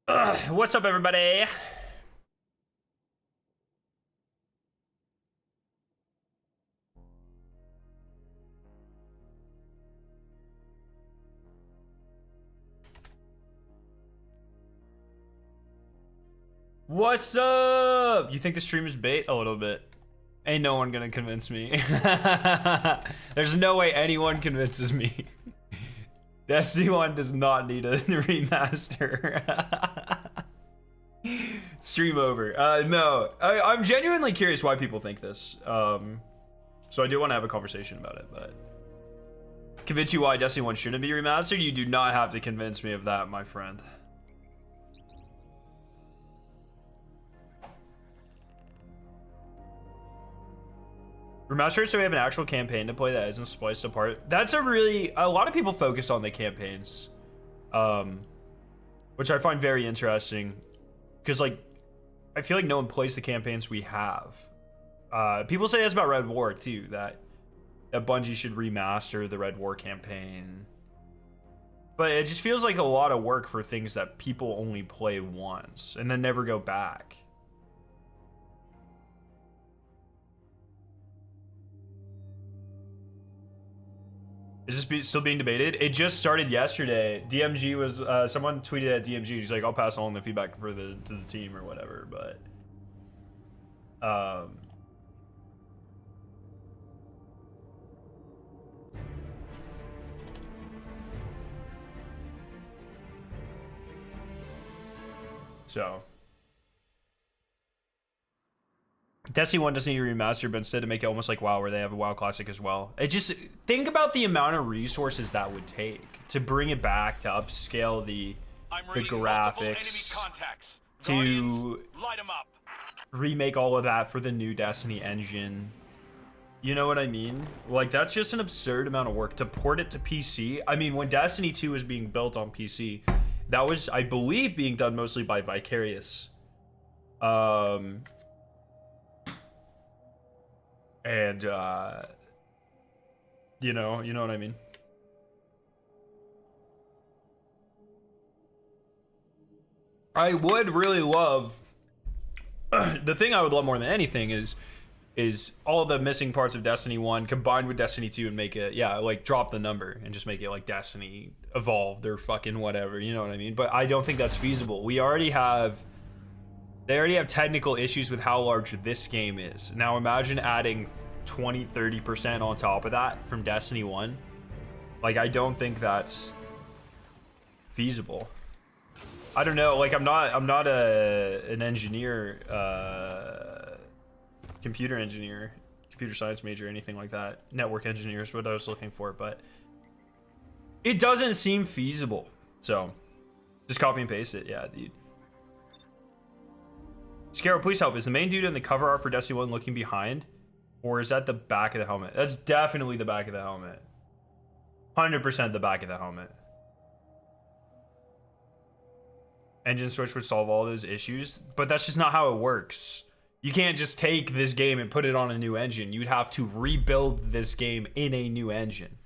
What's up, everybody? What's up? You think the stream is bait? A little bit. Ain't no one gonna convince me. There's no way anyone convinces me. Destiny 1 does not need a remaster. Stream over. No, I'm genuinely curious why people think this. So I do want to have a conversation about it, but convince you why Destiny 1 shouldn't be remastered? You do not have to convince me of that, my friend. Remaster so we have an actual campaign to play that isn't spliced apart. That's a lot of people focus on the campaigns, which I find very interesting, because like I feel like no one plays the campaigns we have. People say this about Red War too, that Bungie should remaster the Red War campaign, but it just feels like a lot of work for things that people only play once and then never go back. Is this still being debated? It just started yesterday. DMG was, someone tweeted at DMG, he's like, I'll pass along the feedback to the team or whatever, but so Destiny 1 doesn't need a remaster, but instead to make it almost like WoW, where they have a WoW Classic as well. It just, think about the amount of resources that would take to bring it back, to upscale the graphics, to remake all of that for the new Destiny engine. You know what I mean? Like, that's just an absurd amount of work to port it to PC. I mean, when Destiny 2 was being built on PC, that was, I believe, being done mostly by Vicarious. And you know what I mean. I would really love the thing I would love more than anything is all the missing parts of Destiny 1 combined with Destiny 2 and make it, yeah, like drop the number and just make it like Destiny Evolved or fucking whatever, you know what I mean? But I don't think that's feasible. They already have technical issues with how large this game is. Now imagine adding 20-30% on top of that from Destiny 1. Like, I don't think that's feasible. I don't know, like I'm not an engineer, computer engineer, computer science major, anything like that. Network engineer is what I was looking for, but it doesn't seem feasible. So just copy and paste it. Yeah, dude. Scarrow, please help. Is the main dude in the cover art for Destiny 1 looking behind? Or is that the back of the helmet? That's definitely the back of the helmet. 100% the back of the helmet. Engine switch would solve all those issues, but that's just not how it works. You can't just take this game and put it on a new engine. You'd have to rebuild this game in a new engine.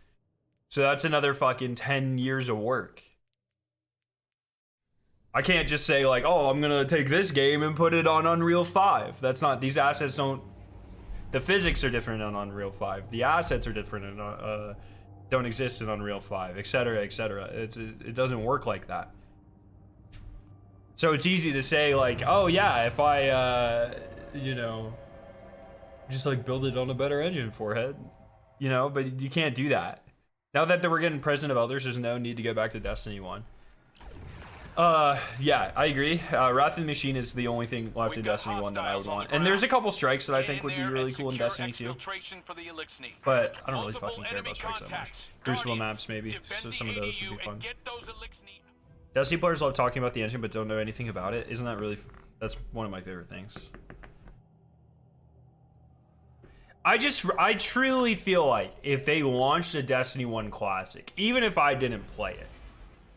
So that's another fucking 10 years of work. I can't just say like, oh, I'm gonna take this game and put it on Unreal 5. That's not, these assets don't, the physics are different on Unreal 5. The assets are different and don't exist in Unreal 5, etc., etc. It doesn't work like that. So it's easy to say like, oh yeah, if I, you know, just like build it on a better engine, forehead, you know, but you can't do that. Now that we're getting President of Elders, there's no need to go back to Destiny 1. Yeah, I agree. Wrath of the Machine is the only thing left in Destiny 1 that I would want. And there's a couple strikes that I think would be really cool in Destiny 2. But I don't really fucking care about strikes that much. Crucible maps, maybe. So some of those would be fun. Destiny players love talking about the engine but don't know anything about it. Isn't that really... That's one of my favorite things. I truly feel like if they launched a Destiny 1 Classic, even if I didn't play it,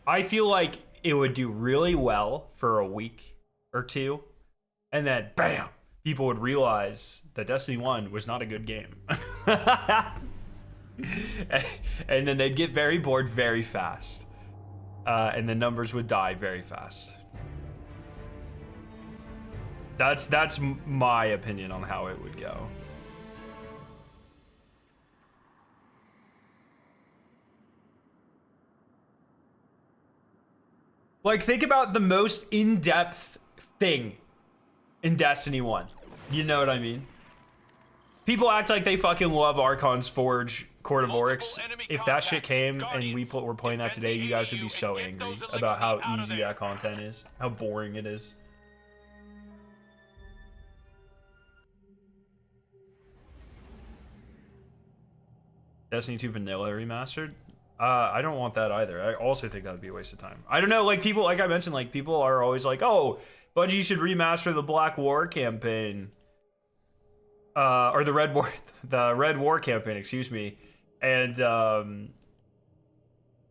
I feel like it would do really well for a week or two, and then bam, people would realize that Destiny 1 was not a good game. And then they'd get very bored very fast, and the numbers would die very fast. That's my opinion on how it would go. Like, think about the most in-depth thing in Destiny 1. You know what I mean? People act like they fucking love Archon's Forge, Court of Oryx. If that shit came and we were playing that today, you guys would be so angry about how easy that content is, how boring it is. Destiny 2 Vanilla Remastered? I don't want that either. I also think that would be a waste of time. I don't know, like, people, like I mentioned, like, people are always like, oh, Bungie should remaster the Black War campaign. Or the Red War campaign, excuse me. And,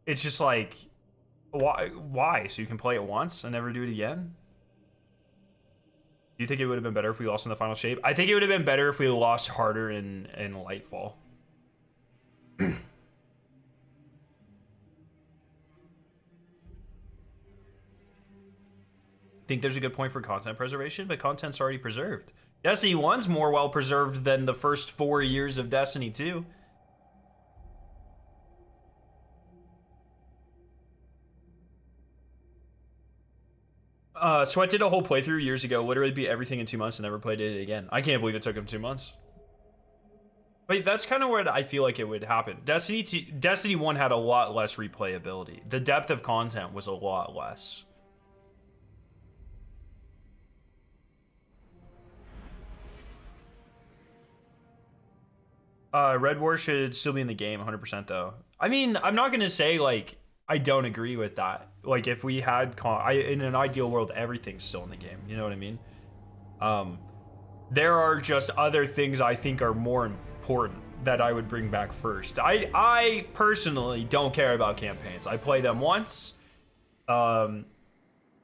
it's just like, why? So you can play it once and never do it again? Do you think it would have been better if we lost in the final shape? I think it would have been better if we lost harder in Lightfall. Think there's a good point for content preservation, but content's already preserved. Destiny 1's more well preserved than the first 4 years of Destiny 2. Sweat did a whole playthrough years ago, literally beat everything in 2 months and never played it again. I can't believe it took him 2 months. But that's kind of where I feel like it would happen. Destiny 1 had a lot less replayability. The depth of content was a lot less. Red War should still be in the game 100% though. I mean, I'm not going to say, like, I don't agree with that. Like, if we had... in an ideal world, everything's still in the game. You know what I mean? There are just other things I think are more important that I would bring back first. I personally don't care about campaigns. I play them once.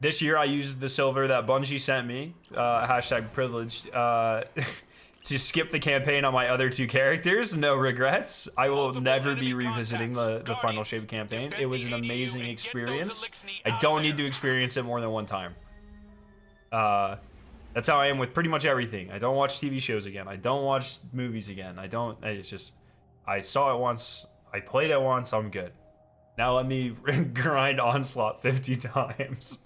This year I used the silver that Bungie sent me. Hashtag privileged. To skip the campaign on my other 2 characters. No regrets. I will never be revisiting the Final Shape campaign. It was an amazing experience. I don't need to experience it more than one time. That's how I am with pretty much everything. I don't watch TV shows again. I don't watch movies again. It's just, I saw it once. I played it once. I'm good. Now let me grind Onslaught 50 times.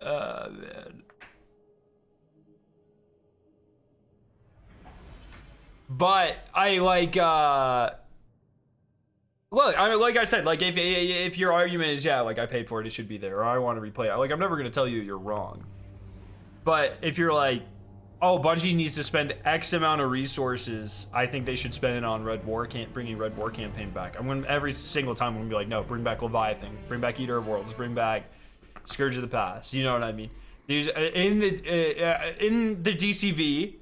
Man. But I like, look, like I said, like, if your argument is, yeah, like, I paid for it, it should be there, or I want to replay it, like, I'm never going to tell you you're wrong. But if you're like, oh, Bungie needs to spend X amount of resources, I think they should spend it on bringing Red War campaign back. I'm going to, every single time, I'm going to be like, no, bring back Leviathan, bring back Eater of Worlds, bring back Scourge of the Past, you know what I mean? There's, in the DCV,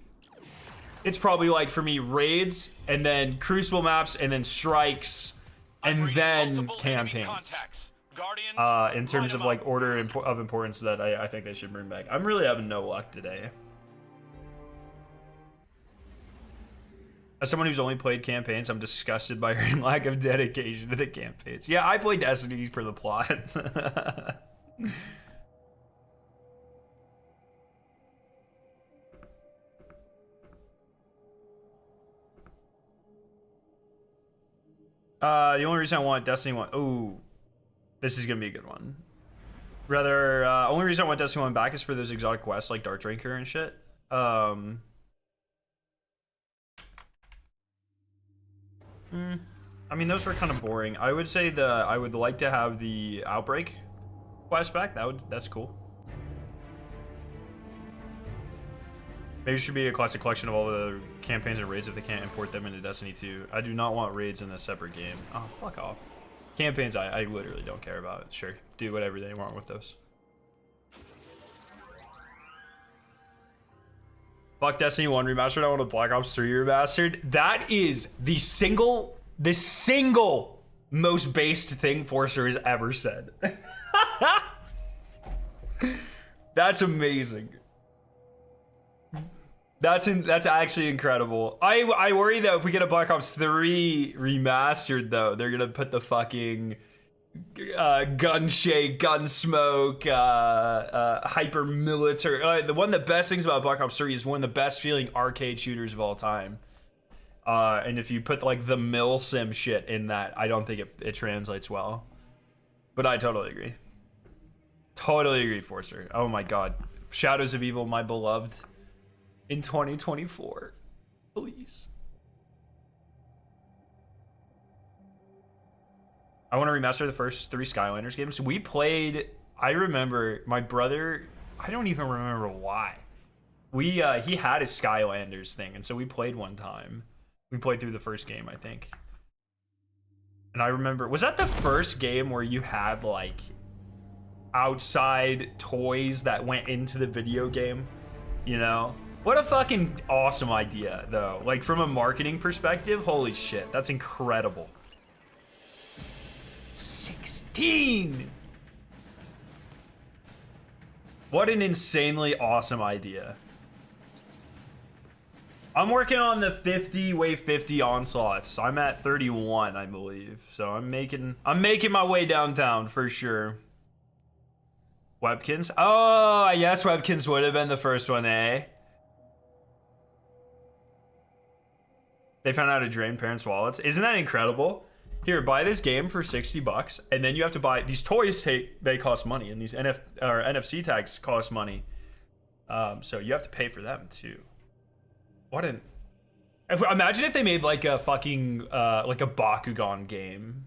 it's probably like, for me, raids, and then Crucible maps, and then strikes, and then campaigns. In terms of, like, order of importance that I think they should bring back. I'm really having no luck today. As someone who's only played campaigns, I'm disgusted by your lack of dedication to the campaigns. Yeah, I play Destiny for the plot. The only reason I want Destiny 1... Ooh. This is going to be a good one. Rather, only reason I want Destiny 1 back is for those exotic quests like Dark Drinker and shit. I mean, those were kind of boring. I would say I would like to have the Outbreak quest back. That's cool. Maybe it should be a classic collection of all the campaigns and raids if they can't import them into Destiny 2. I do not want raids in a separate game. Oh, fuck off. Campaigns, I literally don't care about. Sure, do whatever they want with those. Fuck Destiny 1 remastered. I want a Black Ops 3 remastered. That is the single most based thing Forcer has ever said. That's amazing. That's actually incredible. I worry that if we get a Black Ops 3 remastered, though, they're gonna put the fucking gun shake, gun smoke, hyper military. The one of the best things about Black Ops 3 is one of the best feeling arcade shooters of all time. And if you put like the mil sim shit in that, I don't think it translates well. But I totally agree. Totally agree, Forcer. Oh my god. Shadows of Evil, my beloved. In 2024. Please. I want to remaster the first 3 Skylanders games. We played, I remember, my brother, I don't even remember why. He had a Skylanders thing, and so we played one time. We played through the first game, I think. And I remember, was that the first game where you had like outside toys that went into the video game? You know? What a fucking awesome idea, though. Like, from a marketing perspective, holy shit, that's incredible. 16! What an insanely awesome idea. I'm working on the 50 wave 50 onslaughts. I'm at 31, I believe. So I'm making my way downtown for sure. Webkins? Oh, yes, Webkins would have been the first one, eh? They found out how to drain parents' wallets. Isn't that incredible? Here, buy this game for 60 bucks, and then you have to buy these toys. They cost money, and these NFC tags cost money. So you have to pay for them too. What an... Imagine if they made like a fucking like a Bakugan game,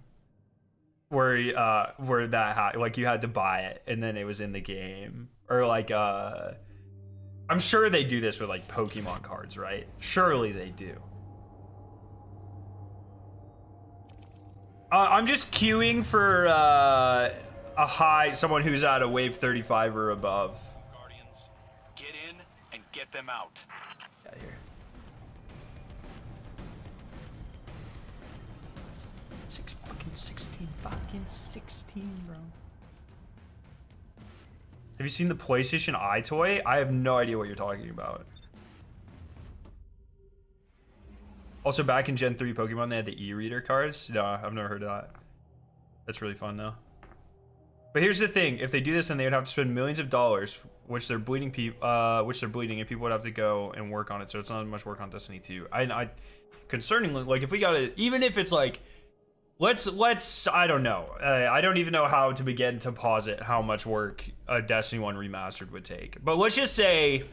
where that like you had to buy it and then it was in the game, or like I'm sure they do this with like Pokemon cards, right? Surely they do. I'm just queuing for someone who's at a wave 35 or above. Guardians, get in and get them out. Out here. 16, bro. Have you seen the PlayStation Eye toy? I have no idea what you're talking about. Also, back in Gen 3 Pokemon, they had the e-reader cards. No, I've never heard of that. That's really fun, though. But here's the thing: if they do this, then they would have to spend millions of dollars, which they're bleeding, and people would have to go and work on it. So it's not as much work on Destiny 2. Concerningly, like if we got it, even if it's like, let's, I don't know. I don't even know how to begin to posit how much work a Destiny 1 remastered would take. But let's just say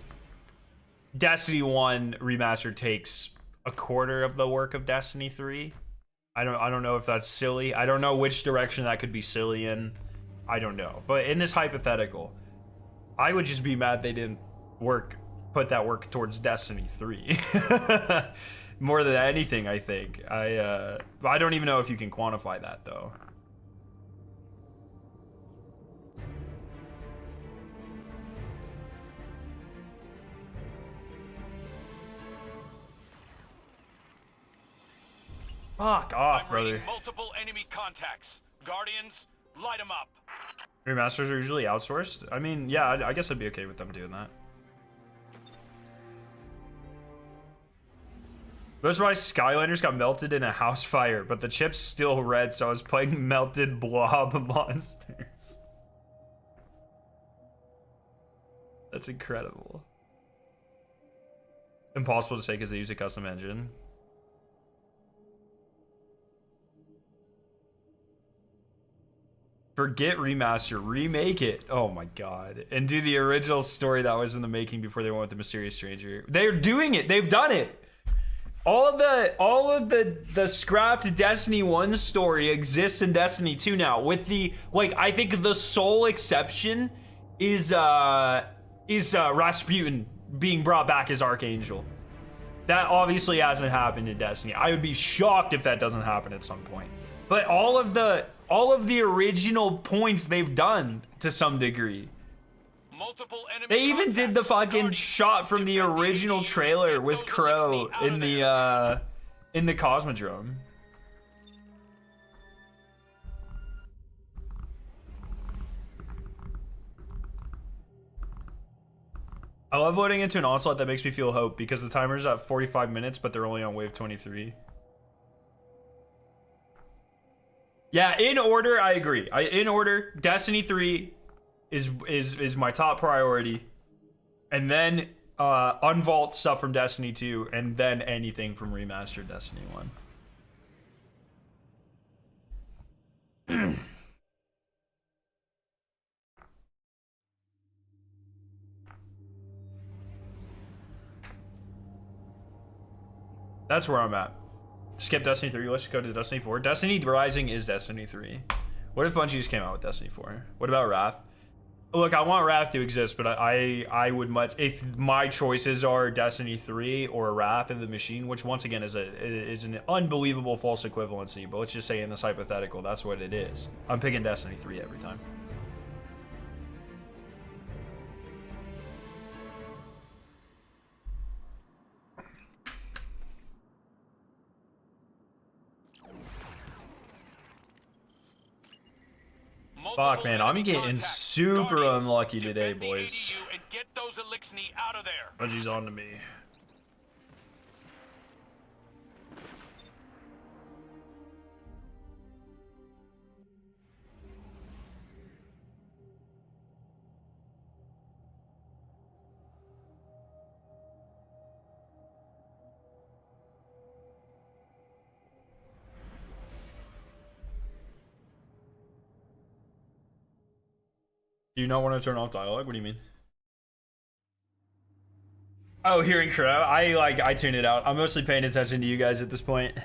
Destiny 1 remastered takes a quarter of the work of Destiny 3. I don't know if that's silly. I don't know which direction that could be silly in. I don't know. But in this hypothetical, I would just be mad they didn't put that work towards Destiny 3. More than anything, I think. I don't even know if you can quantify that though. Fuck off, brother. Multiple enemy contacts. Guardians, light them up. Remasters are usually outsourced. I mean, yeah, I guess I'd be okay with them doing that. That's why Skylanders got melted in a house fire, but the chip's still red, so I was playing melted blob monsters. That's incredible. Impossible to say because they use a custom engine. Forget remaster, remake it. Oh my god. And do the original story that was in the making before they went with the mysterious stranger. They're doing it. They've done it. All of the scrapped Destiny 1 story exists in Destiny 2 now. With the, like, I think the sole exception is Rasputin being brought back as Archangel. That obviously hasn't happened in Destiny. I would be shocked if that doesn't happen at some point. But all of the original points they've done to some degree. They even did the fucking shot from the original trailer with Crow in the Cosmodrome. I love loading into an Onslaught that makes me feel hope because the timer's at 45 minutes, but they're only on wave 23. Yeah, in order, I agree. In order, Destiny 3 is my top priority, and then unvault stuff from Destiny 2, and then anything from remastered Destiny 1. That's where I'm at. Skip Destiny 3. Let's go to Destiny 4. Destiny Rising is Destiny 3. What if Bungie just came out with Destiny 4? What about Wrath? Look, I want Wrath to exist, but I would much, if my choices are Destiny 3 or Wrath of the Machine, which once again is an unbelievable false equivalency, but let's just say in this hypothetical, that's what it is. I'm picking Destiny 3 every time. Fuck, man, I'm getting super unlucky today, boys. Bungie's on to me. Do you not want to turn off dialogue? What do you mean? Oh, hearing crow. I tune it out. I'm mostly paying attention to you guys at this point.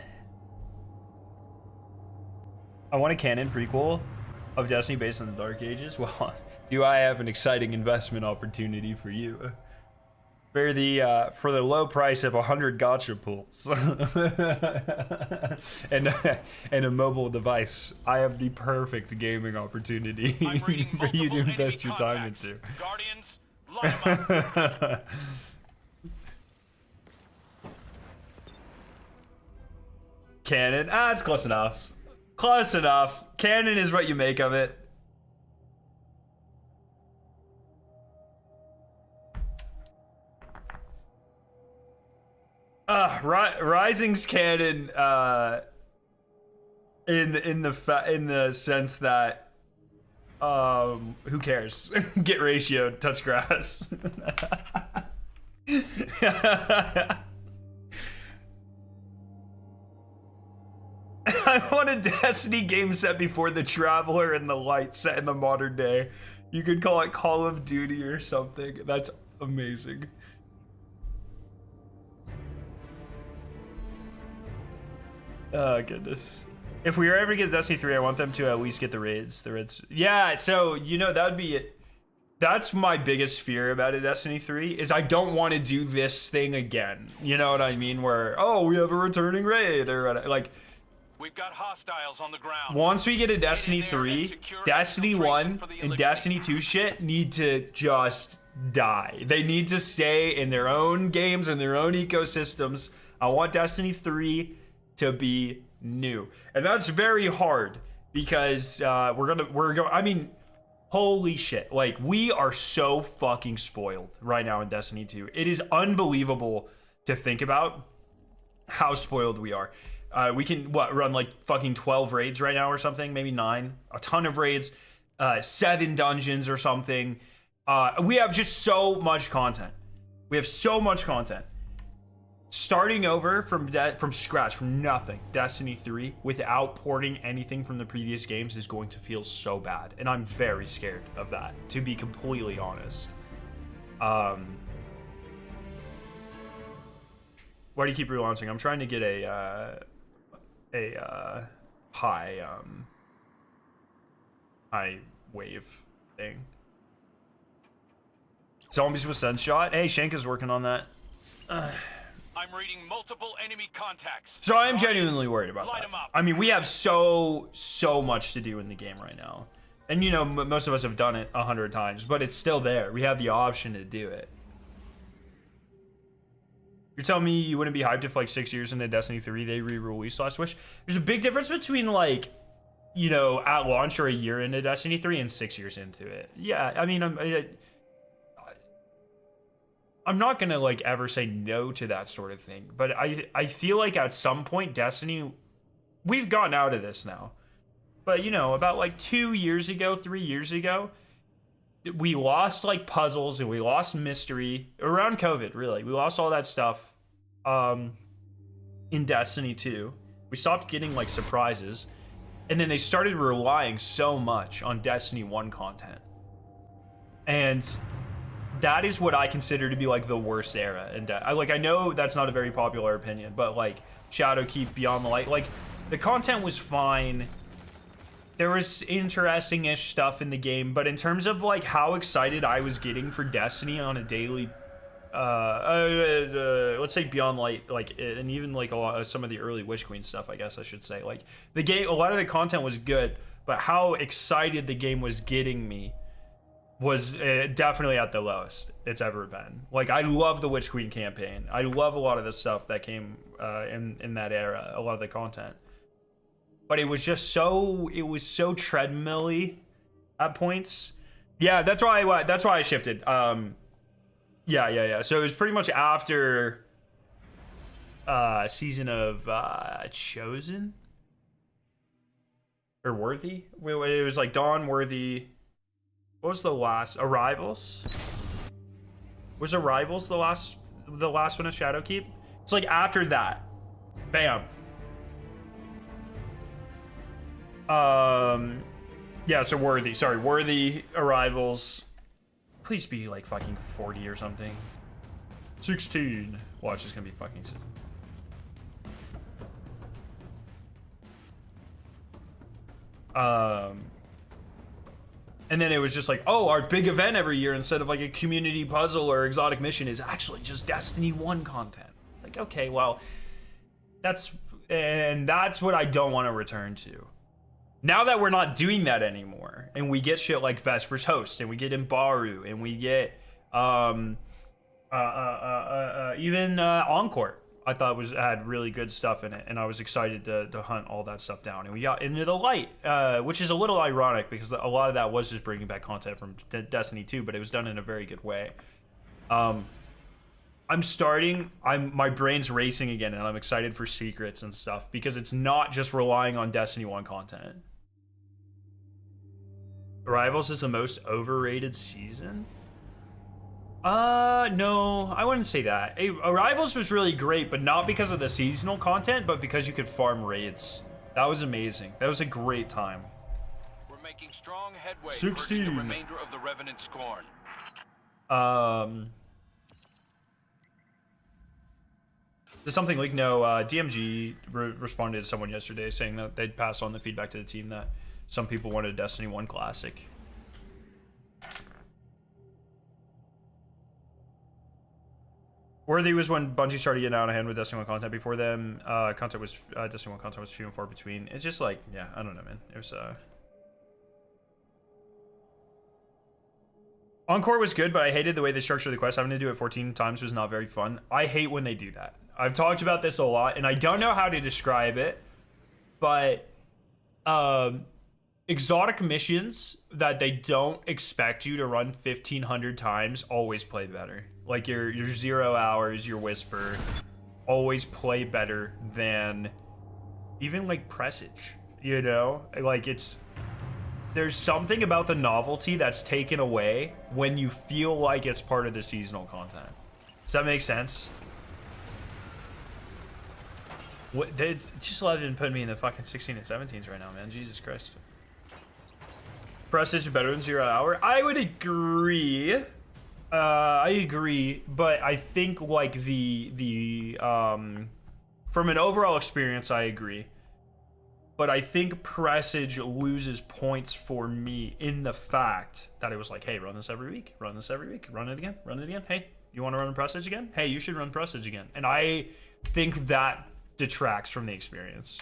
I want a canon prequel of Destiny based on the Dark Ages. Well, do I have an exciting investment opportunity for you? For the low price of 100 gacha pools and a mobile device, I have the perfect gaming opportunity for you to invest your time into. Guardians, light 'em up. Canon, it's close enough. Close enough. Canon is what you make of it. Rising's canon in the sense that who cares? Get ratio, touch grass. I want a Destiny game set before the Traveler and the Light set in the modern day. You could call it Call of Duty or something. That's amazing. Oh, goodness. If we ever get Destiny 3, I want them to at least get the raids. Yeah, so, you know, that would be it. That's my biggest fear about a Destiny 3, is I don't want to do this thing again. You know what I mean? Where, oh, we have a returning raid, or like... We've got hostiles on the ground. Once we get a Destiny 3, Destiny 1 and Destiny 2 shit need to just die. They need to stay in their own games and their own ecosystems. I want Destiny 3 to be new, and that's very hard because I mean, holy shit, like, we are so fucking spoiled right now in Destiny 2. It is unbelievable to think about how spoiled we are. We can run like fucking 12 raids right now or something, maybe 9, a ton of raids, 7 dungeons or something. We have just so much content. Starting over from scratch, from nothing, Destiny 3, without porting anything from the previous games is going to feel so bad. And I'm very scared of that, to be completely honest. Why do you keep relaunching? I'm trying to get a high wave thing. Zombies with sense shot. Hey, Shanka's working on that. I'm reading multiple enemy contacts. So I am genuinely worried about that. I mean, we have so much to do in the game right now. And you know, most of us have done it 100 times, but it's still there. We have the option to do it. You're telling me you wouldn't be hyped if like 6 years into Destiny 3 they re-released last Wish? There's a big difference between, like, you know, at launch or a year into Destiny 3 and 6 years into it. Yeah, I mean, I'm not gonna like ever say no to that sort of thing, but I feel like at some point Destiny, we've gotten out of this now. But you know, about like 2 years ago, 3 years ago, we lost like puzzles and we lost mystery around COVID. Really, we lost all that stuff. In Destiny 2, we stopped getting like surprises, and then they started relying so much on Destiny 1 content, and that is what I consider to be like the worst era. And I know that's not a very popular opinion, but like Shadowkeep, Beyond the Light, like the content was fine. There was interesting-ish stuff in the game, but in terms of like how excited I was getting for Destiny on a daily, let's say Beyond Light, like, and even like some of the early Witch Queen stuff, I guess I should say, like the game, a lot of the content was good, but how excited the game was getting me was definitely at the lowest it's ever been. Like, I love the Witch Queen campaign. I love a lot of the stuff that came in that era, a lot of the content. But it was just so treadmill-y at points. Yeah, that's why I shifted. Yeah. So it was pretty much after season of Chosen or Worthy. It was like Dawn, Worthy. What was the last? Arrivals? Was Arrivals the last one of Shadowkeep? It's like after that. Bam. Yeah, so Worthy. Sorry, Worthy, Arrivals. Please be like fucking 40 or something. 16. Watch, it's gonna be fucking. And then it was just like, oh, our big event every year instead of like a community puzzle or exotic mission is actually just Destiny 1 content. Like, okay, well, that's what I don't want to return to. Now that we're not doing that anymore, and we get shit like Vesper's Host, and we get Imbaru, and we get even Encore, I thought had really good stuff in it, and I was excited to hunt all that stuff down. And we got Into the Light, which is a little ironic because a lot of that was just bringing back content from Destiny 2, but it was done in a very good way. My brain's racing again, and I'm excited for secrets and stuff because it's not just relying on Destiny 1 content. Arrivals is the most overrated season? No, I wouldn't say that. Arrivals was really great, but not because of the seasonal content, but because you could farm raids. That was amazing. That was a great time. We're making strong headway 16. the remainder of the Revenant Scorn. There's something like, no, DMG responded to someone yesterday saying that they'd pass on the feedback to the team that some people wanted a Destiny 1 Classic. Worthy was when Bungie started getting out of hand with Destiny 1 content. Before them, Destiny 1 content was few and far between. It's just like, yeah, I don't know, man. It was, Encore was good, but I hated the way they structured the quest. Having to do it 14 times was not very fun. I hate when they do that. I've talked about this a lot, and I don't know how to describe it, but exotic missions that they don't expect you to run 1,500 times always play better. Like your 0 hours, your Whisper, always play better than even like Presage, you know? Like there's something about the novelty that's taken away when you feel like it's part of the seasonal content. Does that make sense? What, they just let it put me in the fucking 16 and 17s right now, man. Jesus Christ. Prestige is better than 0 hour. I would agree. I agree, but I think like from an overall experience, I agree. But I think Prestige loses points for me in the fact that it was like, hey, run this every week, run this every week, run it again, run it again. Hey, you want to run Prestige again? Hey, you should run Prestige again. And I think that detracts from the experience.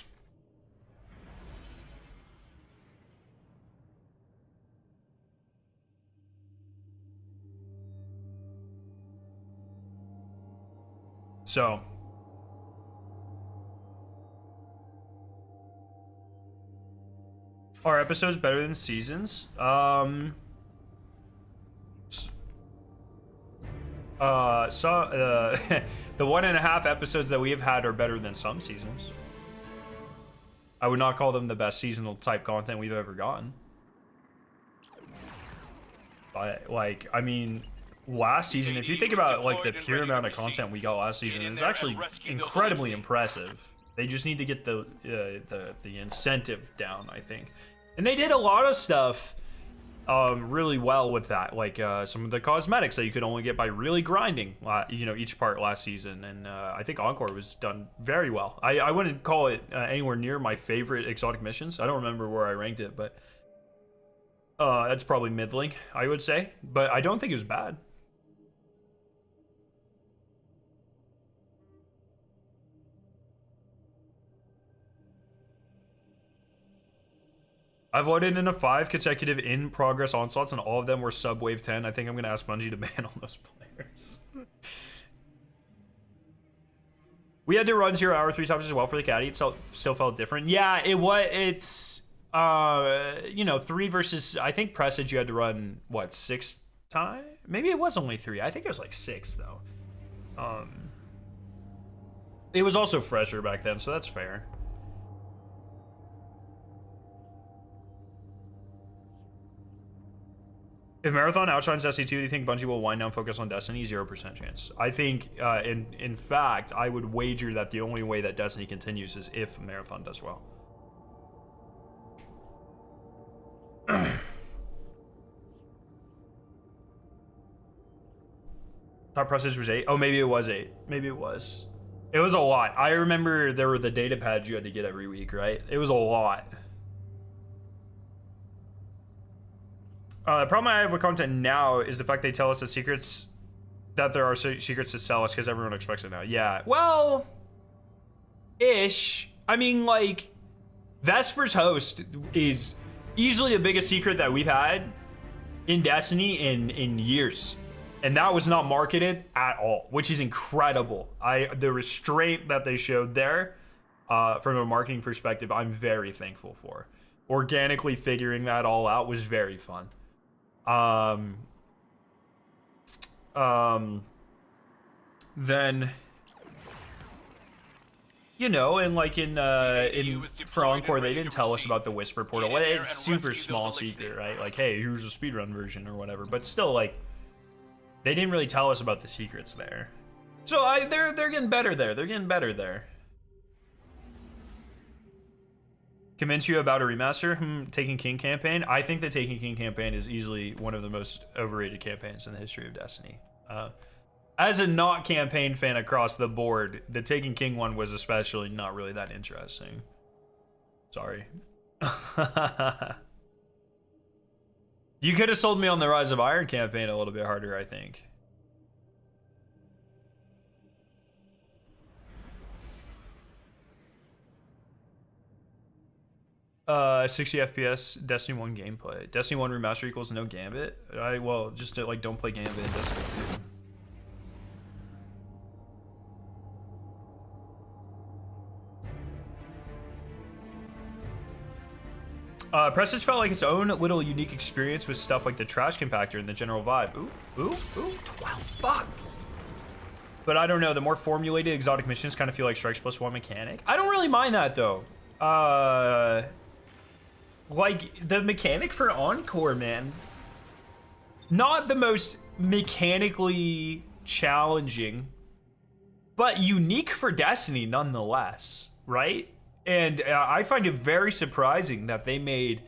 So, are episodes better than seasons? The 1.5 episodes that we have had are better than some seasons. I would not call them the best seasonal type content we've ever gotten. But like, I mean, last season, if you think about like the pure amount of content we got last season, it's actually incredibly impressive. They just need to get the incentive down, I think. And they did a lot of stuff really well with that, like some of the cosmetics that you could only get by really grinding, you know, each part last season. And I think Encore was done very well. I wouldn't call it anywhere near my favorite exotic missions. I don't remember where I ranked it, but that's probably middling, I would say. But I don't think it was bad. I've loaded into 5 consecutive in-progress onslaughts, and all of them were sub-wave 10. I think I'm going to ask Bungie to ban all those players. We had to run 0 hour 3 times as well for the caddy. It still felt different. Yeah, it's you know, 3 versus, I think Presage you had to run, what, 6 times? Maybe it was only 3. I think it was like 6, though. It was also fresher back then, so that's fair. If Marathon outshines Destiny 2, do you think Bungie will wind down focus on Destiny? 0% chance. I think, in fact, I would wager that the only way that Destiny continues is if Marathon does well. Top Prestige was 8. Oh, maybe it was 8. Maybe it was. It was a lot. I remember there were the data pads you had to get every week, right? It was a lot. The problem I have with content now is the fact they tell us the secrets, that there are secrets to sell us because everyone expects it now. Yeah, well, ish. I mean, like, Vesper's Host is easily the biggest secret that we've had in Destiny in years. And that was not marketed at all, which is incredible. The restraint that they showed there, from a marketing perspective, I'm very thankful for. Organically figuring that all out was very fun. Then, you know, and like in for Encore, they didn't tell us about the Whisper portal. It's super small secret, right? Like, hey, here's a speedrun version or whatever. But still, like, they didn't really tell us about the secrets there. So they're getting better there. They're getting better there. Convince you about a remaster? Taken King campaign? I think the Taken King campaign is easily one of the most overrated campaigns in the history of Destiny. As a not campaign fan across the board, the Taken King one was especially not really that interesting. Sorry. You could have sold me on the Rise of Iron campaign a little bit harder, I think. 60 FPS Destiny 1 gameplay. Destiny 1 remaster equals no Gambit. Well, just to, like, don't play Gambit in Destiny 2. Prestige felt like its own little unique experience with stuff like the trash compactor and the general vibe. Ooh, 12, fuck. But I don't know, the more formulated exotic missions kind of feel like Strikes Plus 1 mechanic. I don't really mind that, though. Like, the mechanic for Encore, man. Not the most mechanically challenging, but unique for Destiny nonetheless, right? And I find it very surprising that they made,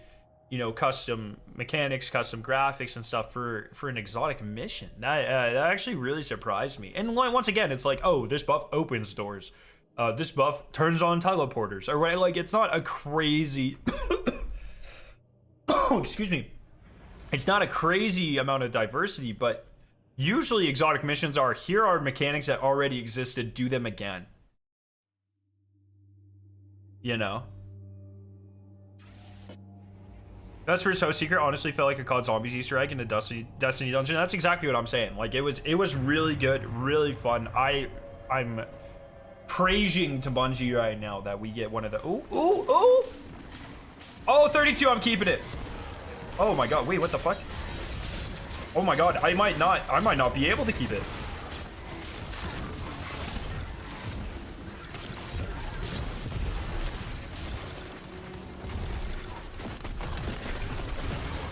you know, custom mechanics, custom graphics and stuff for an exotic mission. That actually really surprised me. And once again, it's like, oh, this buff opens doors. This buff turns on teleporters. Or right, like, it's not a crazy... Oh, excuse me. It's not a crazy amount of diversity, but usually exotic missions are, here are mechanics that already existed, do them again. You know? Vesper's Host Secret honestly felt like a COD Zombies Easter egg in the Destiny dungeon. That's exactly what I'm saying. Like, it was really good, really fun. I'm praising to Bungie right now that we get one of the... Ooh! Oh, 32, I'm keeping it. Oh my god, wait, what the fuck? Oh my god, I might not be able to keep it.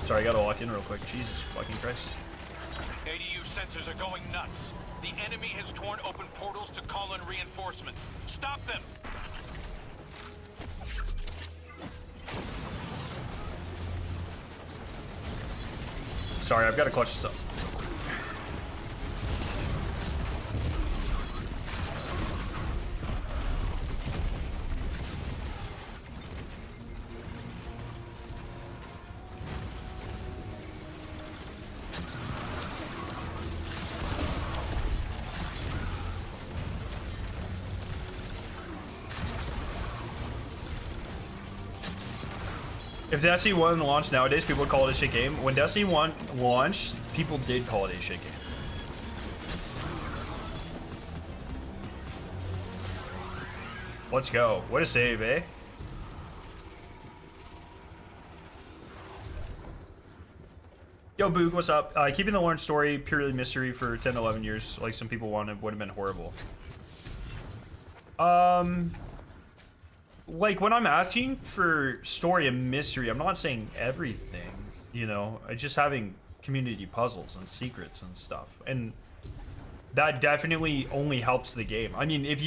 Sorry, I gotta lock in real quick. Jesus fucking Christ. ADU sensors are going nuts. The enemy has torn open portals to call in reinforcements. Stop them! Sorry, I've got to clutch this up. If Destiny 1 launched nowadays, people would call it a shit game. When Destiny 1 launched, people did call it a shit game. Let's go. What a save, eh? Yo, Boog, what's up? Keeping the Lawrence story purely mystery for 10 to 11 years, like some people wanted, would have been horrible. Like, when I'm asking for story and mystery, I'm not saying everything, you know? Just having community puzzles and secrets and stuff. And that definitely only helps the game. I mean, if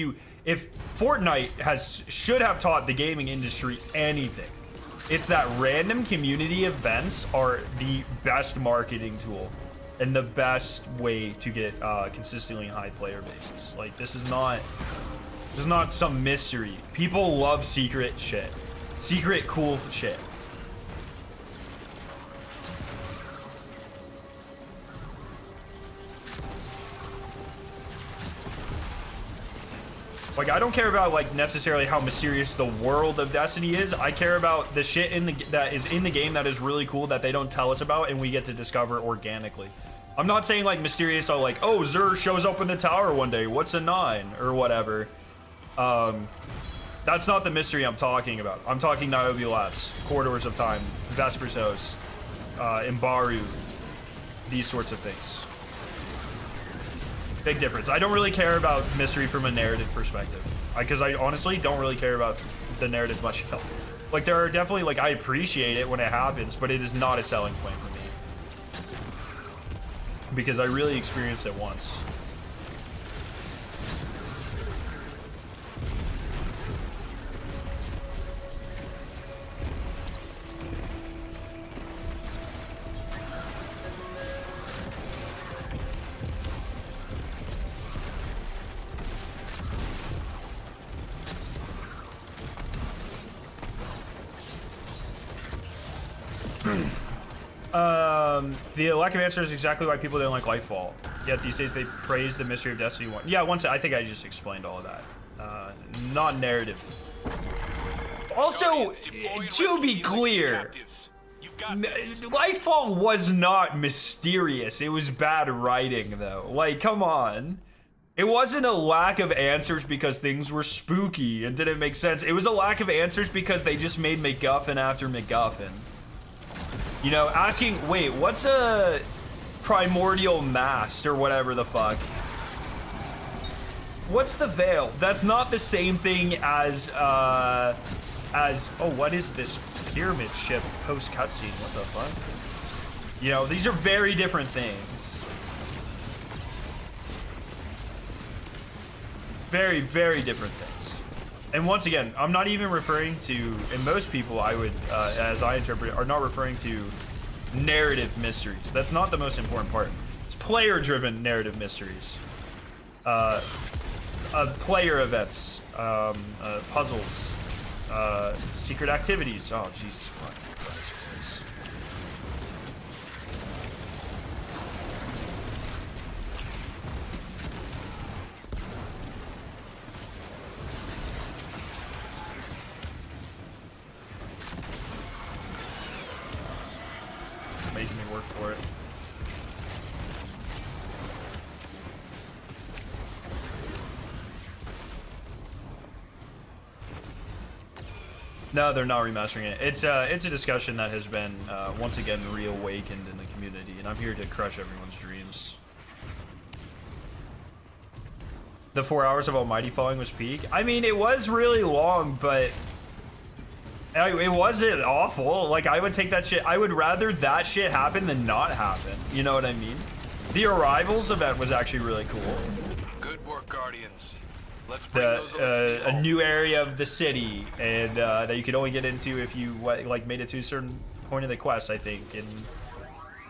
Fortnite should have taught the gaming industry anything, it's that random community events are the best marketing tool and the best way to get consistently high player bases. Like, this is not some mystery. People love secret shit. Secret cool shit. Like, I don't care about, like, necessarily how mysterious the world of Destiny is. I care about the shit that is in the game that is really cool that they don't tell us about and we get to discover organically. I'm not saying, like, mysterious, so like, oh, Xur shows up in the tower one day. What's a 9? Or whatever. That's not the mystery I'm talking about. I'm talking Niobe Labs, Corridors of Time, Vesper's Host, Imbaru, these sorts of things. Big difference. I don't really care about mystery from a narrative perspective. Because I honestly don't really care about the narrative much at all. Like, there are definitely, like, I appreciate it when it happens, but it is not a selling point for me. Because I really experienced it once. The lack of answer is exactly why people don't like Lightfall. Yet these days they praise the mystery of Destiny 1. Yeah, once I think I just explained all of that. Not narrative. Also, to be clear, Lightfall was not mysterious. It was bad writing, though. Like, come on. It wasn't a lack of answers because things were spooky and didn't make sense. It was a lack of answers because they just made MacGuffin after MacGuffin. You know, asking, wait, what's a primordial mast or whatever the fuck? What's the veil? That's not the same thing as, oh, what is this pyramid ship post cutscene? What the fuck? You know, these are very different things. Very, very different things. And once again, I'm not even referring to, and most people I would, as I interpret it, are not referring to narrative mysteries. That's not the most important part. It's player-driven narrative mysteries. Player events, puzzles, secret activities. Oh, Jesus fucking Christ, please. Making me work for it. No, they're not remastering it. It's a discussion that has been once again reawakened in the community, and I'm here to crush everyone's dreams. The 4 hours of Almighty Falling was peak. I mean, it was really long, but It wasn't awful. Like, I would take that shit. I would rather that shit happen than not happen. You know what I mean? The Arrivals event was actually really cool. Good work, Guardians. Let's bring those A new area of the city, and that you could only get into if you like made it to a certain point of the quest, I think. And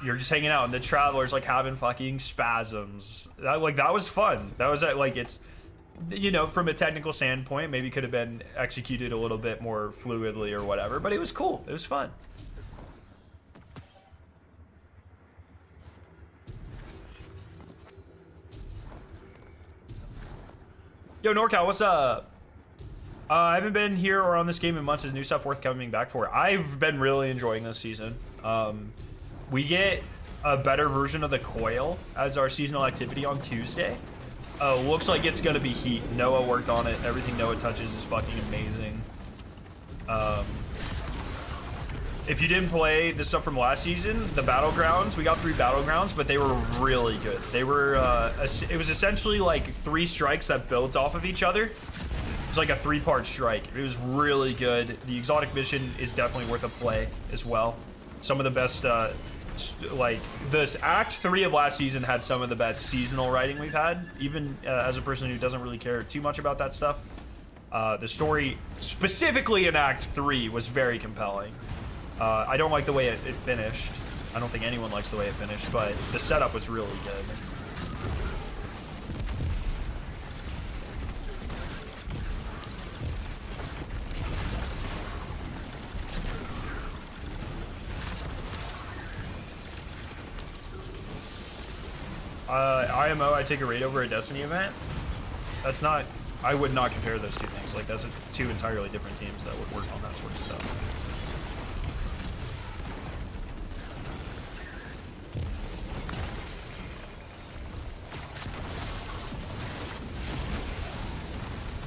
you're just hanging out, and the traveler's like having fucking spasms. That was fun. That was like, it's, you know, from a technical standpoint, maybe could have been executed a little bit more fluidly or whatever, but it was cool. It was fun. Yo, NorCal, what's up? I haven't been here or on this game in months. Is new stuff worth coming back for? I've been really enjoying this season. We get a better version of the coil as our seasonal activity on Tuesday. Looks like it's gonna be heat. Noah worked on it. Everything Noah touches is fucking amazing. If you didn't play the stuff from last season, the battlegrounds, we got 3 battlegrounds, but they were really good. They were, it was essentially like 3 strikes that built off of each other. It was like a 3-part strike. It was really good. The exotic mission is definitely worth a play as well. Some of the best, like, this Act 3 of last season had some of the best seasonal writing we've had, even as a person who doesn't really care too much about that stuff. The story, specifically in Act 3, was very compelling. I don't like the way it finished. I don't think anyone likes the way it finished, but the setup was really good. IMO, I take a raid over a Destiny event. That's not, I would not compare those two things. Like, that's 2 entirely different teams that would work on that sort of stuff.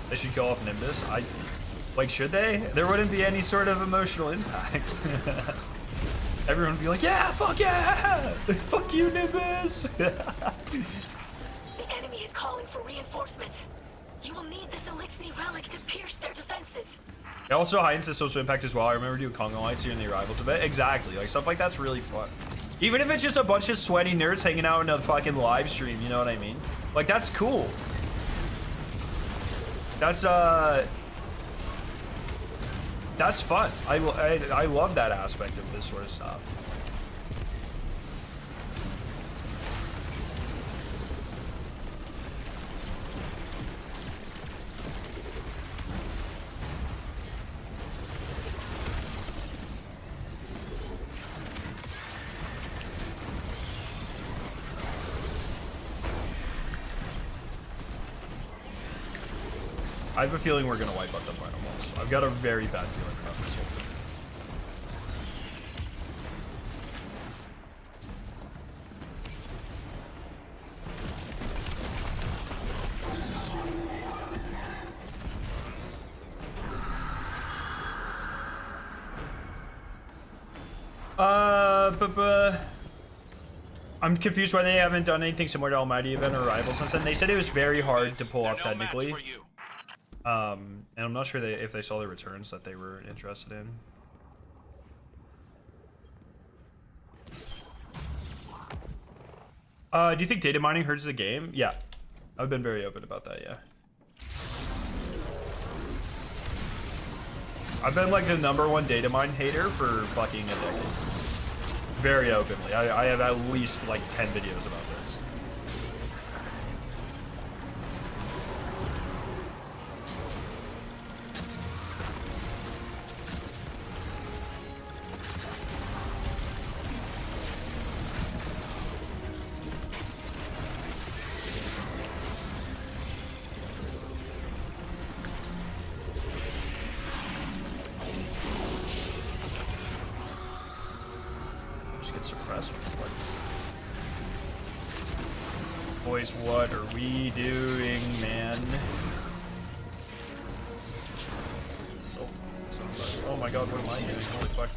They should go off Nimbus. Like, should they? There wouldn't be any sort of emotional impact. Everyone would be like, yeah, fuck yeah! Fuck you, Nimbus! The enemy is calling for reinforcements. You will need this Elixir relic to pierce their defenses. It also heightens the social impact as well. I remember doing Congo Lights here in the Arrivals event. Exactly. Like, stuff like that's really fun. Even if it's just a bunch of sweaty nerds hanging out in a fucking live stream, you know what I mean? Like, that's cool. That's fun. I love that aspect of this sort of stuff. I have a feeling we're gonna wipe out the final boss. I've got a very bad feeling about this whole thing. I'm confused why they haven't done anything similar to Almighty event or Rival since then. They said it was very hard to pull off technically. And I'm not sure if they saw the returns that they were interested in. Do you think data mining hurts the game? Yeah. I've been very open about that, yeah. I've been like the #1 data mine hater for fucking a decade. Very openly. I have at least like 10 videos about this. Boys, what are we doing, man? Oh my god, what am I doing? Holy fuck.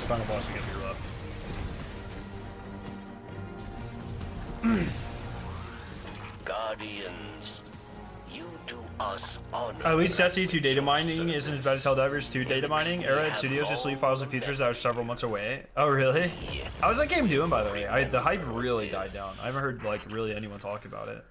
Final boss to get me left. Guardians, you do us honor. At least Destiny 2 data mining isn't as bad as Helldivers 2 data mining. Arrowhead Studios just leave files and features that are several months away. Oh, really? How's that game doing, by the way? The hype really died down. I haven't heard, like, really anyone talk about it.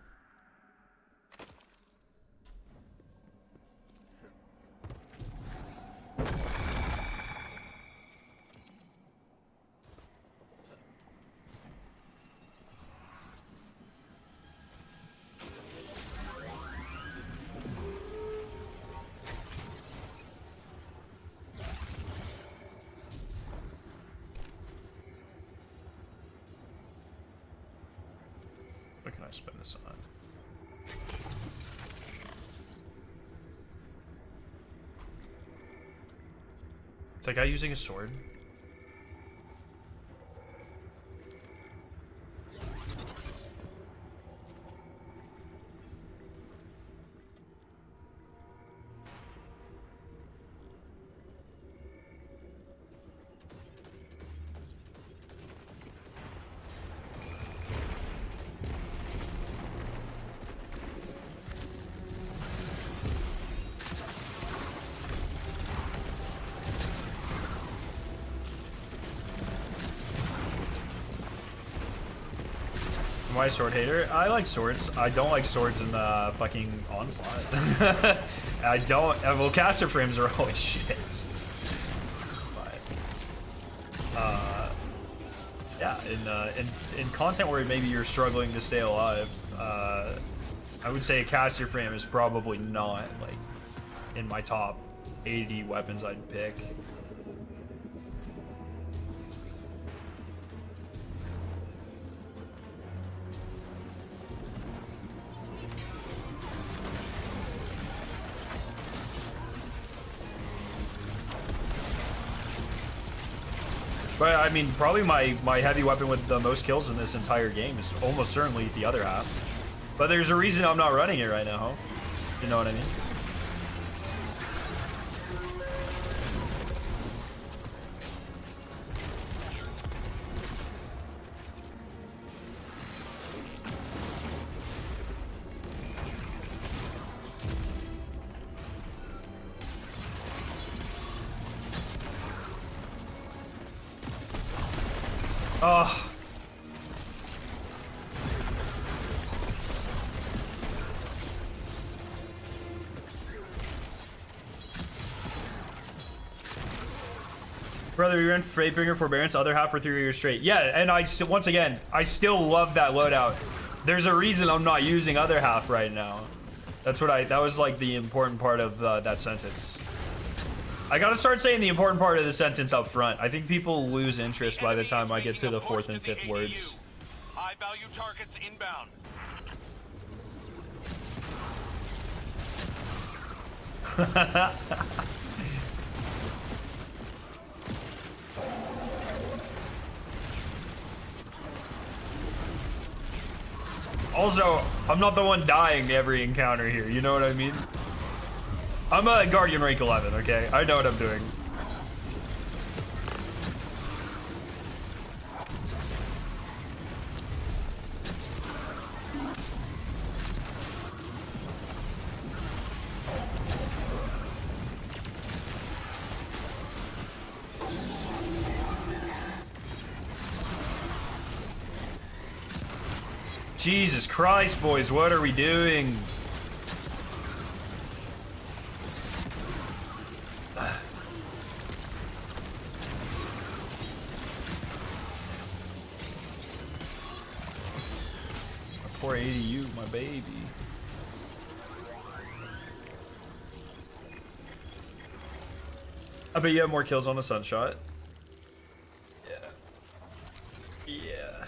What can I spend this on? Is that guy using a sword? Am I a sword hater? I like swords. I don't like swords in the fucking Onslaught. I don't. Well, caster frames are always shit. But, yeah, in content where maybe you're struggling to stay alive, I would say a caster frame is probably not like in my top 80 weapons I'd pick. But I mean, probably my heavy weapon with the most kills in this entire game is almost certainly the other half. But there's a reason I'm not running it right now. You know what I mean? Oh. Brother, we ran Fatebringer Forbearance, other half for 3 years straight. Yeah, and once again, I still love that loadout. There's a reason I'm not using other half right now. That was like the important part of that sentence. I gotta start saying the important part of the sentence up front. I think people lose interest by the time I get to the 4th and 5th words. High value targets inbound. Also, I'm not the one dying every encounter here, you know what I mean? I'm a Guardian rank 11, okay? I know what I'm doing. Jesus Christ, boys, what are we doing? Poor ADU, my baby. I bet you have more kills on a Sunshot. Yeah. Yeah.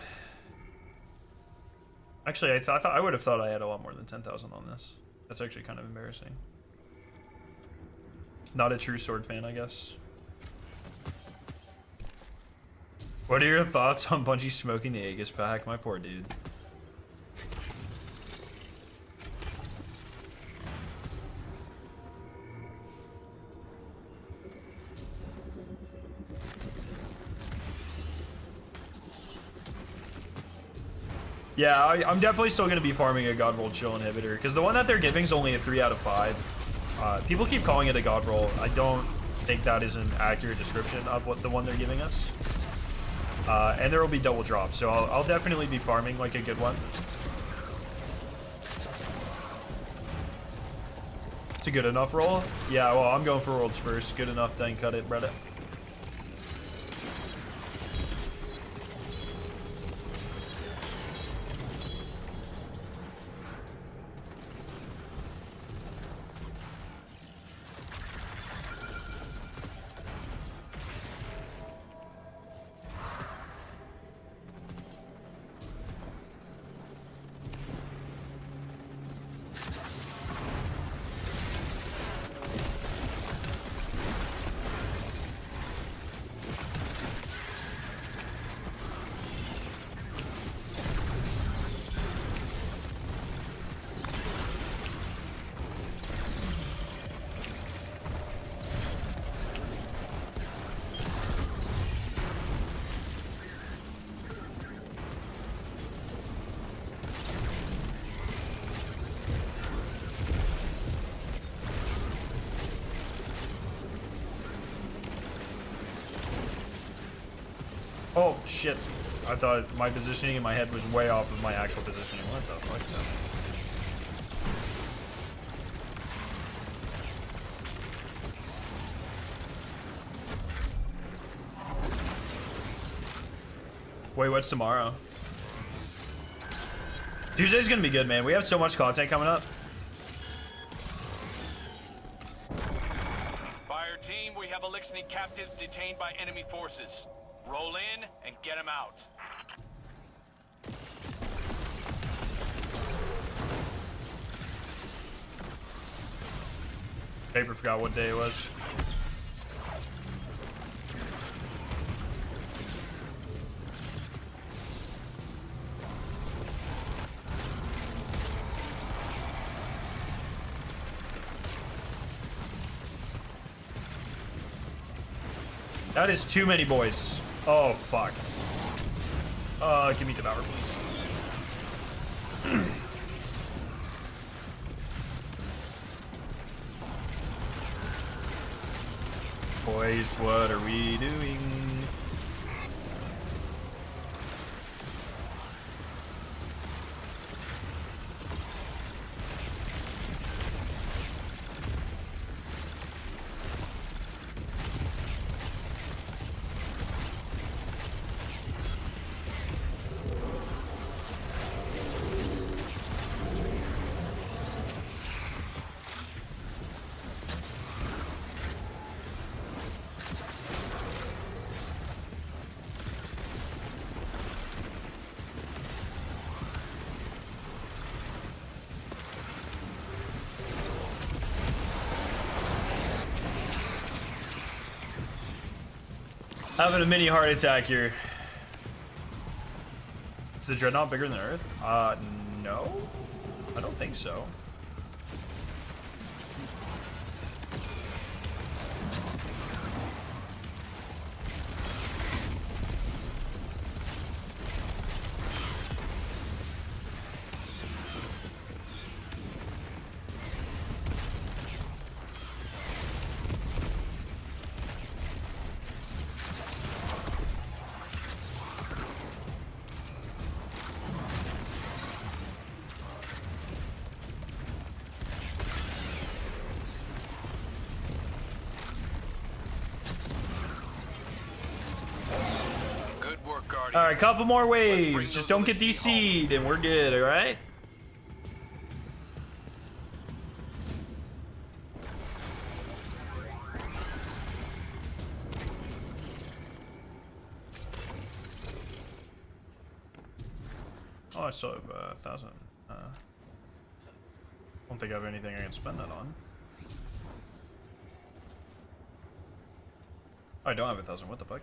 Actually, I thought I would have thought I had a lot more than 10,000 on this. That's actually kind of embarrassing. Not a true sword fan, I guess. What are your thoughts on Bungie smoking the Aegis pack? My poor dude. Yeah, I'm definitely still going to be farming a God Roll Chill inhibitor, because the one that they're giving is only a 3 out of 5. People keep calling it a God Roll. I don't think that is an accurate description of what the one they're giving us. And there will be double drops, so I'll definitely be farming like a good one. It's a good enough roll? Yeah, well, I'm going for worlds first. Good enough, then cut it, Reddit. Oh, shit. I thought my positioning in my head was way off of my actual positioning. What the fuck? Wait, what's tomorrow? Tuesday's gonna be good, man. We have so much content coming up. Fire team, we have Elixni captives detained by enemy forces. Roll in and get them out. Paper forgot what day it was. That is too many boys. Oh, fuck. Give me Devour, please. Boys, what are we doing? Having a mini heart attack here. Is the Dreadnought bigger than Earth? No. I don't think so. Alright, couple more waves. Just don't get DC'd and we're good, alright? Oh, I still have 1,000. I don't think I have anything I can spend that on. Oh, I don't have 1,000. What the fuck?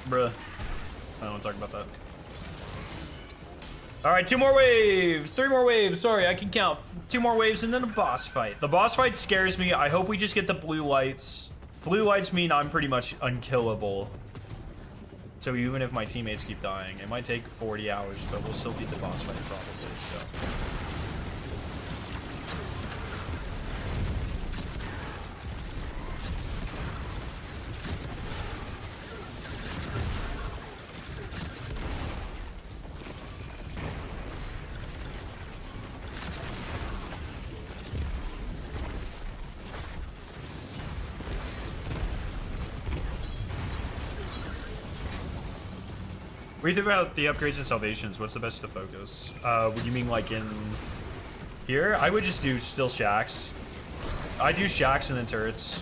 Bruh. I don't want to talk about that. Alright, 2 more waves! 3 more waves! Sorry, I can count. 2 more waves and then a boss fight. The boss fight scares me. I hope we just get the blue lights. Blue lights mean I'm pretty much unkillable. So even if my teammates keep dying, it might take 40 hours, but we'll still beat the boss fight probably, so. What do you think about the upgrades and salvations? What's the best to focus? What do you mean, like in here? I would just do still shacks. I do shacks and then turrets.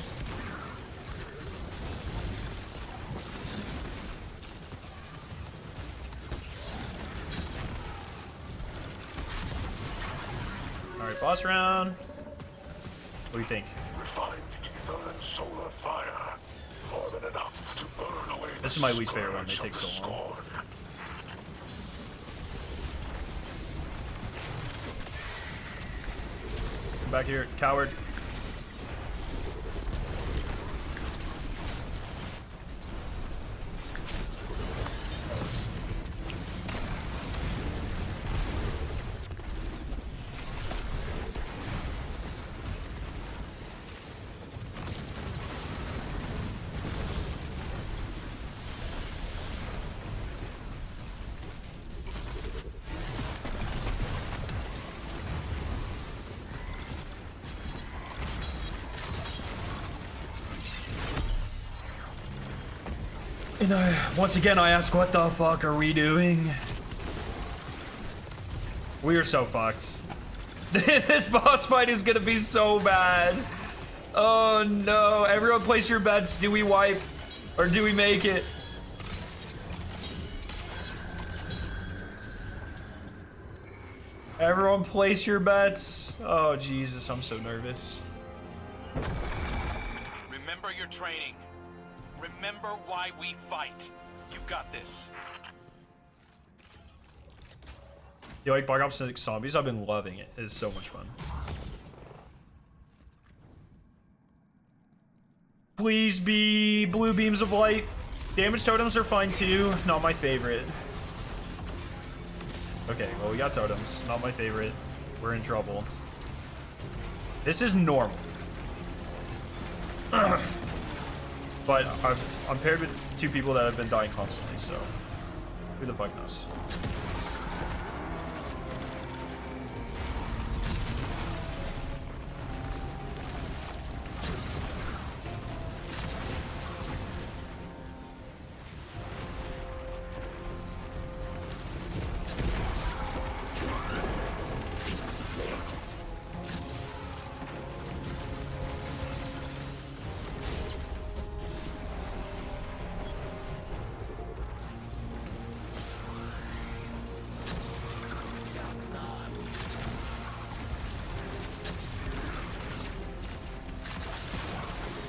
All right, boss round. What do you think? Refined ether and solar fire. More than enough to burn away. This is my least favorite one. They take so long. Come back here, coward. And once again, I ask, what the fuck are we doing? We are so fucked. This boss fight is gonna be so bad. Oh no, everyone place your bets. Do we wipe or do we make it? Everyone place your bets. Oh Jesus, I'm so nervous. Remember your training. Remember why we fight. You got this. You like Black Ops 6 Zombies? I've been loving it. It's so much fun. Please be blue beams of light. Damage totems are fine too. Not my favorite. Okay, well we got totems. Not my favorite. We're in trouble. This is normal. But I'm paired with 2 people that have been dying constantly, so who the fuck knows?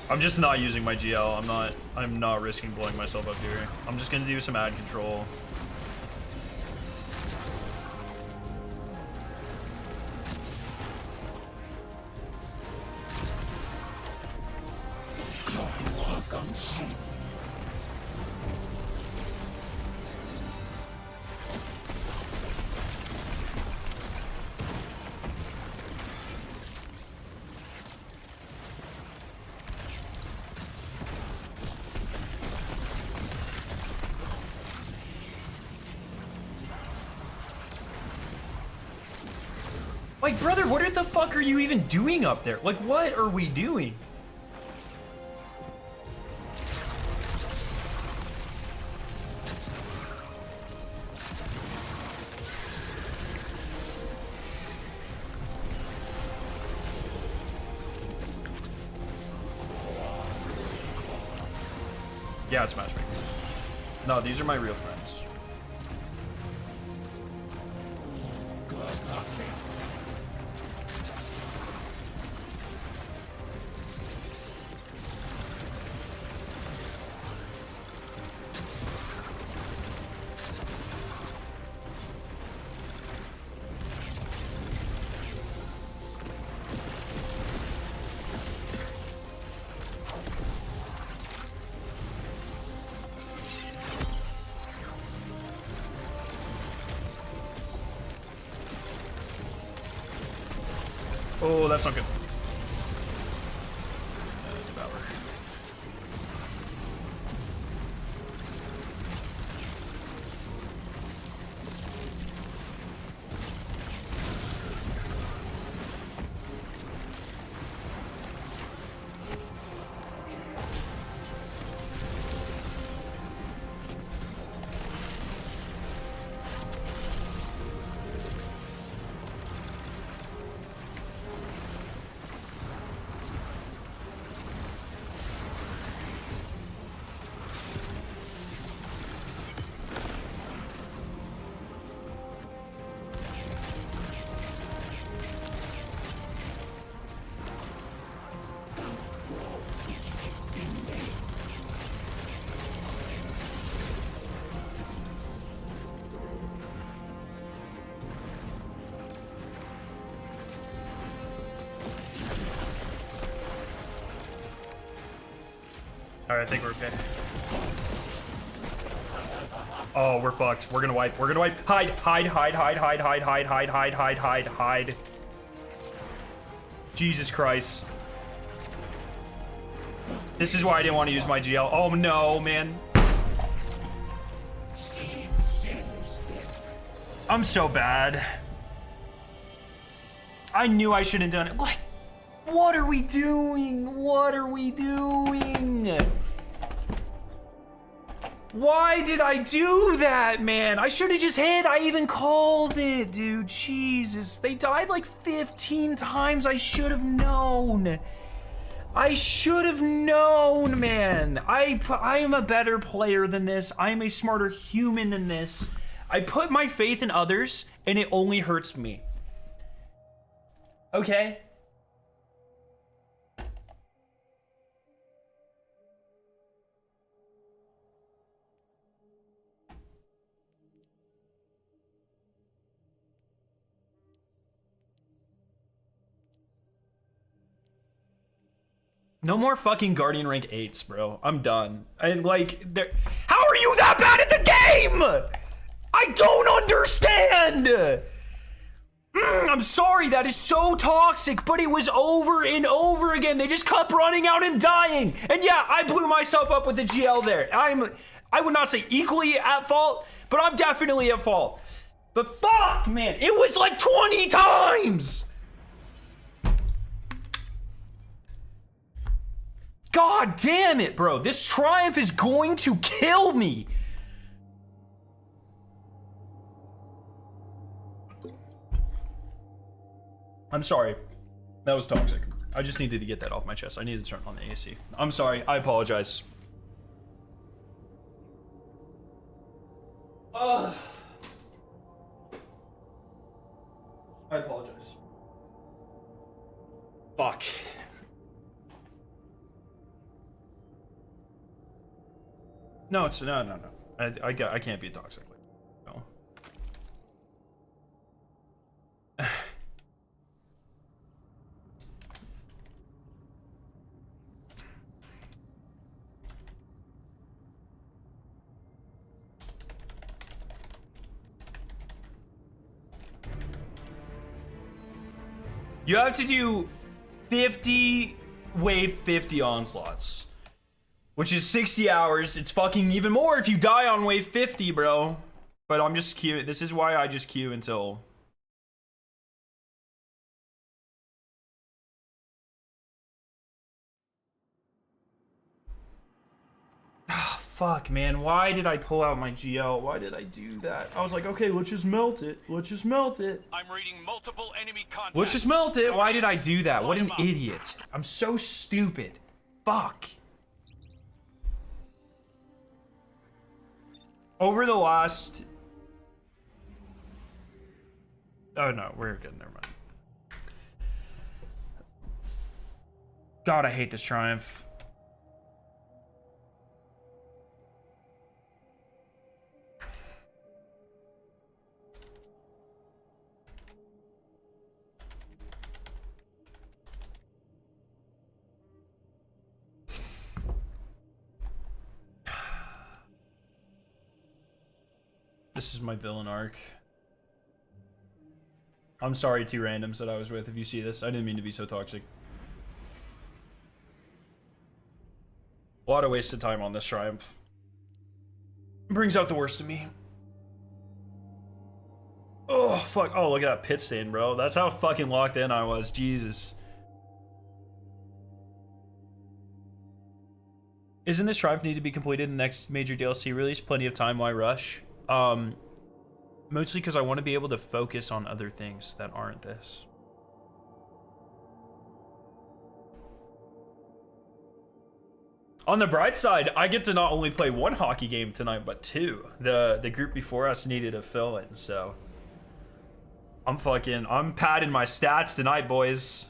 I'm just not using my GL. I'm not risking blowing myself up here. I'm just gonna do some ad control. Like, brother, what the fuck are you even doing up there? Like, what are we doing? Yeah, it's matchmaking. No, these are my real friends. Oh, that's not good. All right, I think we're okay. Oh, we're fucked. We're gonna wipe. We're gonna wipe. Hide, hide, hide, hide, hide, hide, hide, hide, hide, hide, hide, hide. Jesus Christ. This is why I didn't want to use my GL. Oh no, man. I'm so bad. I knew I shouldn't have done it. What are we doing? What are we doing? Why did I do that, man? I should have just hit. I even called it, dude. Jesus. They died like 15 times. I should have known. I should have known, man. I am a better player than this. I am a smarter human than this. I put my faith in others, and it only hurts me. Okay? No more fucking Guardian rank 8s, bro. I'm done. And like, how are you that bad at the game? I don't understand. I'm sorry, that is so toxic, but it was over and over again. They just kept running out and dying. And yeah, I blew myself up with the GL there. I would not say equally at fault, but I'm definitely at fault. But fuck, man, it was like 20 times. God damn it, bro. This triumph is going to kill me. I'm sorry. That was toxic. I just needed to get that off my chest. I needed to turn on the AC. I'm sorry. I apologize. I apologize. Fuck. No, it's no. I can't be toxic. No. You have to do 50 wave 50 onslaughts. Which is 60 hours. It's fucking even more if you die on wave 50, bro. But I'm just queuing. This is why I just queue until fuck, man. Why did I pull out my GL? Why did I do that? I was like, okay, let's just melt it. Let's just melt it. I'm reading multiple enemy contacts. Let's just melt it. Why did I do that? What an idiot. I'm so stupid. Fuck. Over the last... Oh, no. We're good. Never mind. God, I hate this triumph. This is my villain arc. I'm sorry, two randoms that I was with. If you see this, I didn't mean to be so toxic. A lot of wasted time on this triumph. Brings out the worst of me. Oh, fuck. Oh, look at that pit stain, bro. That's how fucking locked in I was. Jesus. Isn't this triumph need to be completed in the next major DLC release? Plenty of time, why rush? Mostly because I want to be able to focus on other things that aren't this. On the bright side, I get to not only play one hockey game tonight, but two. The group before us needed a fill-in, so I'm padding my stats tonight, boys.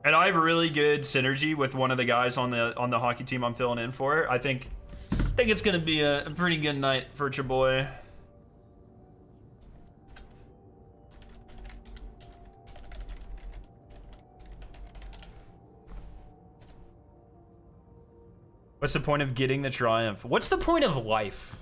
And I have a really good synergy with one of the guys on the hockey team I'm filling in for. I think it's gonna be a pretty good night for your boy. What's the point of getting the triumph? What's the point of life?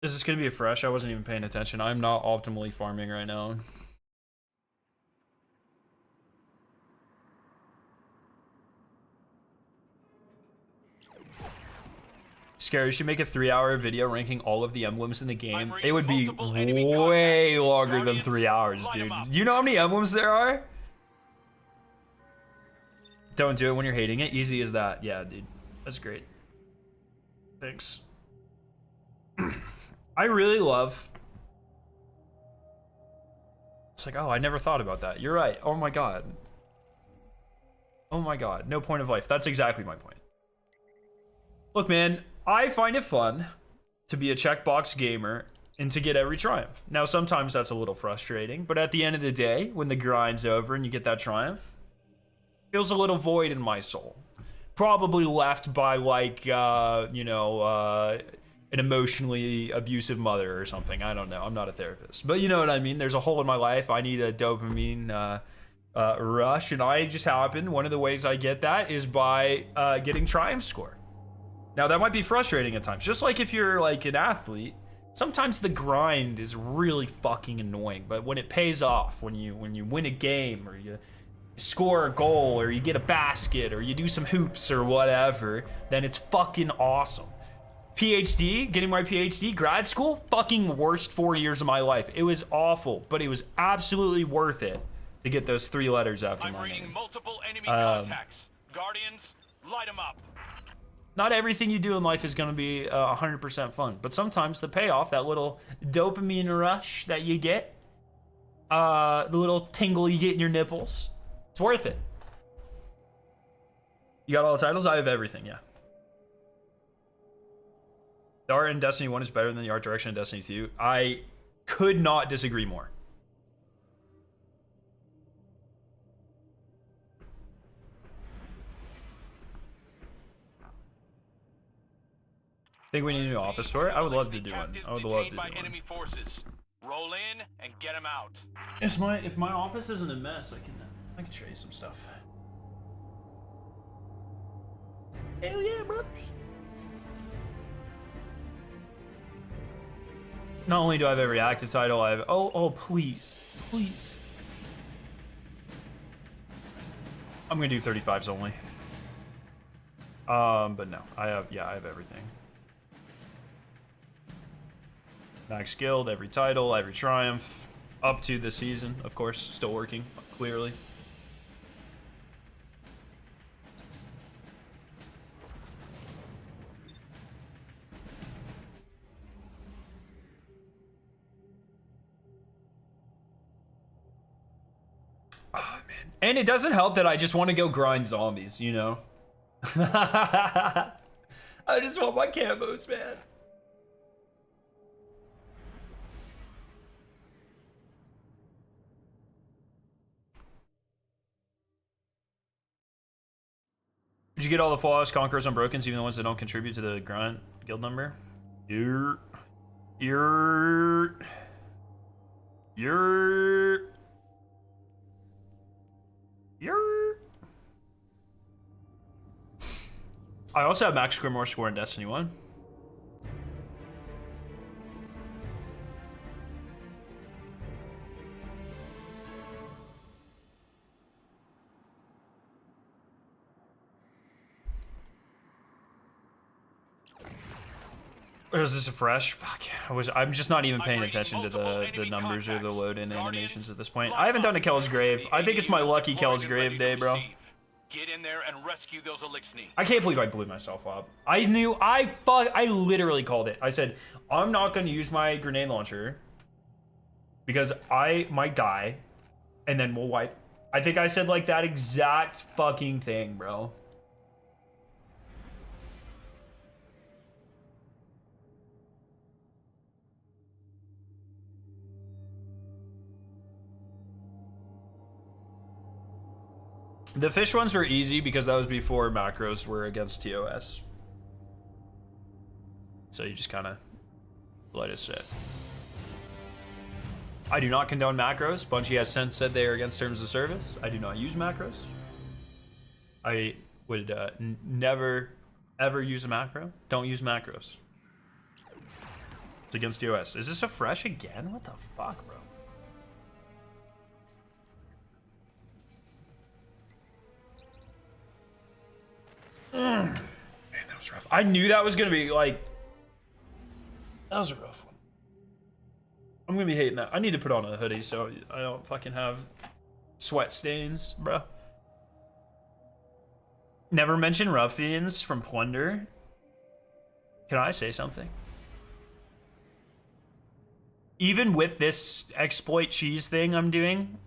Is this gonna be a fresh? I wasn't even paying attention. I'm not optimally farming right now. Scary, you should make a 3-hour video ranking all of the emblems in the game. It would be way longer than 3 hours, dude. You know how many emblems there are? Don't do it when you're hating it. Easy as that. Yeah, dude. That's great. Thanks. I really love... It's like, oh, I never thought about that. You're right. Oh my god. Oh my god. No point of life. That's exactly my point. Look, man, I find it fun to be a checkbox gamer and to get every triumph. Now, sometimes that's a little frustrating, but at the end of the day, when the grind's over and you get that triumph, feels a little void in my soul. Probably left by, like, an emotionally abusive mother or something. I don't know. I'm not a therapist. But you know what I mean? There's a hole in my life. I need a dopamine rush, and I just happen, one of the ways I get that is by getting triumph score. Now, that might be frustrating at times. Just like if you're like an athlete, sometimes the grind is really fucking annoying. But when it pays off, when you win a game, or you score a goal, or you get a basket, or you do some hoops or whatever, then it's fucking awesome. PhD, getting my PhD, grad school, fucking worst 4 years of my life. It was awful, but it was absolutely worth it to get those 3 letters after my name. I'm reading multiple enemy contacts. Guardians, light them up. Not everything you do in life is going to be 100% fun, but sometimes the payoff, that little dopamine rush that you get, the little tingle you get in your nipples, it's worth it. You got all the titles? I have everything, yeah. The art in Destiny 1 is better than the art direction in Destiny 2. I could not disagree more. Think we need a new office store? I would love to do one. I would love to do one. Roll in and get them out. If my office isn't a mess, I can show you some stuff. Hell yeah, brothers. Not only do I have every active title, I have... Oh, please. Please. I'm going to do 35s only. But no. I have everything. Max Guild, every title, every triumph. Up to this season, of course. Still working, clearly. And it doesn't help that I just want to go grind zombies, you know? I just want my camos, man. Did you get all the flawless conquerors on brokens, even the ones that don't contribute to the grunt guild number? You're... I also have max Grimoire score in Destiny 1. Or is this a fresh? Fuck. I'm just not even paying attention to the numbers or the load-in animations at this point. I haven't done a Kel's Grave. I think it's my lucky Kel's Grave day, bro. Get in there and rescue those Elixni. I can't believe I blew myself up. I literally called it. I said, I'm not going to use my grenade launcher because I might die and then we'll wipe. I think I said like that exact fucking thing, bro. The fish ones were easy because that was before macros were against TOS. So you just kind of let it sit. I do not condone macros. Bungie has since said they are against terms of service. I do not use macros. I would never, ever use a macro. Don't use macros. It's against TOS. Is this a fresh again? What the fuck, bro? Man, that was rough. I knew that was gonna be like... That was a rough one. I'm gonna be hating that. I need to put on a hoodie so I don't fucking have sweat stains, bro. Never mention ruffians from Plunder. Can I say something? Even with this exploit cheese thing I'm doing,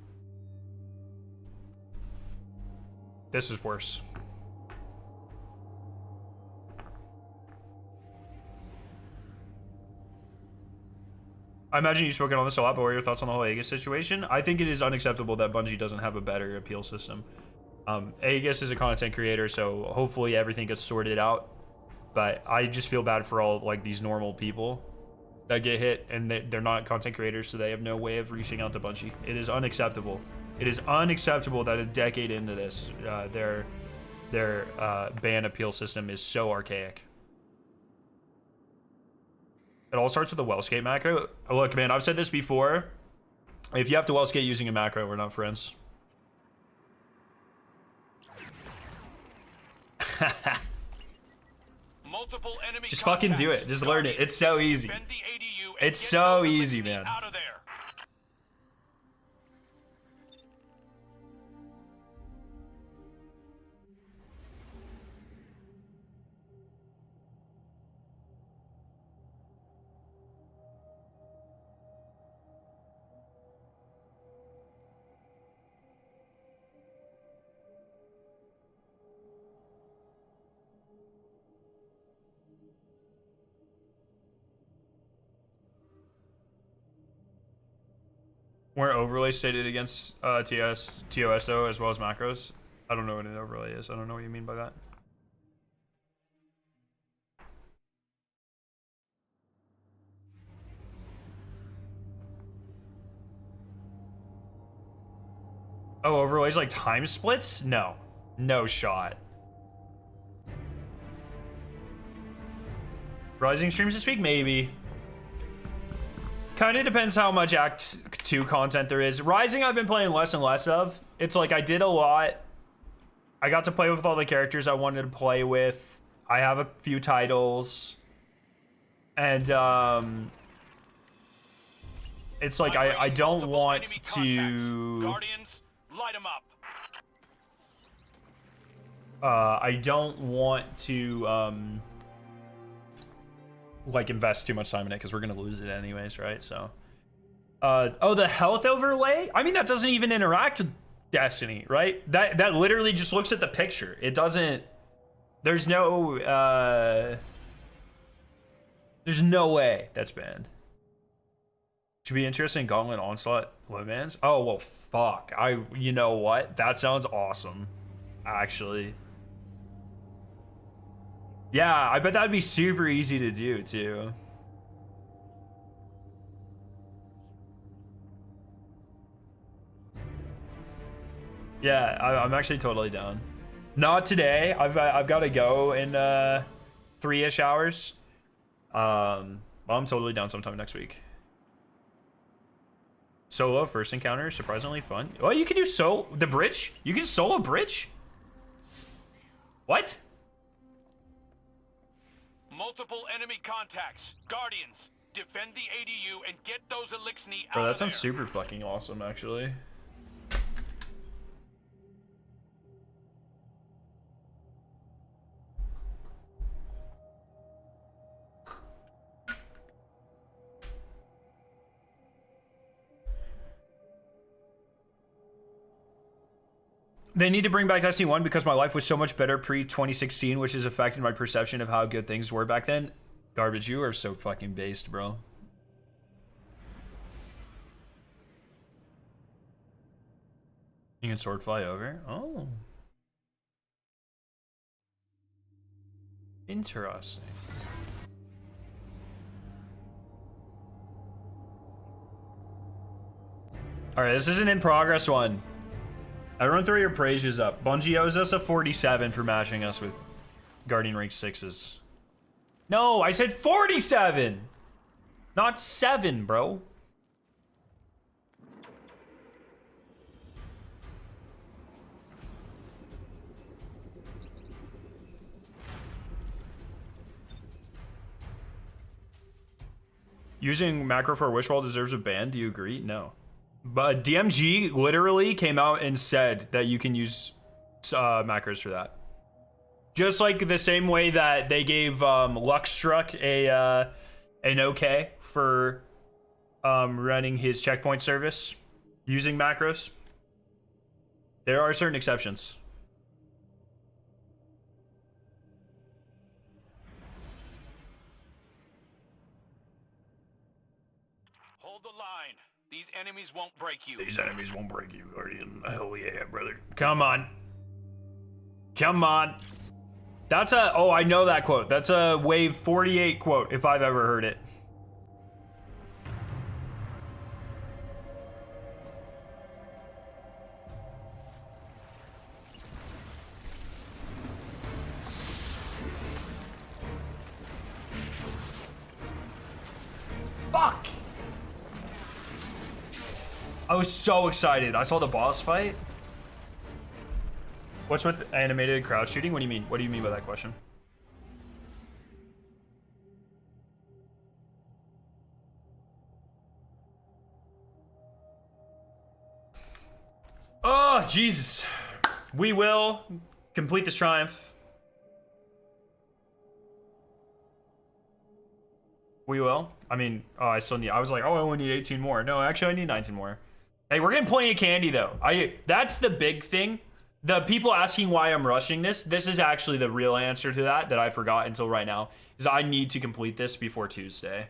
this is worse. I imagine you've spoken on this a lot, but what are your thoughts on the whole Aegis situation? I think it is unacceptable that Bungie doesn't have a better appeal system. Aegis is a content creator, so hopefully everything gets sorted out. But I just feel bad for all like these normal people that get hit, and they're not content creators, so they have no way of reaching out to Bungie. It is unacceptable. It is unacceptable that a decade into this, their ban appeal system is so archaic. It all starts with the Wellskate macro. Look, man, I've said this before. If you have to Wellskate using a macro, we're not friends. Multiple enemy Just fucking do it. Just learn it. It's so easy. It's so easy, man. Out of there. Weren't overlays stated against TOSO as well as macros? I don't know what an overlay is. I don't know what you mean by that. Oh, overlays like time splits? No. No shot. Rising streams this week? Maybe. Kind of depends how much Act 2 content there is. Rising I've been playing less and less of. It's like I did a lot. I got to play with all the characters I wanted to play with. I have a few titles. And it's like I don't want to Guardians, light 'em up. I don't want to like invest too much time in it because we're gonna lose it anyways, right? So oh, the health overlay, I mean, that doesn't even interact with Destiny, right? That literally just looks at the picture. It doesn't, there's no way that's banned. Should be interesting. Gauntlet, Onslaught, Webmans. Oh well, fuck. You know what, that sounds awesome actually. Yeah, I bet that'd be super easy to do too. Yeah, I'm actually totally down. Not today. I've got to go in 3-ish hours. I'm totally down sometime next week. Solo first encounter, surprisingly fun. Oh, you can do the bridge? You can solo bridge? What? Multiple enemy contacts. Guardians, defend the ADU and get those Elixni out Bro, that of sounds there. super fucking awesome, actually. They need to bring back Destiny 1 because my life was so much better pre-2016, which has affected my perception of how good things were back then. Garbage, you are so fucking based, bro. You can sword fly over. Oh. Interesting. Alright, this is an in progress one. Everyone throw your praises up. Bungie owes us a 47 for matching us with Guardian rank 6s. No, I said 47! Not 7, bro. Using macro for a wish wall deserves a ban. Do you agree? No. But DMG literally came out and said that you can use macros for that. Just like the same way that they gave Luxstruck an okay for running his checkpoint service using macros. There are certain exceptions. Hold the line. These enemies won't break you. These enemies won't break you, Guardian. Hell yeah, brother. Come on. Come on. That's a, oh, I know that quote. That's a Wave 48 quote, if I've ever heard it. Fuck! I was so excited. I saw the boss fight. What's with animated crowd shooting? What do you mean? What do you mean by that question? Oh, Jesus. We will complete this triumph. We will. I mean, oh, I still need, I was like, oh, I only need 18 more. No, actually, I need 19 more. Hey, we're getting plenty of candy, though. That's the big thing. The people asking why I'm rushing this is actually the real answer to that I forgot until right now, is I need to complete this before Tuesday.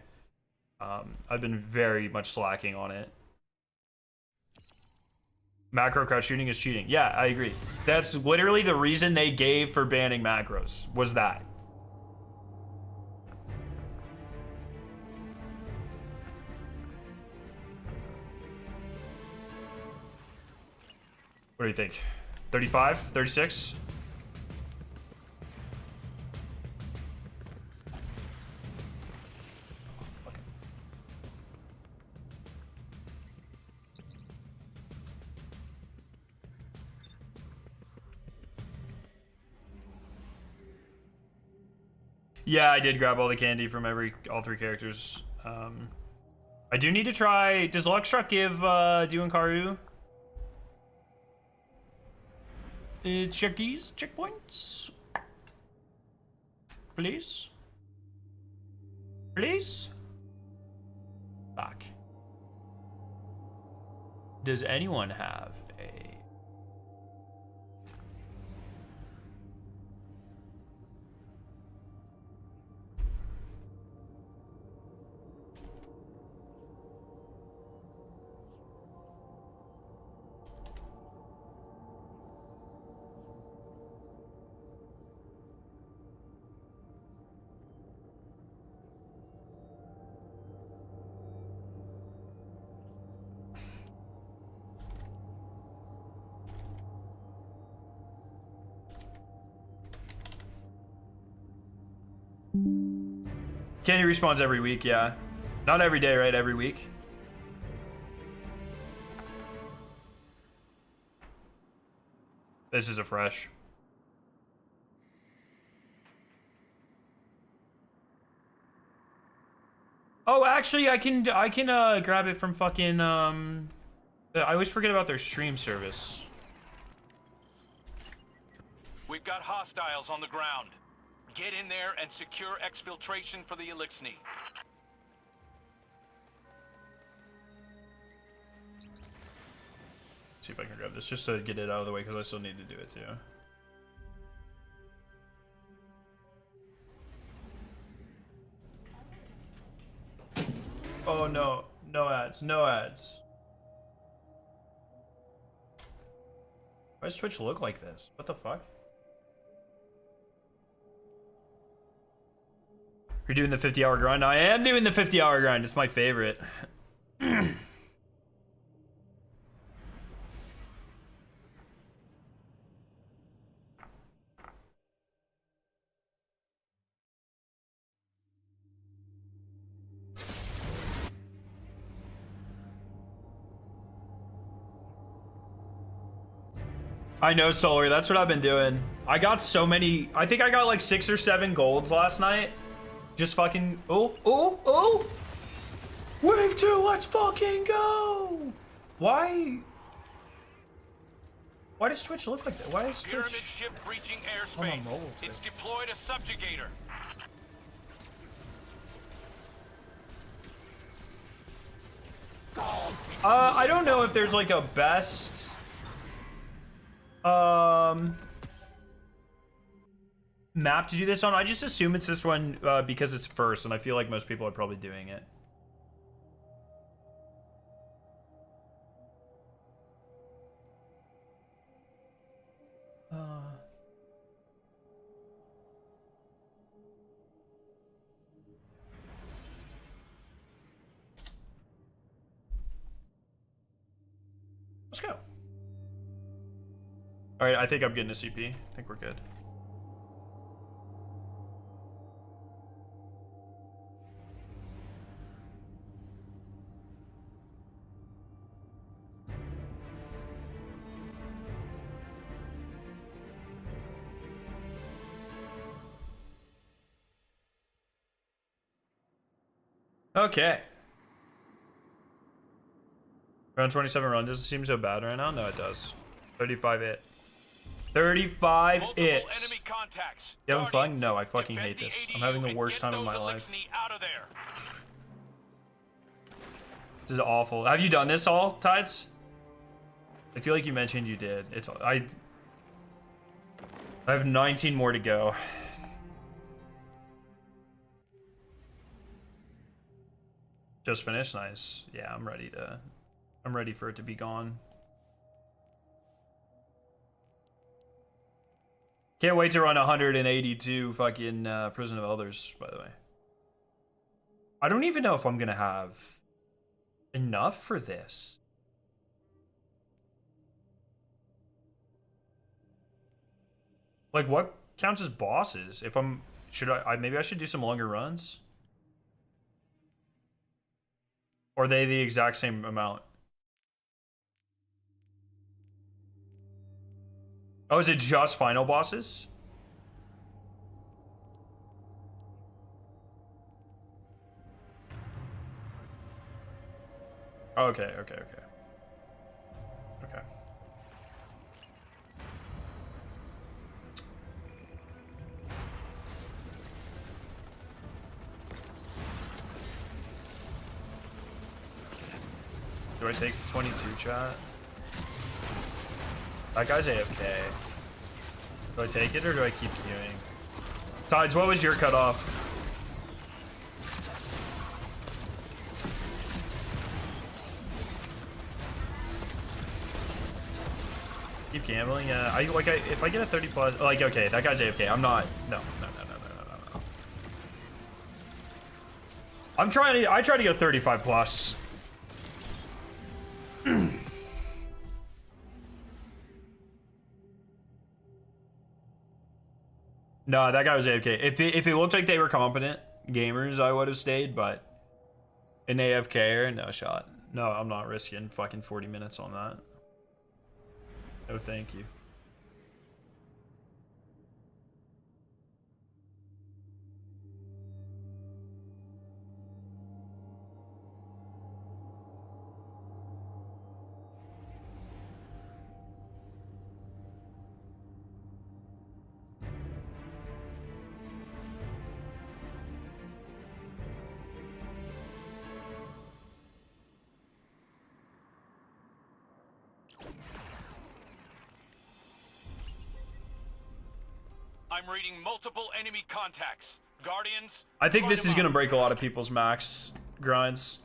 I've been very much slacking on it. Macro crouch shooting is cheating. Yeah, I agree. That's literally the reason they gave for banning macros, was that. What do you think? 35? 36? Yeah, I did grab all the candy from all 3 characters. I do need to try. Does Luckstruck give Duankaru checkpoints? Please? Please? Back. Does anyone have a... Candy respawns every week, yeah. Not every day, right? Every week. This is a fresh. Oh, actually, I can grab it from fucking I always forget about their stream service. We've got hostiles on the ground. Get in there and secure exfiltration for the Elixni. See if I can grab this just to get it out of the way because I still need to do it too. Oh no, no ads, no ads. Why does Twitch look like this? What the fuck? You're doing the 50-hour grind? I am doing the 50-hour grind. It's my favorite. I know, Solar. That's what I've been doing. I got so many. I think I got like 6 or 7 golds last night. Just fucking. Oh. Wave 2, let's fucking go. Why does Twitch look like that? Why is Twitch? Pyramid ship breaching airspace. It's deployed a subjugator. I don't know if there's like a best. Map to do this on. I just assume it's this one because it's first, and I feel like most people are probably doing it. Let's go. All right, I think I'm getting a CP. I think we're good. Okay. Round 27 run doesn't seem so bad right now. No, it does. 35 it. 35 Multiple it's. enemy contacts. You having fun? Guardians, No, I fucking defend hate this. the I'm having the ADU worst and time of get my those life. Elixni out of there. This is awful. Have you done this all, Tides? I feel like you mentioned you did. I have 19 more to go. Just finished? Nice. Yeah, I'm ready for it to be gone. Can't wait to run 182 fucking Prison of Elders, by the way. I don't even know if I'm gonna have enough for this. Like, what counts as bosses? If I'm, maybe I should do some longer runs? Or are they the exact same amount? Oh, is it just final bosses? Okay, okay, okay. Okay. Do I take 22 chat? That guy's AFK. Do I take it or do I keep queuing? Tides, what was your cutoff? Keep gambling, yeah. If I get a 30 plus, like, okay, that guy's AFK. I'm not. No. I try to go 35 plus. No, that guy was AFK. If it looked like they were competent gamers, I would have stayed, but an AFK, no shot. No, I'm not risking fucking 40 minutes on that. No, thank you. I'm reading multiple enemy contacts. Guardians. I think this fight is 'em gonna up. break a lot of people's max grinds.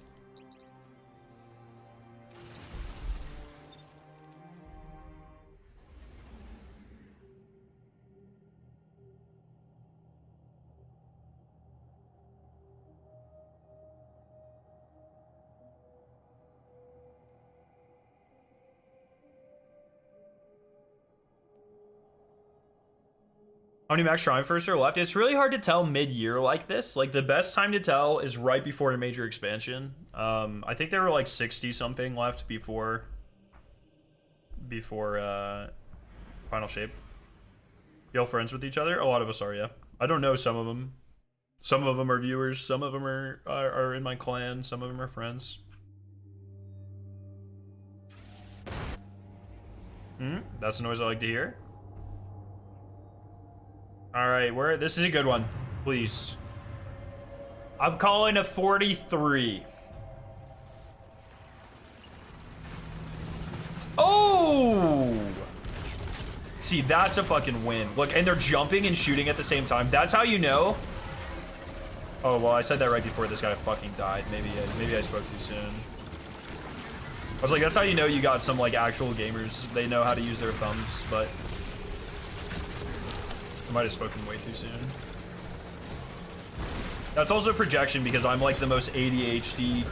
How many max triumphers are left? It's really hard to tell mid-year like this. Like, the best time to tell is right before a major expansion. I think there were like 60 something left before final shape. Y'all friends with each other? A lot of us are, yeah. I don't know some of them. Some of them are viewers. Some of them are in my clan. Some of them are friends. That's the noise I like to hear. All right, this is a good one. Please. I'm calling a 43. Oh! See, that's a fucking win. Look, and they're jumping and shooting at the same time. That's how you know. Oh, well, I said that right before this guy fucking died. Maybe I spoke too soon. I was like, that's how you know you got some, like, actual gamers. They know how to use their thumbs, but I might have spoken way too soon. That's also projection because I'm like the most ADHD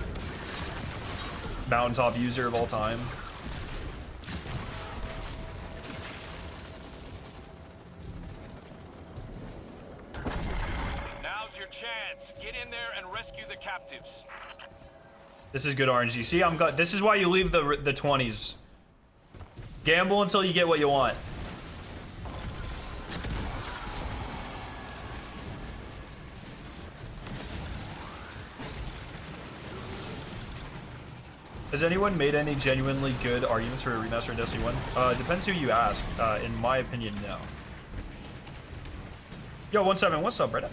mountaintop user of all time. Now's your chance. Get in there and rescue the captives. This is good RNG. See, this is why you leave the 20s. Gamble until you get what you want. Has anyone made any genuinely good arguments for a remaster of Destiny 1? Depends who you ask. In my opinion, no. Yo, 17, what's up, Bretta?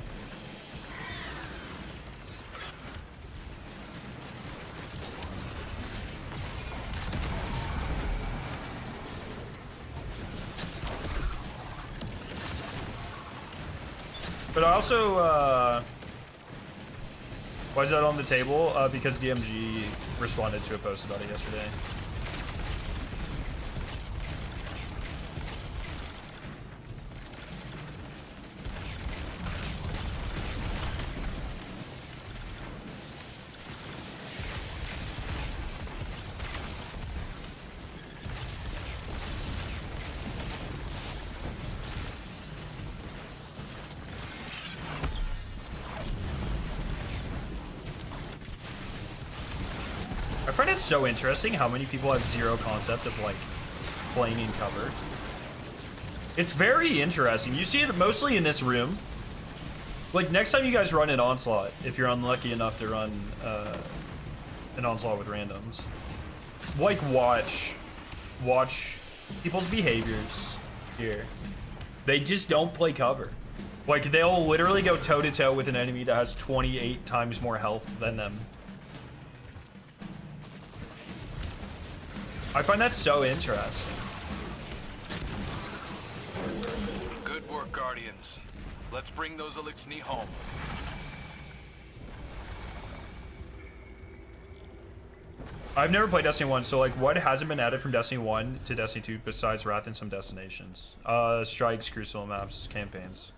But I also, why is that on the table? Because DMG responded to a post about it yesterday. I find it so interesting how many people have zero concept of like playing in cover. It's very interesting. You see it mostly in this room. Like next time you guys run an Onslaught, if you're unlucky enough to run an Onslaught with randoms, like watch people's behaviors here. They just don't play cover. Like they'll literally go toe to toe with an enemy that has 28 times more health than them. I find that so interesting. Good work, Guardians. Let's bring those Elixni home. I've never played Destiny 1, so like what hasn't been added from Destiny 1 to Destiny 2 besides Wrath and some destinations? Strikes, Crucible maps, campaigns.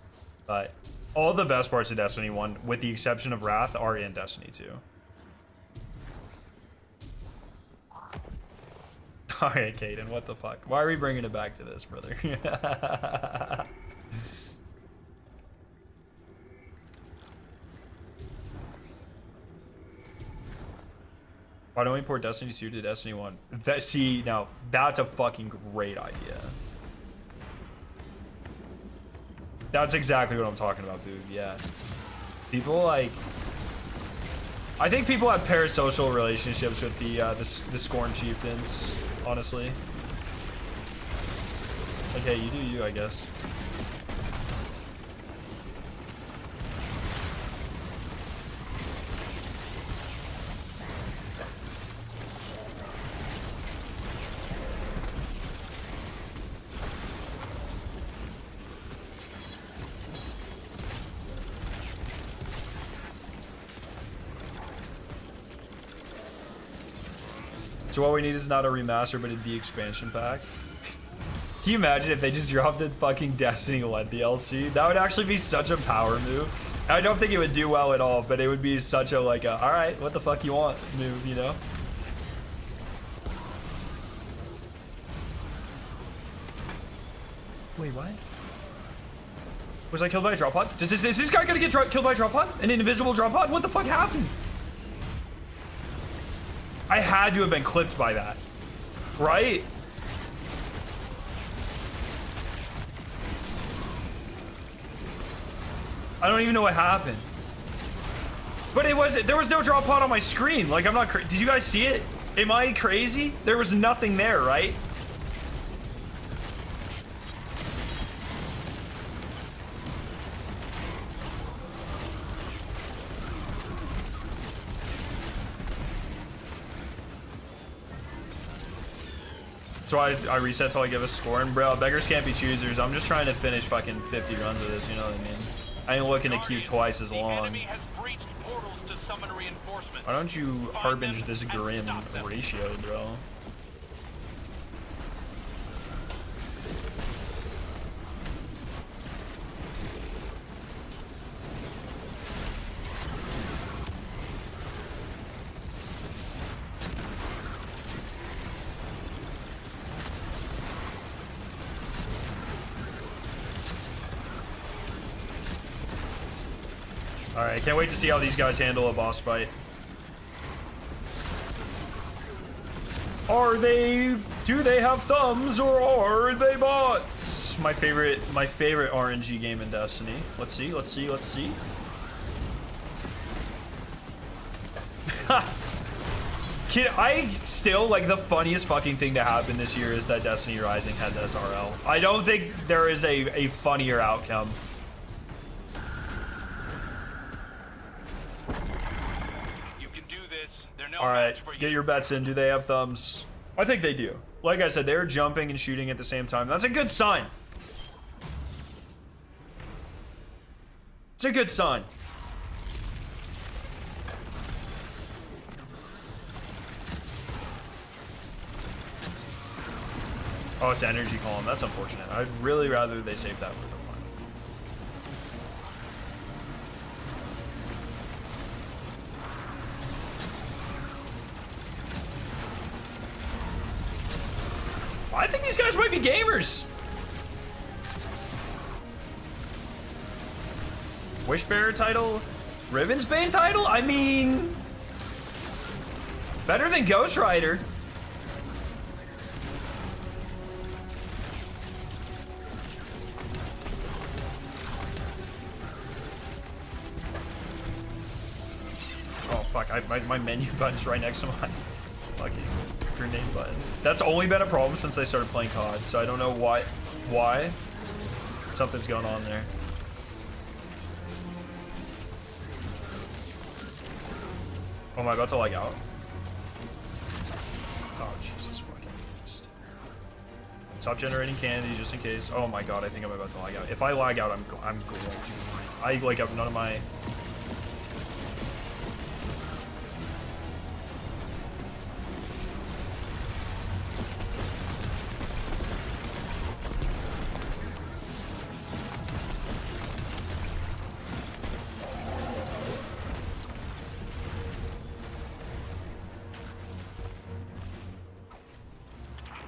But all the best parts of Destiny 1, with the exception of Wrath, are in Destiny 2. Alright, Caden, what the fuck? Why are we bringing it back to this, brother? Why don't we port Destiny 2 to Destiny 1? See, now, that's a fucking great idea. That's exactly what I'm talking about, dude. Yeah. People, like... I think people have parasocial relationships with the Scorn Chieftains, honestly. Okay, you do you, I guess. So what we need is not a remaster, but the expansion pack. Can you imagine if they just dropped the fucking Destiny 1 DLC? That would actually be such a power move. I don't think it would do well at all, but it would be such a, like, all right, what the fuck you want move, you know? Wait, what? Was I killed by a drop pod? Is this guy gonna get killed by a drop pod? An invisible drop pod? What the fuck happened? I had to have been clipped by that, right? I don't even know what happened. But there was no drop pod on my screen. Like, I'm not did you guys see it? Am I crazy? There was nothing there, right? So I reset till I give a score, and bro, beggars can't be choosers. I'm just trying to finish fucking 50 runs of this, you know what I mean? I ain't looking to queue twice as long. Why don't you harbinge this grim ratio, bro? Alright, can't wait to see how these guys handle a boss fight. Do they have thumbs or are they bots? My favorite RNG game in Destiny. Let's see. Kid, I still, like, the funniest fucking thing to happen this year is that Destiny Rising has SRL. I don't think there is a funnier outcome. Alright, get your bets in. Do they have thumbs? I think they do. Like I said, they're jumping and shooting at the same time. That's a good sign. It's a good sign. Oh, it's an energy column. That's unfortunate. I'd really rather they save that for the fun. I think these guys might be gamers. Wishbearer title? Ribbonsbane title? I mean, better than Ghost Rider. Oh fuck, my menu button's right next to my fucking grenade button. That's only been a problem since I started playing COD, so I don't know why. Something's going on there. Oh, am I about to lag out? Oh, Jesus fucking Christ. Stop generating candy just in case. Oh my god, I think I'm about to lag out. If I lag out, I'm going to. I like have none of my.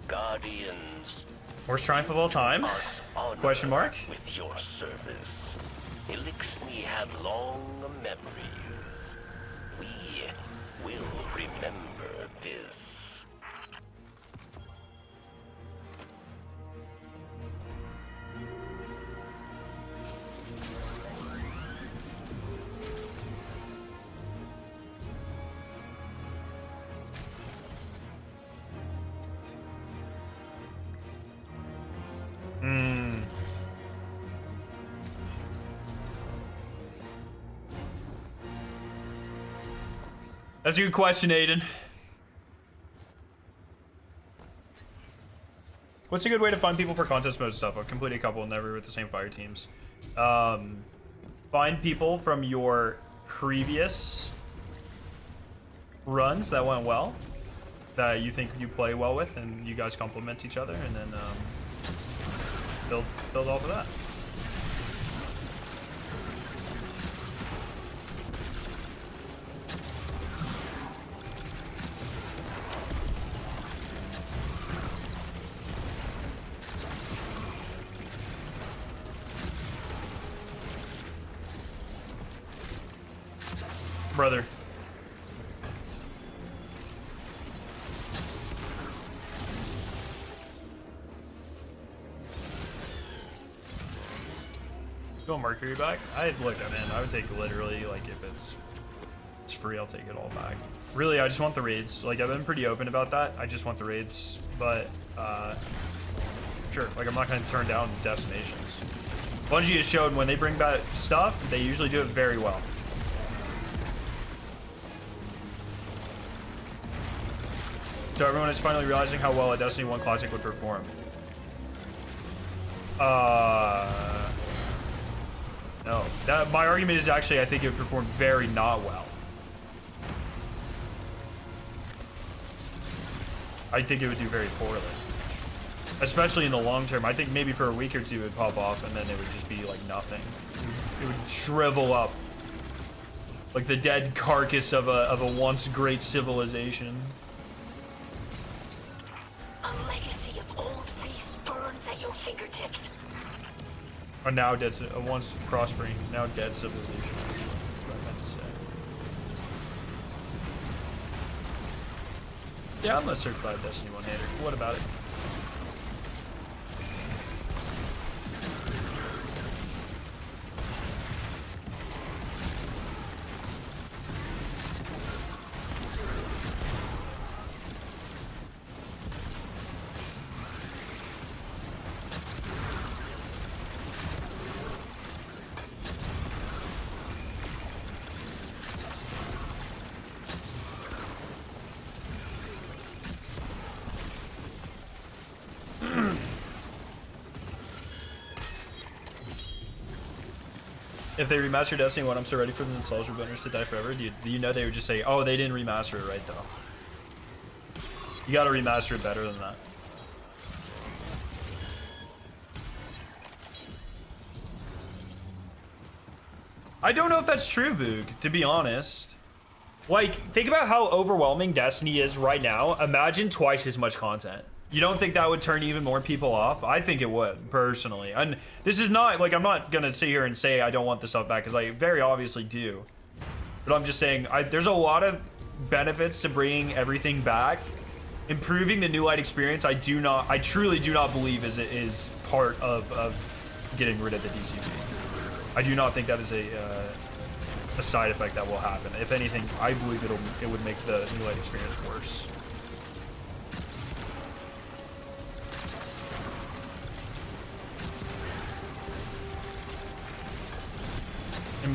Guardians, Worst triumph of all time? us honor Question mark? with your service. Elixni have long memories. We will remember this. That's a good question, Aiden. What's a good way to find people for contest mode stuff? I've completed a couple, never with the same fire teams. Find people from your previous runs that went well, that you think you play well with, and you guys complement each other, and then build off of that. Brother. Go Mercury back? Look, I would take literally, like, if it's free, I'll take it all back. Really, I just want the raids. Like, I've been pretty open about that. I just want the raids, but sure, like, I'm not gonna turn down destinations. Bungie has shown when they bring back stuff, they usually do it very well. So everyone is finally realizing how well a Destiny 1 Classic would perform. No. My argument is actually I think it would perform very not well. I think it would do very poorly. Especially in the long term. I think maybe for a week or two it would pop off and then it would just be like nothing. It would shrivel up. Like the dead carcass of a once great civilization. A legacy of old Reese burns at your fingertips. A now dead, a once prospering, now dead civilization. That's what I meant to say. Yeah, I'm a certified Destiny 1 hater. What about it? If they remaster Destiny 1, I'm so ready for the nostalgia boners to die forever. Do you know they would just say, oh, they didn't remaster it right, though. You gotta remaster it better than that. I don't know if that's true, Boog, to be honest. Like, think about how overwhelming Destiny is right now. Imagine twice as much content. You don't think that would turn even more people off? I think it would, personally. And this is not, like, I'm not gonna sit here and say I don't want this stuff back, because I very obviously do. But I'm just saying, there's a lot of benefits to bringing everything back. Improving the New Light experience, I truly do not believe is part of getting rid of the DCP. I do not think that is a side effect that will happen. If anything, I believe it would make the New Light experience worse.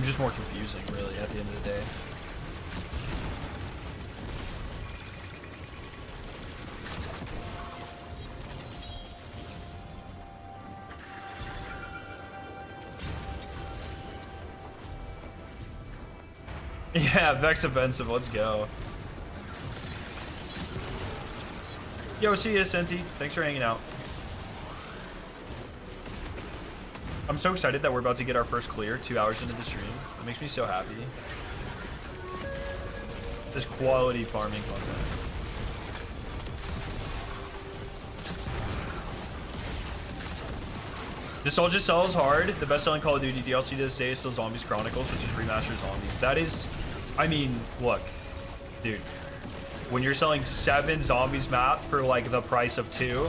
just more confusing, really, at the end of the day. Yeah, Vex offensive, let's go. Yo, see ya, Senti. Thanks for hanging out. I'm so excited that we're about to get our first clear 2 hours into the stream. It makes me so happy. This quality farming content. Nostalgia sells hard. The best-selling Call of Duty DLC to this day is still Zombies Chronicles, which is remastered zombies. That is, I mean, look, dude. When you're selling 7 zombies map for like the price of 2,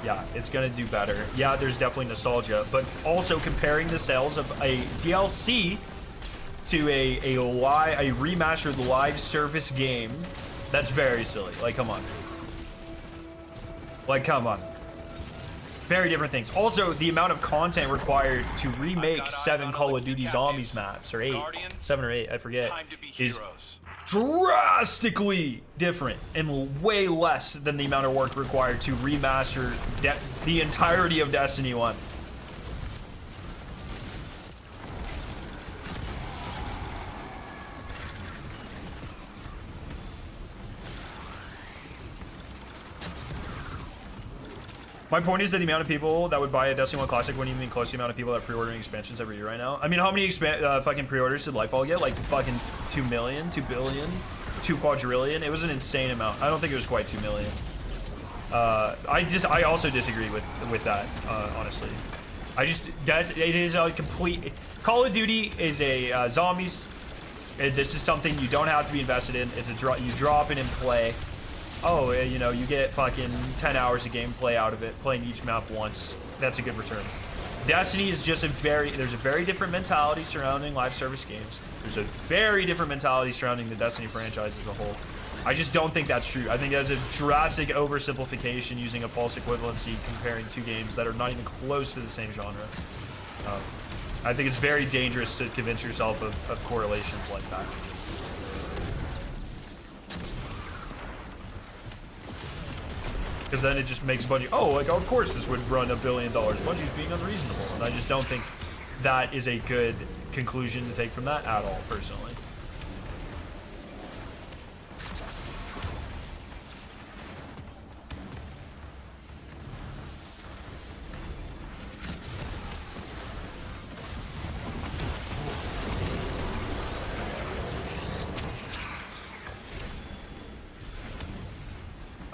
yeah, it's gonna do better. Yeah, there's definitely nostalgia, but also comparing the sales of a DLC to a remastered live service game, that's very silly. Like, come on. Like, come on. Very different things. Also, the amount of content required to remake 7 Call of Duty Zombies maps, or 8, 7 or 8, I forget, is drastically different and way less than the amount of work required to remaster the entirety of Destiny 1. My point is that the amount of people that would buy a Destiny 1 Classic wouldn't even be close to the amount of people that are pre-ordering expansions every year right now. I mean, how many fucking pre-orders did Lightfall get? Like fucking 2 million, 2 billion, 2 quadrillion? It was an insane amount. I don't think it was quite 2 million. I also disagree with that, honestly. It is a complete... Call of Duty is a zombies. This is something you don't have to be invested in. It's a you drop in and play. Oh, you know, you get fucking 10 hours of gameplay out of it, playing each map once. That's a good return. Destiny is just there's a very different mentality surrounding live service games. There's a very different mentality surrounding the Destiny franchise as a whole. I just don't think that's true. I think that's a drastic oversimplification using a false equivalency comparing 2 games that are not even close to the same genre. I think it's very dangerous to convince yourself of correlations like that. Because then it just makes Bungie, oh, like, of course this would run $1 billion. Bungie's being unreasonable. And I just don't think that is a good conclusion to take from that at all, personally.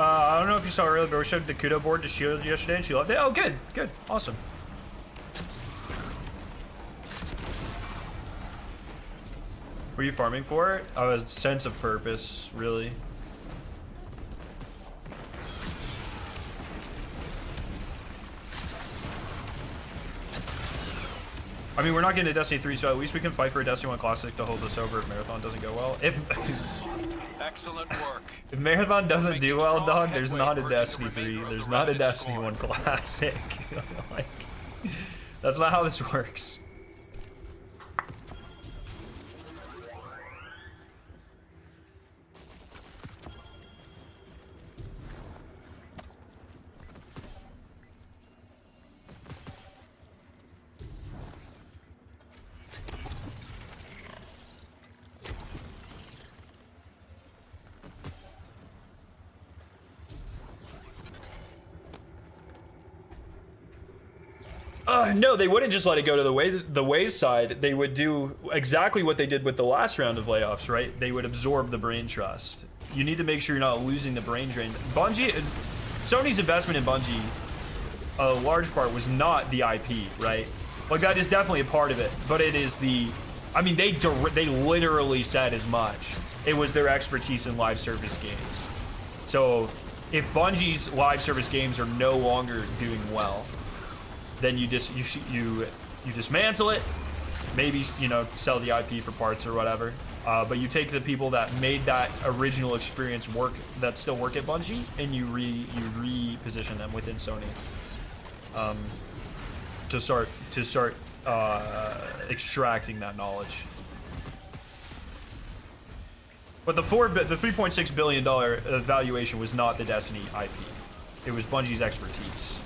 I don't know if you saw earlier, but we showed the Kudo board to Shield yesterday, and she loved it. Oh, good, good, awesome. What were you farming for? A sense of purpose, really. I mean, we're not getting to Destiny 3, so at least we can fight for a Destiny 1 Classic to hold us over if Marathon doesn't go well. Excellent work. If Marathon doesn't do well, dog, there's not a Destiny 3. There's not a Destiny 1 Classic. Like, that's not how this works. No, they wouldn't just let it go to the ways side. They would do exactly what they did with the last round of layoffs, right? They would absorb the brain trust. You need to make sure you're not losing the brain drain. Sony's investment in Bungie, a large part was not the IP, right? Like, that is definitely a part of it, but it is I mean, they literally said as much. It was their expertise in live service games. So if Bungie's live service games are no longer doing well, then you dismantle it, maybe, you know, sell the IP for parts or whatever. But you take the people that made that original experience work, that still work at Bungie, and you reposition them within Sony to start extracting that knowledge But the 3.6 billion dollar valuation was not the Destiny IP. It was Bungie's expertise.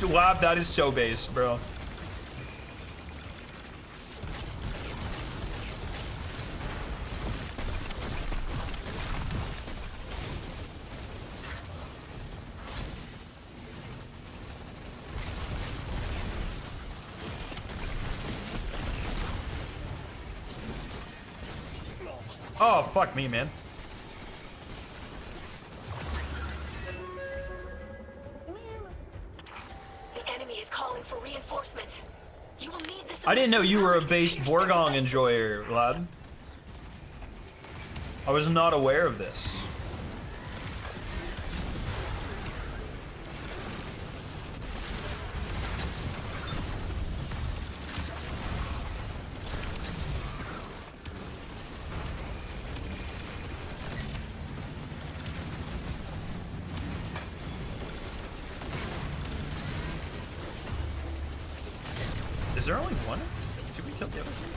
Lab, that is so based, bro. Oh, fuck me, man. The enemy is calling for reinforcements. You will need this. I didn't know you were a elixir base to pierce their Borgong defenses. enjoyer, lad. I was not aware of this. Is there only one? Did we kill the other three?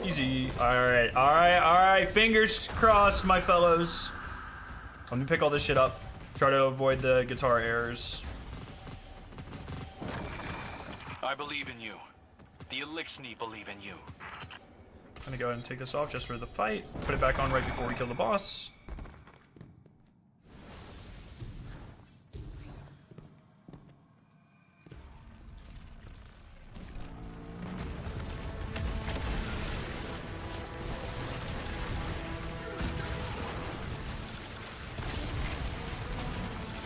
Easy. Alright, alright, alright. Fingers crossed, my fellows. Let me pick all this shit up. Try to avoid the guitar errors. I believe in you. The Elixni believe in you. I'm gonna go ahead and take this off just for the fight. Put it back on right before we kill the boss.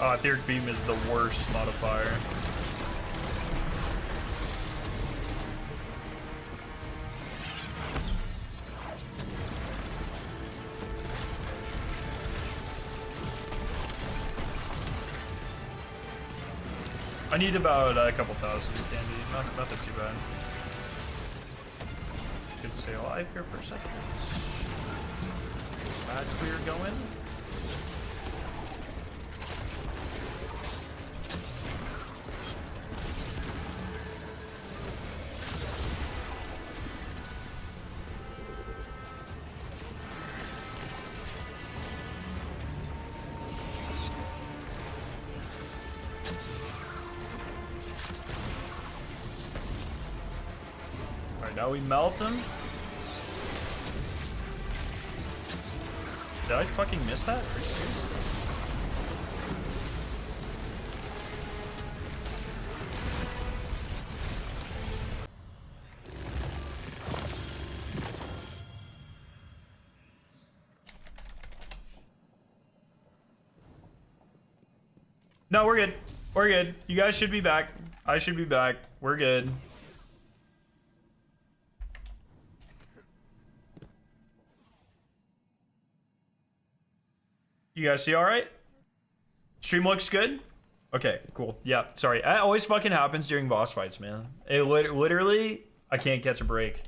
Etheric Beam is the worst modifier. I need about a couple thousand candy. Nothing too bad. Could stay alive here for a second. Bad clear going. Now we melt him. Did I fucking miss that? Are you serious? No, we're good. We're good. You guys should be back. I should be back. We're good. You guys see all right? Stream looks good? Okay, cool. Yeah, sorry. That always fucking happens during boss fights, man. It literally, I can't catch a break.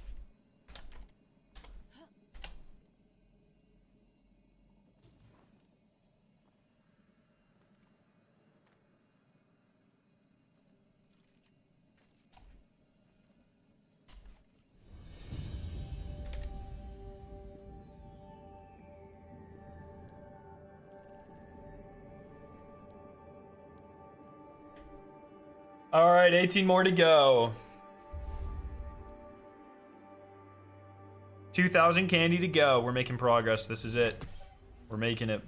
All right, 18 more to go. 2,000 candy to go. We're making progress. This is it. We're making it.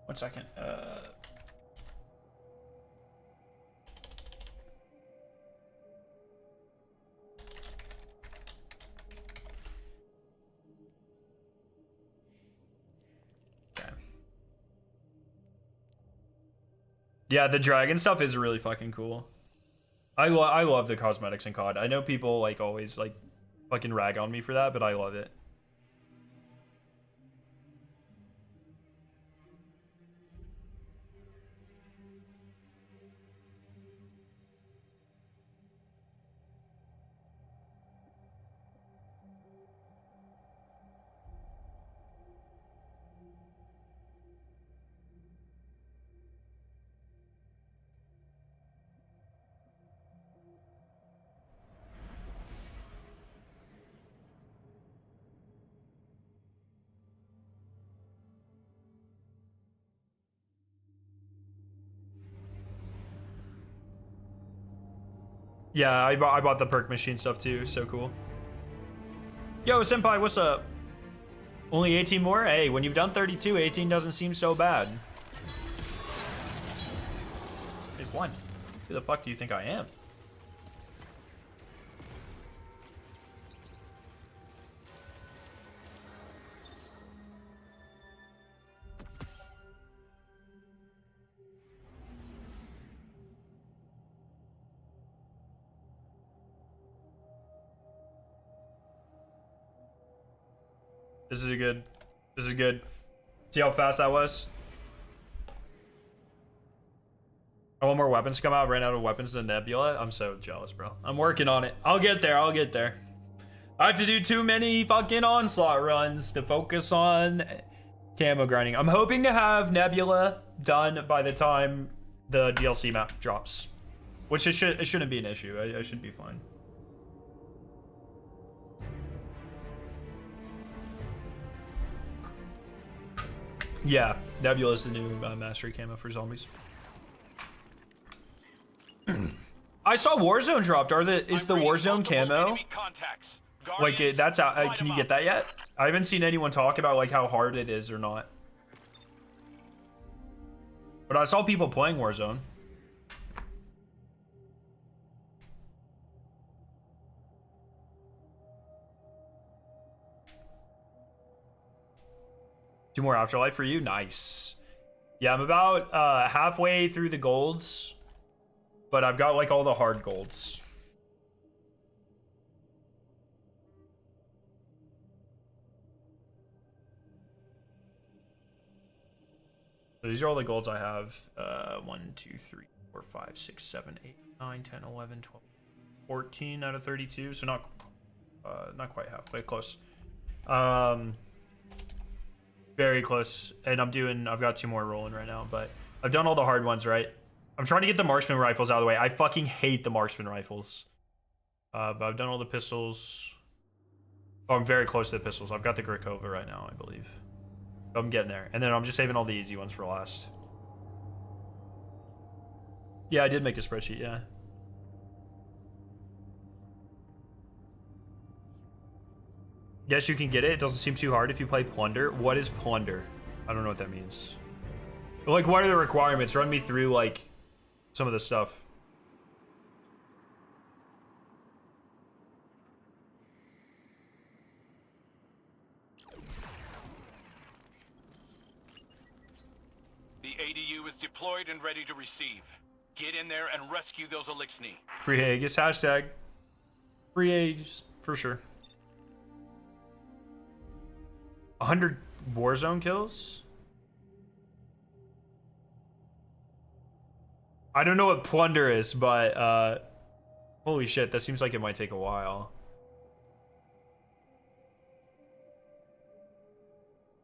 One second. Yeah, the dragon stuff is really fucking cool. I love the cosmetics in COD. I know people like always like fucking rag on me for that, but I love it. Yeah, I bought the perk machine stuff too. So cool. Yo, senpai, what's up? Only 18 more? Hey, when you've done 32, 18 doesn't seem so bad. Wait, one. Who the fuck do you think I am? This is good. This is good. See how fast that was? I want more weapons to come out. Ran out of weapons to Nebula. I'm so jealous, bro. I'm working on it. I'll get there. I'll get there. I have to do too many fucking Onslaught runs to focus on camo grinding. I'm hoping to have Nebula done by the time the DLC map drops. Which it shouldn't be an issue. I should be fine. Yeah, Nebula is the new mastery camo for zombies. I saw Warzone dropped. Is the Warzone camo like that's out? Can you get that yet? I haven't seen anyone talk about like how hard it is or not. But I saw people playing Warzone. Two more afterlife for you. Nice. Yeah, I'm about halfway through the golds, but I've got like all the hard golds. So these are all the golds I have. 1, 2, 3, 4, 5, 6, 7, 8, 9, 10, 11, 12, 14 out of 32. So not quite halfway, close. Very close. And I've got 2 more rolling right now, but I've done all the hard ones, right? I'm trying to get the marksman rifles out of the way. I fucking hate the marksman rifles. But I've done all the pistols. Oh, I'm very close to the pistols. I've got the Grakova right now, I believe. So I'm getting there. And then I'm just saving all the easy ones for last. Yeah, I did make a spreadsheet, yeah. Yes, you can get it. It doesn't seem too hard if you play Plunder. What is Plunder? I don't know what that means. Like, what are the requirements? Run me through, like, some of the stuff. The ADU is deployed and ready to receive. Get in there and rescue those Elixni. Free Aegis hashtag. Free Aegis, for sure. 100 Warzone kills? I don't know what Plunder is, but holy shit, that seems like it might take a while.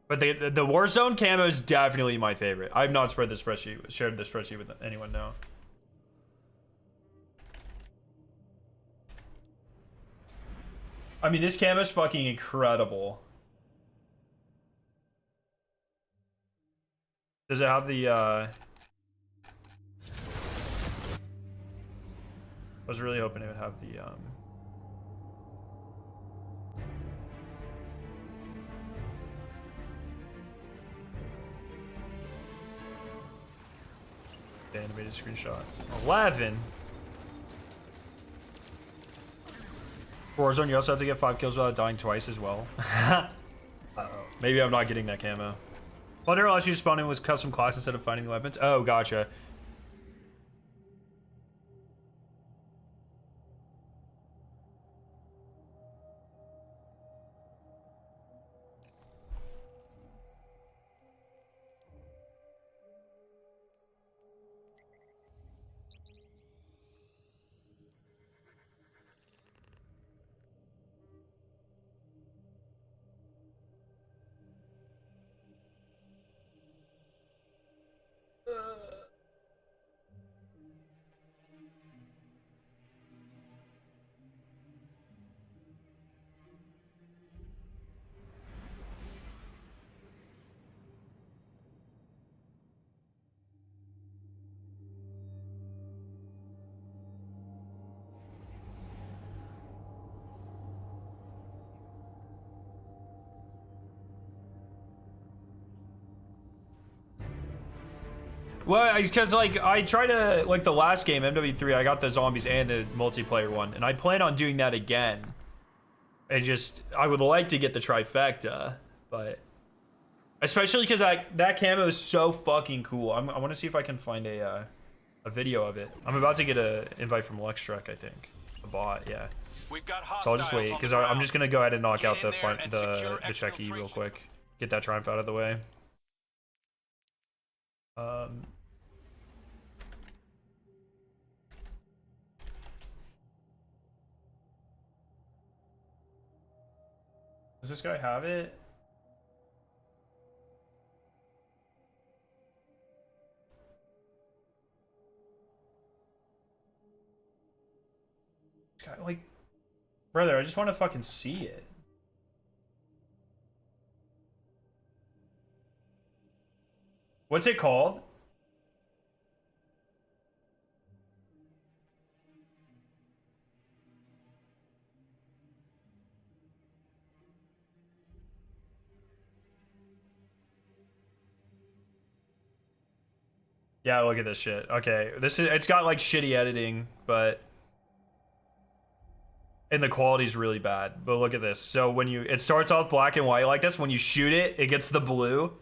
But the Warzone camo is definitely my favorite. I've not shared the spreadsheet with anyone now. I mean, this camo is fucking incredible. Does it have the, I was really hoping it would have the, the animated screenshot. 11? For Warzone, you also have to get 5 kills without dying twice as well. Uh-oh. Maybe I'm not getting that camo. Plunder allows you to spawn in with custom class instead of finding the weapons. Oh, gotcha. Well, because like I try to like the last game MW3, I got the zombies and the multiplayer one, and I plan on doing that again. And just I would like to get the trifecta, but especially because that camo is so fucking cool. I want to see if I can find a video of it. I'm about to get an invite from Lextrek, I think, a bot, yeah. We've got So I'll just wait because I'm just gonna go ahead and knock Get out in the there and secure checky real exfiltration. quick. Get that triumph out of the way. Does this guy have it? This guy, like, brother, I just want to fucking see it. What's it called? Yeah, look at this shit. Okay, it's got like shitty editing, but and the quality's really bad. But look at this. So when it starts off black and white like this, when you shoot it, it gets the blue.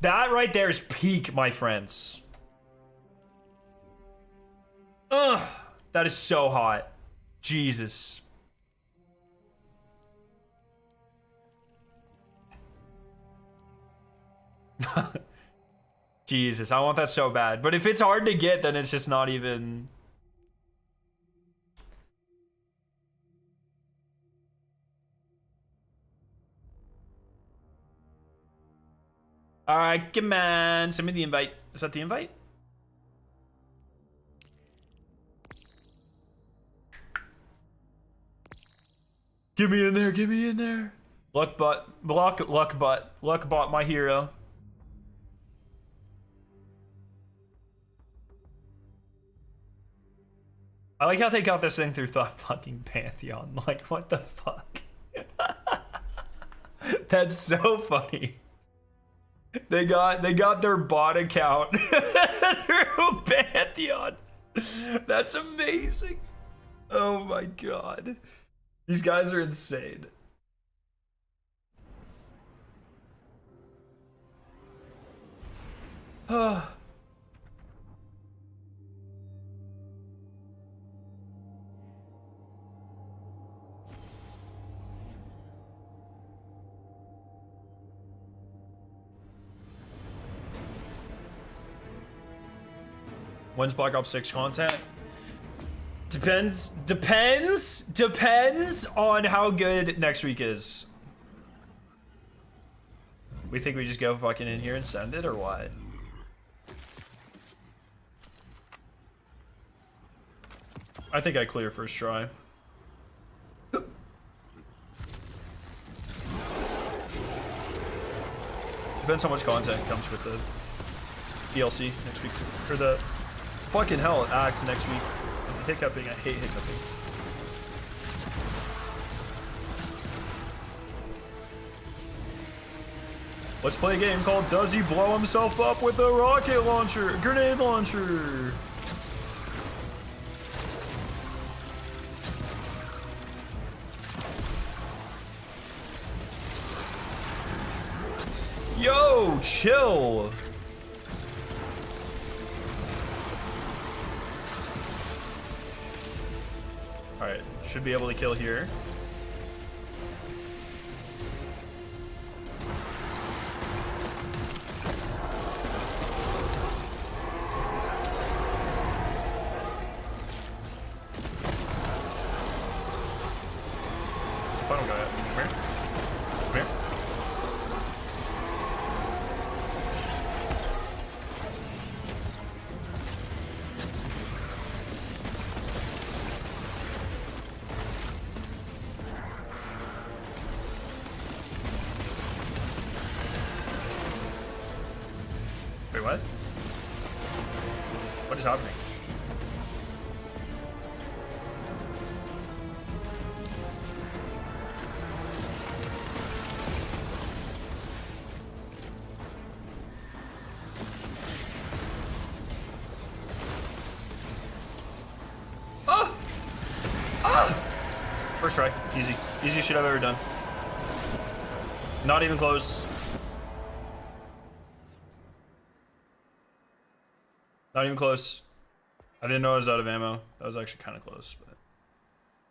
That right there is peak, my friends. Ugh, that is so hot. Jesus. Jesus, I want that so bad. But if it's hard to get, then it's just not even... Alright, come on. Send me the invite. Is that the invite? Get me in there, get me in there. Luck bot, luck bot, my hero. I like how they got this thing through the fucking Pantheon. Like, what the fuck? That's so funny. They got their bot account through Pantheon. That's amazing. Oh my god. These guys are insane. When's Black Ops 6 content? Depends on how good next week is. We think we just go fucking in here and send it or what? I think I clear first try. Depends how much content comes with the DLC next week. Or the fucking hell, acts next week. Hiccuping, I hate hiccuping. Let's play a game called Does He Blow Himself Up with a Rocket Launcher? Grenade Launcher! Yo, chill! Alright, should be able to kill here. Final guy. Come here. Come here. Wait, what? What is happening? First try. Easy. Easiest shit I've ever done. Not even close. Not even close. I didn't know I was out of ammo. That was actually kind of close, but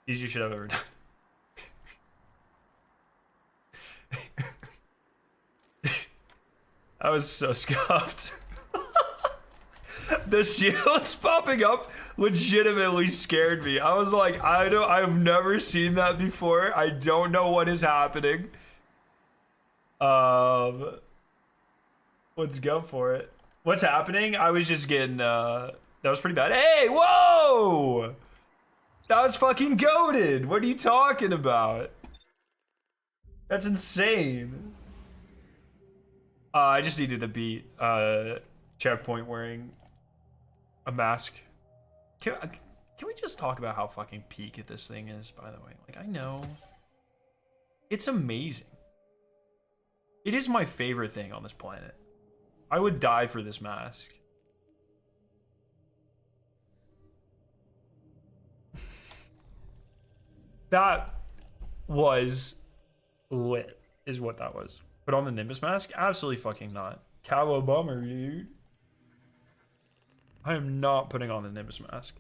easiest shit I've ever done. I was so scuffed. The shields popping up legitimately scared me. I was like, I've never seen that before. I don't know what is happening. Let's go for it. What's happening? I was just getting, that was pretty bad. Hey, whoa! That was fucking goated. What are you talking about? That's insane. I just needed to beat, checkpoint wearing a mask. Can we just talk about how fucking peak this thing is, by the way? Like, I know. It's amazing. It is my favorite thing on this planet. I would die for this mask. That was lit, is what that was. Put on the Nimbus mask? Absolutely fucking not. Cowabummer, dude. I am not putting on the Nimbus mask.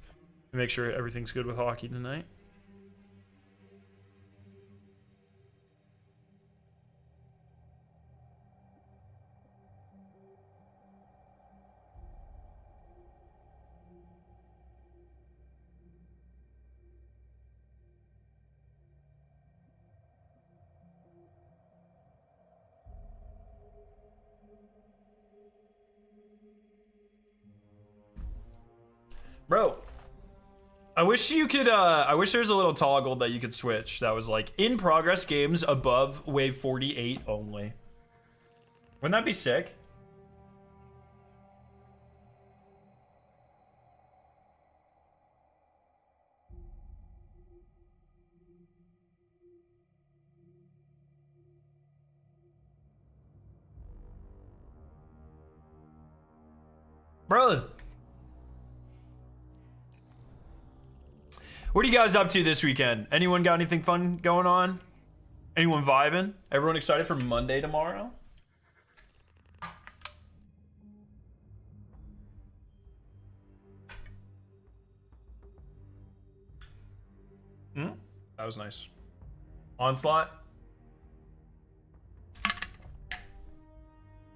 Make sure everything's good with hockey tonight. Bro, I wish you could, I wish there's a little toggle that you could switch that was like, in progress games above wave 48 only. Wouldn't that be sick? Bro. What are you guys up to this weekend? Anyone got anything fun going on? Anyone vibing? Everyone excited for Monday tomorrow? That was nice. Onslaught?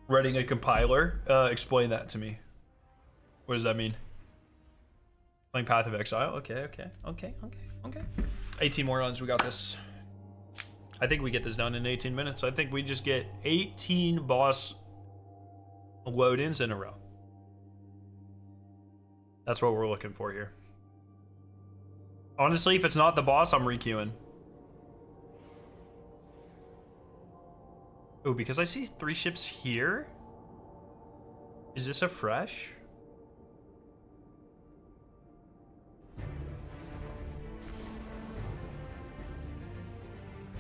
Writing a compiler? Explain that to me. What does that mean? Playing Path of Exile? Okay. 18 more runs, we got this. I think we get this done in 18 minutes. I think we just get 18 boss load-ins in a row. That's what we're looking for here. Honestly, if it's not the boss, I'm requeuing. Oh, because I see 3 ships here? Is this a fresh?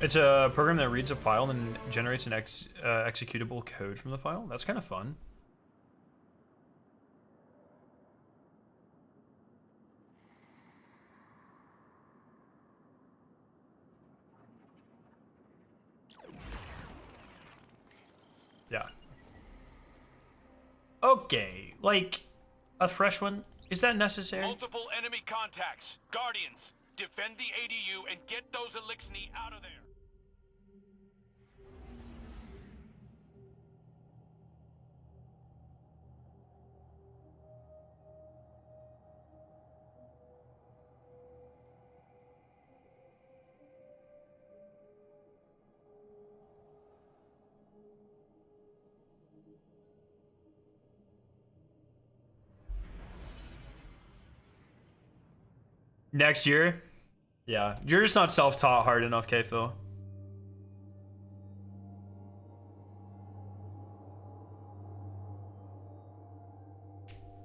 It's a program that reads a file and generates an executable code from the file. That's kind of fun. Yeah. Okay, like a fresh one. Is that necessary? Multiple enemy contacts. Guardians, defend the ADU and get those Elixni out of there. Next year? Yeah, you're just not self-taught hard enough, K-Phil.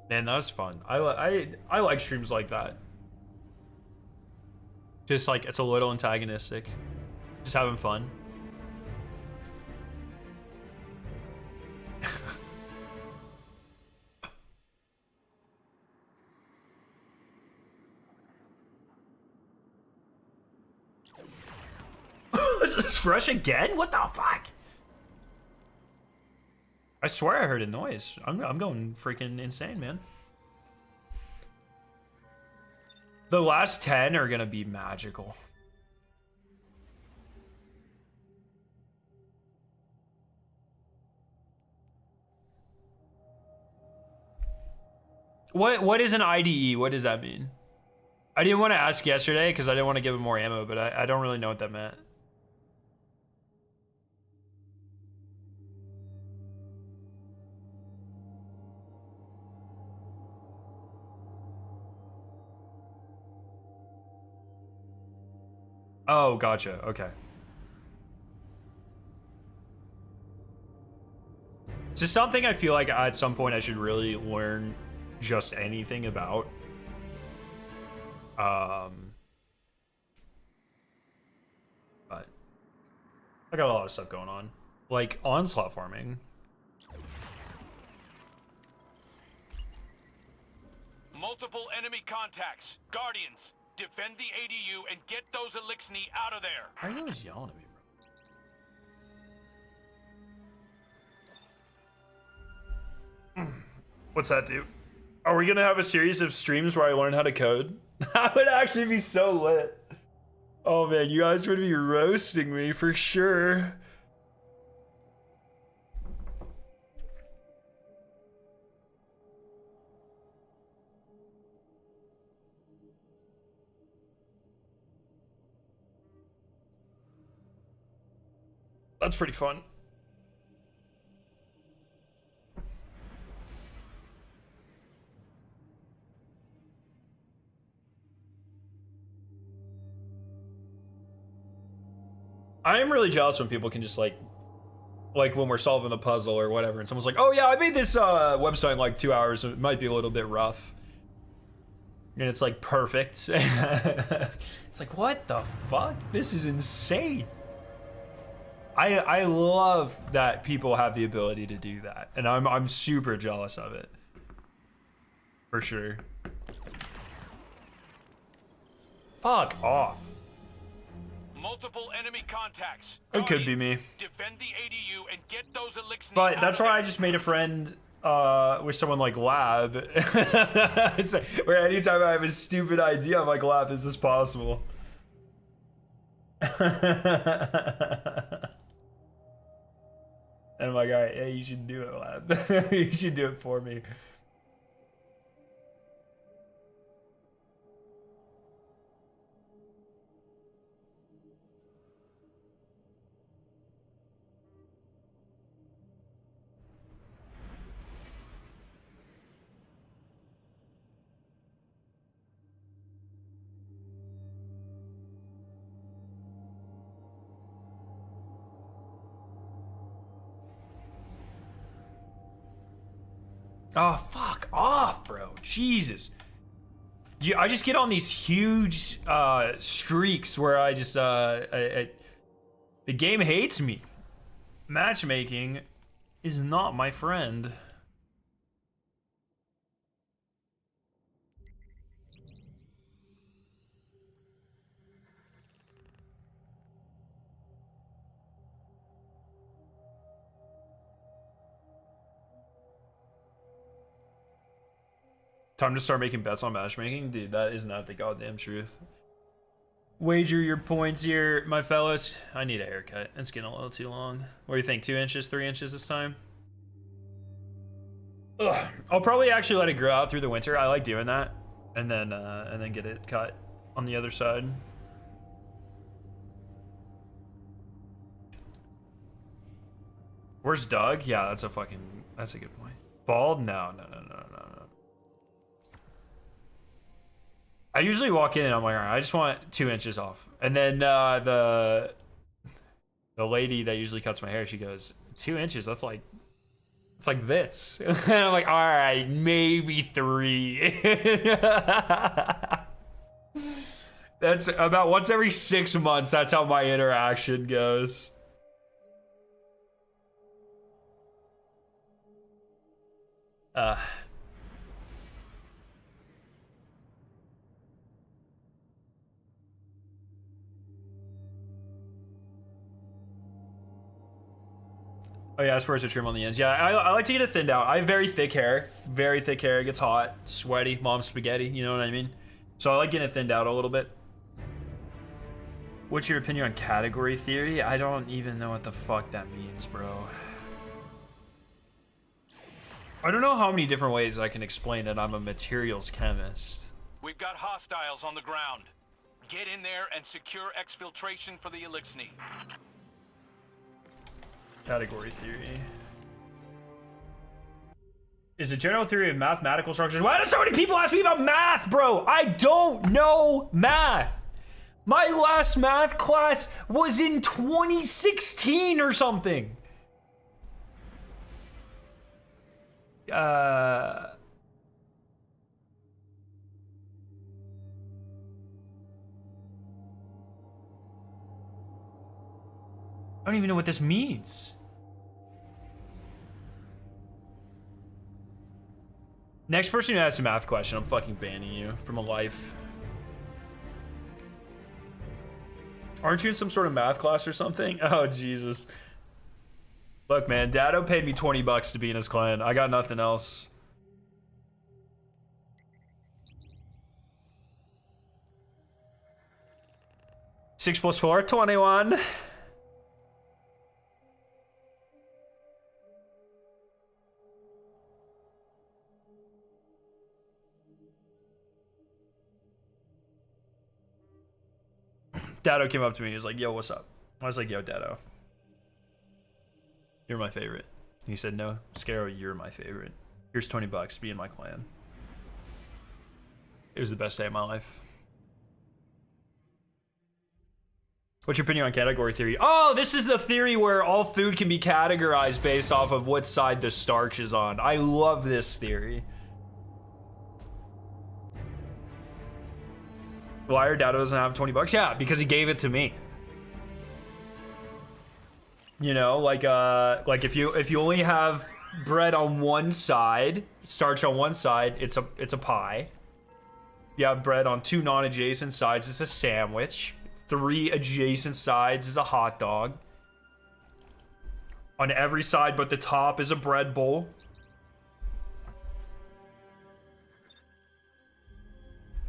Man, that was fun. I like streams like that. Just like, it's a little antagonistic. Just having fun. Is this fresh again? What the fuck? I swear I heard a noise. I'm going freaking insane, man. The last 10 are gonna be magical. What is an IDE? What does that mean? I didn't want to ask yesterday because I didn't want to give him more ammo, but I don't really know what that meant. Oh, gotcha. Okay. This is something I feel like at some point I should really learn just anything about. But I got a lot of stuff going on, like Onslaught farming. Multiple enemy contacts. Guardians, defend the ADU and get those Elixni out of there. Why are you always yelling at me, bro? What's that do? Are we gonna have a series of streams where I learn how to code? That would actually be so lit. Oh man, you guys would be roasting me for sure. That's pretty fun. I am really jealous when people can just like when we're solving a puzzle or whatever, and someone's like, "Oh yeah, I made this website in like 2 hours. It might be a little bit rough," and it's like perfect. It's like, what the fuck? This is insane. I love that people have the ability to do that, and I'm super jealous of it, for sure. Fuck off. Multiple enemy contacts. It could be me. Defend the ADU and get those Elixni But out that's of why there. I just made a friend with someone like Lab. It's like, where anytime I have a stupid idea, I'm like, Lab, is this possible? And I'm like, all right, yeah, you should do it, Lab. You should do it for me. Oh, fuck off, bro. Jesus. I just get on these huge streaks where I just, the game hates me. Matchmaking is not my friend. Time to start making bets on matchmaking? Dude, that is not the goddamn truth. Wager your points here, my fellas. I need a haircut. It's getting a little too long. What do you think? 2 inches, 3 inches this time? Ugh. I'll probably actually let it grow out through the winter. I like doing that. And then get it cut on the other side. Where's Doug? Yeah, that's a good point. Bald? No. I usually walk in and I'm like, all right, I just want 2 inches off. And then the lady that usually cuts my hair, she goes, 2 inches? That's like, it's like this. And I'm like, all right, maybe 3. That's about once every 6 months. That's how my interaction goes. Oh yeah, spurs to trim on the ends. Yeah, I like to get it thinned out. I have very thick hair. Very thick hair. It gets hot, sweaty, mom's spaghetti. You know what I mean? So I like getting it thinned out a little bit. What's your opinion on category theory? I don't even know what the fuck that means, bro. I don't know how many different ways I can explain that I'm a materials chemist. We've got hostiles on the ground. Get in there and secure exfiltration for the Elixni. Category theory. Is a general theory of mathematical structures. Why do so many people ask me about math, bro? I don't know math. My last math class was in 2016 or something. I don't even know what this means. Next person who asks a math question, I'm fucking banning you from a life. Aren't you in some sort of math class or something? Oh, Jesus. Look, man, Dado paid me 20 bucks to be in his clan. I got nothing else. Six plus 4, 21. Dado came up to me. He was like, yo, what's up? I was like, yo, Dado. You're my favorite. He said, no, Scaro, you're my favorite. Here's 20 bucks. Be in my clan. It was the best day of my life. What's your opinion on category theory? Oh, this is the theory where all food can be categorized based off of what side the starch is on. I love this theory. Why Dado doesn't have 20 bucks? Yeah, because he gave it to me. You know, like if you only have bread on one side, starch on one side, it's a pie. If you have bread on two non-adjacent sides, it's a sandwich. 3 adjacent sides is a hot dog. On every side but the top is a bread bowl.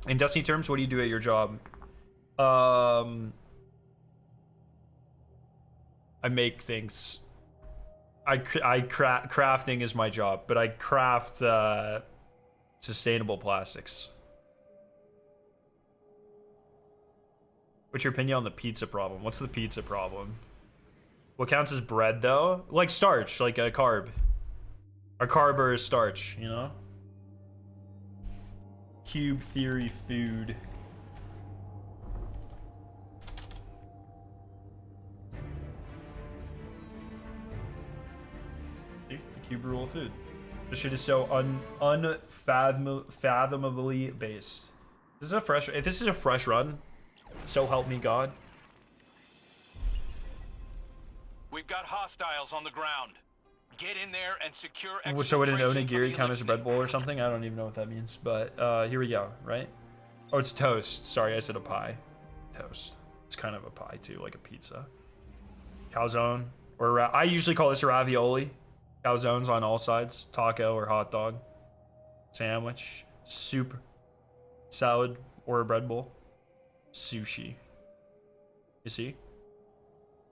In Destiny terms, what do you do at your job? I make things. Crafting is my job, but I craft sustainable plastics. What's your opinion on the pizza problem? What's the pizza problem? What counts as bread, though? Like starch, like a carb. A carb is starch, you know? Cube theory food. See? The cube rule of food. This shit is so unfathomably based. This is a fresh. If this is a fresh run, so help me God. We've got hostiles on the ground. Get in there and secure exfiltration. So would an onigiri count as a bread bowl or something? I don't even know what that means, but here we go, right? Oh, it's toast. Sorry, I said a pie. Toast. It's kind of a pie too, like a pizza. Calzone, or I usually call this a ravioli. Calzones on all sides. Taco or hot dog. Sandwich. Soup. Salad or a bread bowl. Sushi. You see?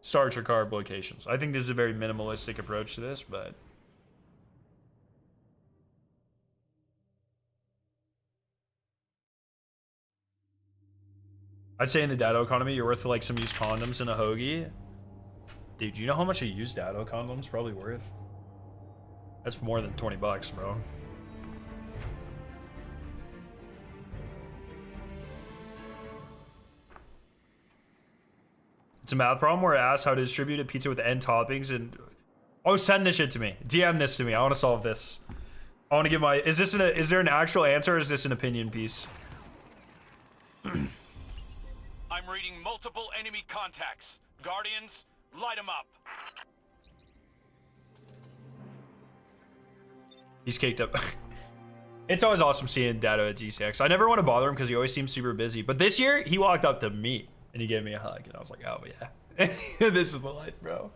Starch or carb locations. I think this is a very minimalistic approach to this, but I'd say in the Dado economy, you're worth like some used condoms and a hoagie. Dude, you know how much a used Dado condom's probably worth? That's more than 20 bucks, bro. It's a math problem where I asked how to distribute a pizza with end toppings and... Oh, send this shit to me. DM this to me. I want to solve this. I want to give my... Is there an actual answer or is this an opinion piece? I'm reading multiple enemy contacts. Guardians, light them up. He's caked up. It's always awesome seeing Dado at G6. I never want to bother him because he always seems super busy. But this year, he walked up to me and he gave me a hug. And I was like, oh, yeah. This is the life, bro.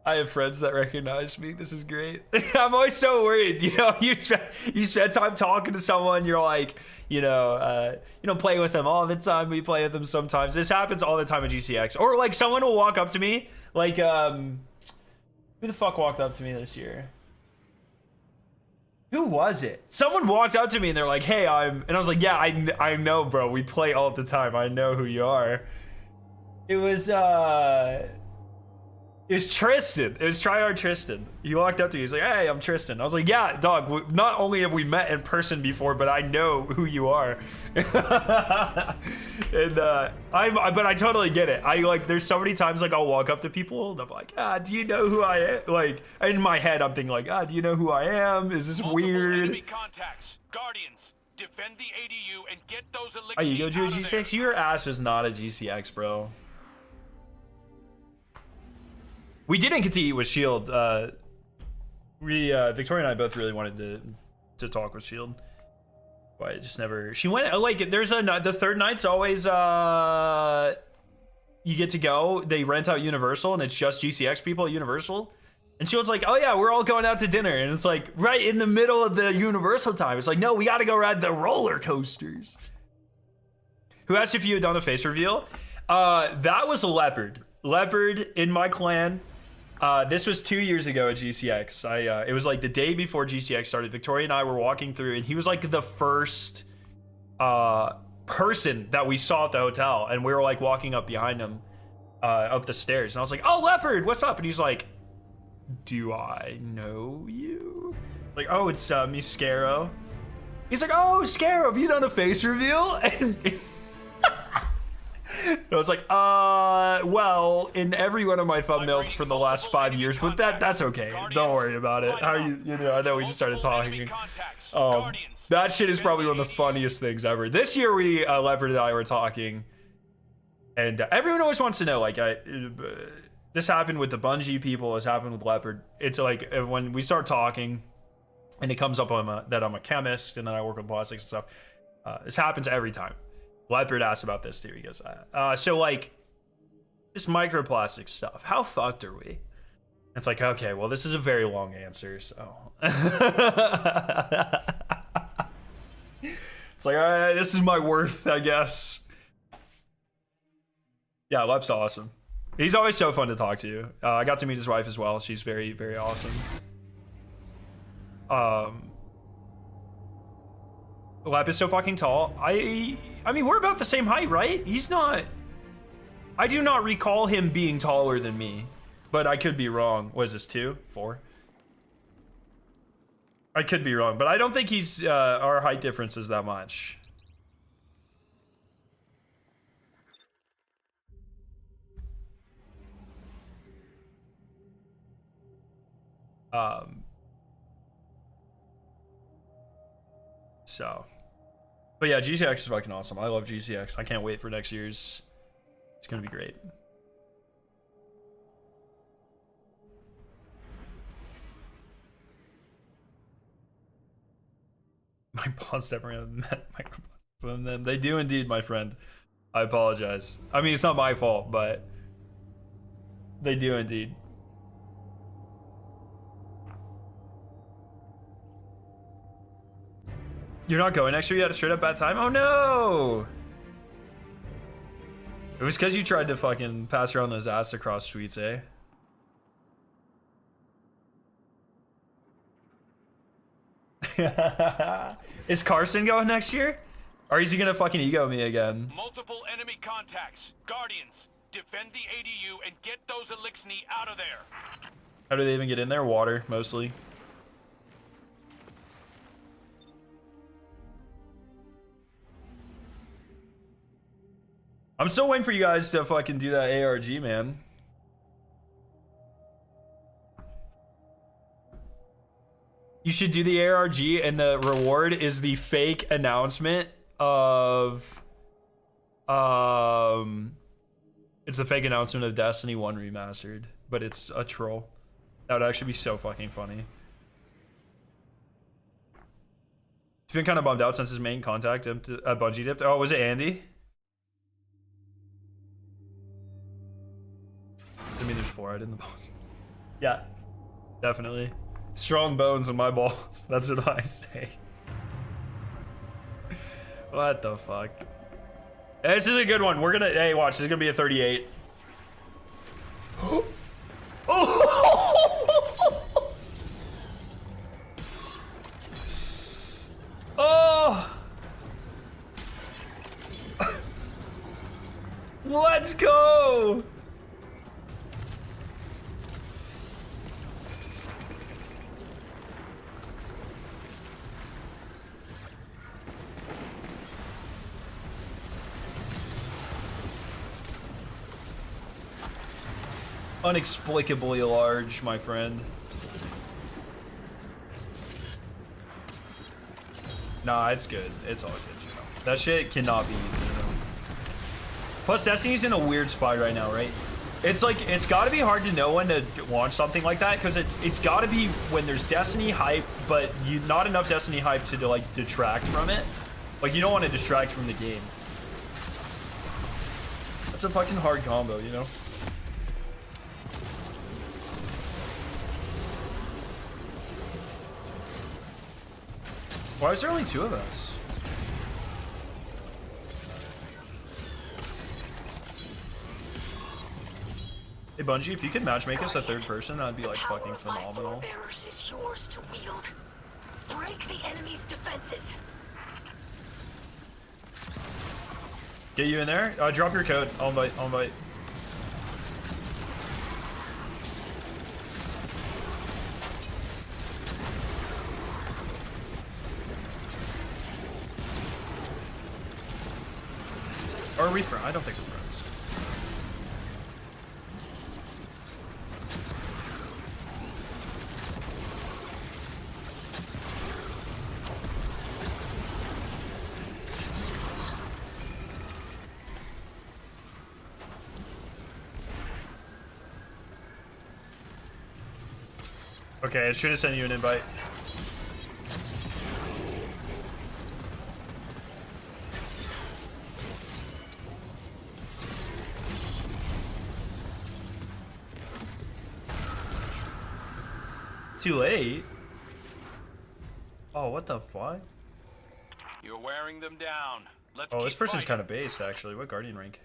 I have friends that recognize me. This is great. I'm always so worried. You know, you spend time talking to someone. You're like, you don't play with them all the time. We play with them sometimes. This happens all the time at GCX. Or like someone will walk up to me. Like, who the fuck walked up to me this year? Who was it? Someone walked up to me and they're like, hey, and I was like, yeah, I know, bro. We play all the time. I know who you are. It was Tristan. It was Tryhard Tristan. He walked up to me. He's like, hey, I'm Tristan. I was like, yeah, dog. Not only have we met in person before, but I know who you are. And but I totally get it. There's so many times like I'll walk up to people and I'm like, do you know who I am? Like in my head, I'm thinking like, do you know who I am? Is this weird? Enemy contacts. Guardians, defend the ADU and get those elixirs. Oh, you go to a out of G6? there. Your ass is not a GCX, bro. We didn't get to eat with Shield. Victoria and I both really wanted to talk with Shield, but it just never. She went like there's the third night's always you get to go. They rent out Universal and it's just GCX people at Universal. And Shield's like, oh yeah, we're all going out to dinner, and it's like right in the middle of the Universal time. It's like, no, we got to go ride the roller coasters. Who asked if you had done a face reveal? That was a Leopard. Leopard in my clan. This was 2 years ago at GCX. It was like the day before GCX started. Victoria and I were walking through, and he was like the first person that we saw at the hotel, and we were like walking up behind him up the stairs, and I was like, oh, Leopard, what's up? And he's like, do I know you? Like, oh, it's me, Scaro. He's like, oh, Scaro, have you done a face reveal? And I was like, well, in every one of my thumbnails for the last 5 years, but that's okay. Don't worry about it. How you know, I know we just started talking. That shit is probably one of the funniest things ever. This year, Leopard and I were talking, and everyone always wants to know, like, this happened with the Bungie people, this happened with Leopard. It's like, when we start talking, and it comes up that I'm a chemist, and then I work with plastics and stuff, this happens every time. Leopard asked about this too. He goes, so like this microplastic stuff, how fucked are we? It's like, okay, well, this is a very long answer, so it's like, all right, this is my worth, I guess. Yeah, Lep's awesome. He's always so fun to talk to. I got to meet his wife as well. She's very, very awesome. Lep is so fucking tall. I mean, we're about the same height, right? He's not. I do not recall him being taller than me, but I could be wrong. What is this, 2? 4? I could be wrong, but I don't think he's our height difference is that much. So. But yeah, GCX is fucking awesome. I love GCX. I can't wait for next year's. It's gonna be great. My boss never met microplastics in them. They do indeed, my friend. I apologize. I mean, it's not my fault, but they do indeed. You're not going next year? You had a straight up bad time? Oh no! It was because you tried to fucking pass around those ass across tweets, eh? Is Carson going next year? Or is he gonna fucking ego me again? Multiple enemy contacts. Guardians, defend the ADU and get those elixirs out of there. How do they even get in there? Water, mostly. I'm still waiting for you guys to fucking do that ARG, man. You should do the ARG, and the reward is the fake announcement of... It's the fake announcement of Destiny 1 Remastered, but it's a troll. That would actually be so fucking funny. He's been kind of bummed out since his main contact at Bungie dipped. Oh, was it Andy? I mean, there's 4 out in the boss. Yeah, definitely. Strong bones in my balls. That's what I say. What the fuck? This is a good one. We're gonna, hey, watch, this is gonna be a 38. Oh! Let's go! Unexplicably large, my friend. Nah, it's good. It's all good, you know. That shit cannot be easy, you know. Plus, Destiny's in a weird spot right now, right? It's like, it's gotta be hard to know when to launch something like that, because it's gotta be when there's Destiny hype, but not enough Destiny hype to like detract from it. Like, you don't want to distract from the game. That's a fucking hard combo, you know? Why is there only 2 of us? Hey Bungie, if you could matchmake us a 3rd person, that'd be like fucking phenomenal. Forebearers is yours to wield. Break the enemy's defenses. Get you in there? Drop your code. I'll invite. I'll invite. Or are we friends? I don't think we're friends. Okay, I should have sent you an invite. Too late. Oh, what the fuck? You're wearing them down. Let's Oh, this keep person's fighting. kind of based, actually. What Guardian rank?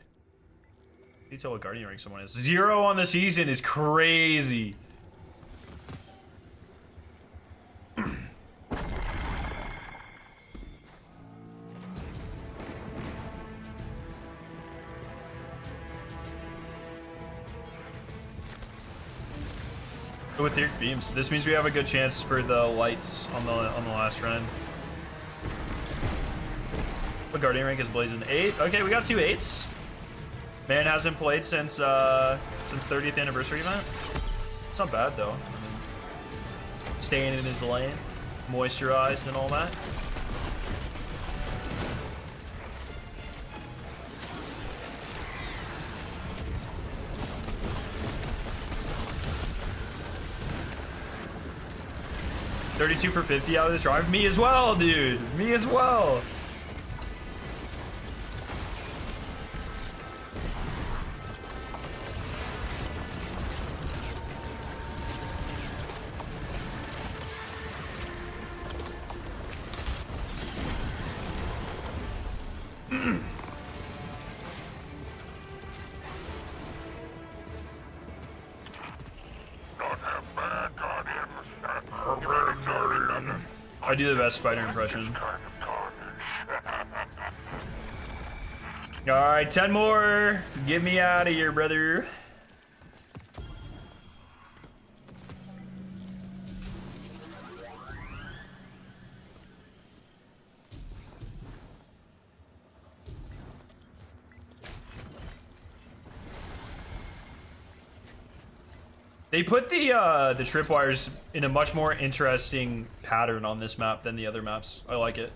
Can you tell what Guardian rank someone is? 0 on the season is crazy. With your beams, this means we have a good chance for the lights on the last run. What Guardian rank is blazing? 8. Okay, we got 2 8s. Man hasn't played since 30th anniversary event. It's not bad though. I mean, staying in his lane, moisturized and all that. $32 for 50 out of this drive. Me as well, dude. Me as well. I do the best spider impression. Alright, 10 more. Get me out of here, brother. They put the tripwires in a much more interesting pattern on this map than the other maps. I like it.